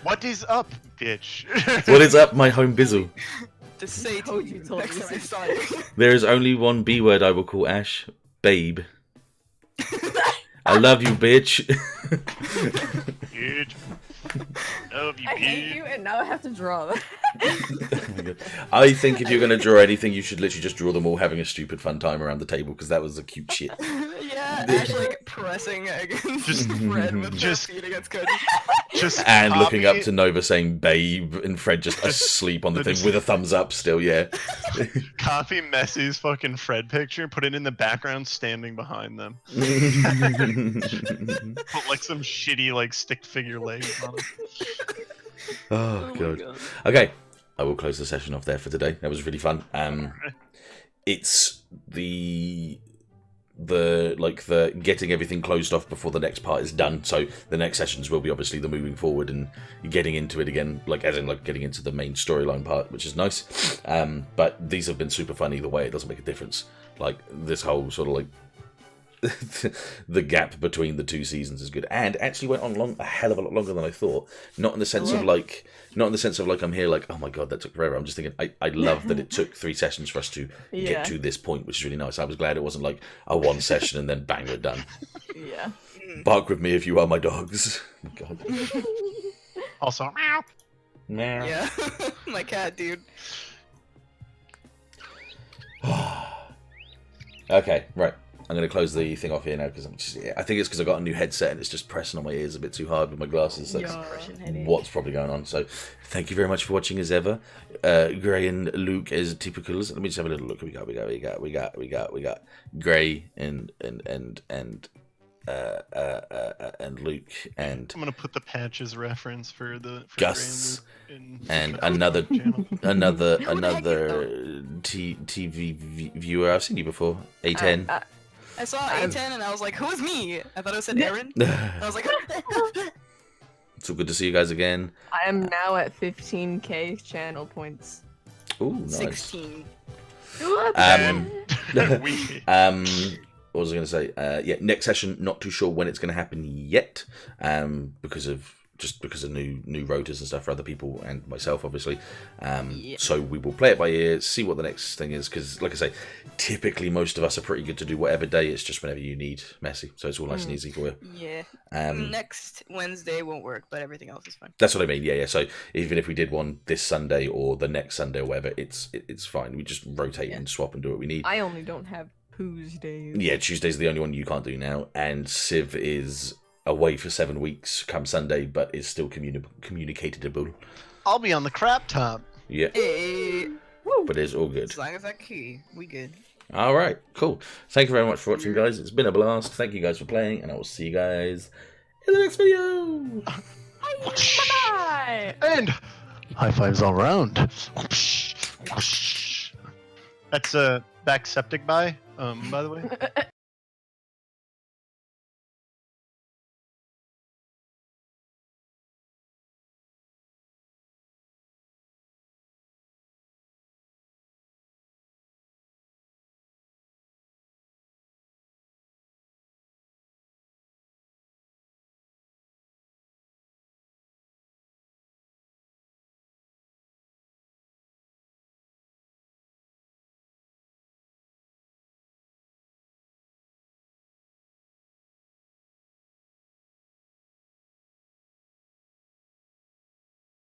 What is up, bitch? What is up, my home bizzle? To say to Told you you, told next you. time I saw you. There is only one B word I will call Ash, babe. I love you, bitch." Bitch. Love you, I hate Pete. you, and now I have to draw. Oh my God. I think if you're going to draw anything, you should literally just draw them all having a stupid fun time around the table because that was a cute shit. Yeah, Ashe like pressing against Just- Fred with just- her feet against Cody. Just And looking up copy- to Nova saying babe and Fred just asleep on the thing with a thumbs up still, yeah. Copy Messi's fucking Fred picture, put it in the background, standing behind them. Put like some shitty like stick figure legs on it. Oh, my God. Okay, I will close the session off there for today. That was really fun. It's the getting everything closed off before the next part is done. So the next sessions will be obviously the moving forward and getting into it again, like as in like getting into the main storyline part, which is nice. But these have been super fun either way. It doesn't make a difference. Like this whole sort of like the gap between the two seasons is good, and actually went on a hell of a lot longer than I thought. Not in the sense of like I'm here like, oh my God, that took forever. I'm just thinking I love that it took 3 sessions for us to get to this point, which is really nice. I was glad it wasn't like a 1 session and then bang, we're done. Yeah. Bark with me if you are my dogs. God. Also, meow. Meow. Yeah, my cat, dude. Okay, right. I'm going to close the thing off here now because I think it's because I got a new headset and it's just pressing on my ears a bit too hard with my glasses. That's what's probably going on. So thank you very much for watching as ever. Gray and Luke as typicals. Let me just have a little look. We got Gray and Luke and I'm gonna put the patches reference for Gus in and the another channel. TV viewer. I've seen you before. A10. I saw A10 and I was like, who's me? I thought it said Aaron. I was like, It's all good to see you guys again. I am now at 15k channel points. Ooh, nice. 16. We- What was I going to say? Yeah, next session. Not too sure when it's going to happen yet, because of new rotors and stuff for other people and myself, obviously. So we will play it by ear, see what the next thing is. Because, like I say, typically most of us are pretty good to do whatever day. It's just whenever you need Messi, so it's all nice and easy for you. Yeah. Next Wednesday won't work, but everything else is fine. That's what I mean. Yeah. So even if we did one this Sunday or the next Sunday or whatever, it's fine. We just rotate and swap and do what we need. I only don't have Tuesdays. Yeah, Tuesday's the only one you can't do now, and Civ is away for 7 weeks come Sunday, but is still communicatable. I'll be on the crap top. Yeah, Hey, but it's all good. as long as I key, we good. All right, cool. Thank you very much for watching, guys. It's been a blast. Thank you guys for playing, and I will see you guys in the next video. Bye. And high fives all around. That's a back septic by the way.